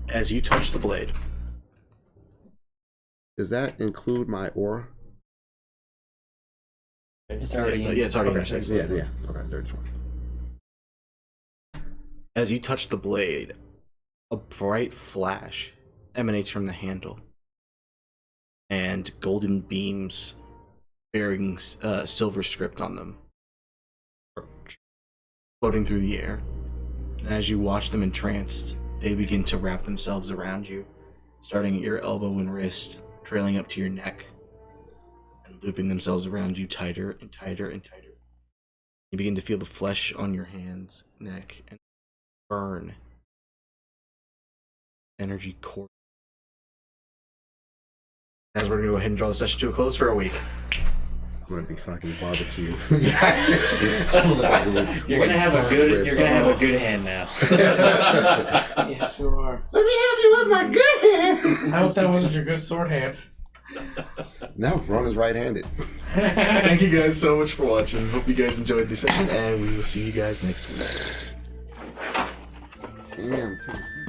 [SPEAKER 1] As you touch the blade.
[SPEAKER 5] Does that include my aura?
[SPEAKER 8] It's already.
[SPEAKER 1] It's already
[SPEAKER 5] Okay.
[SPEAKER 1] in
[SPEAKER 5] Yeah. Okay, dirty 20.
[SPEAKER 1] As you touch the blade, a bright flash emanates from the handle, and golden beams bearing silver script on them are floating through the air. And as you watch them entranced, they begin to wrap themselves around you, starting at your elbow and wrist, trailing up to your neck, and looping themselves around you tighter and tighter and tighter. You begin to feel the flesh on your hands, neck, and burn. Energy core. As we're gonna go ahead and draw the session to a close for a week.
[SPEAKER 5] I'm gonna be fucking barbecue.
[SPEAKER 8] You're gonna have a good. You're gonna have a good hand now.
[SPEAKER 12] Yes, you are.
[SPEAKER 9] Let me help you with my good hand.
[SPEAKER 11] I hope that wasn't your good sword hand.
[SPEAKER 5] No, Ronan's right-handed.
[SPEAKER 1] Thank you guys so much for watching. Hope you guys enjoyed the session, and we will see you guys next week.
[SPEAKER 5] Damn, Tennessee.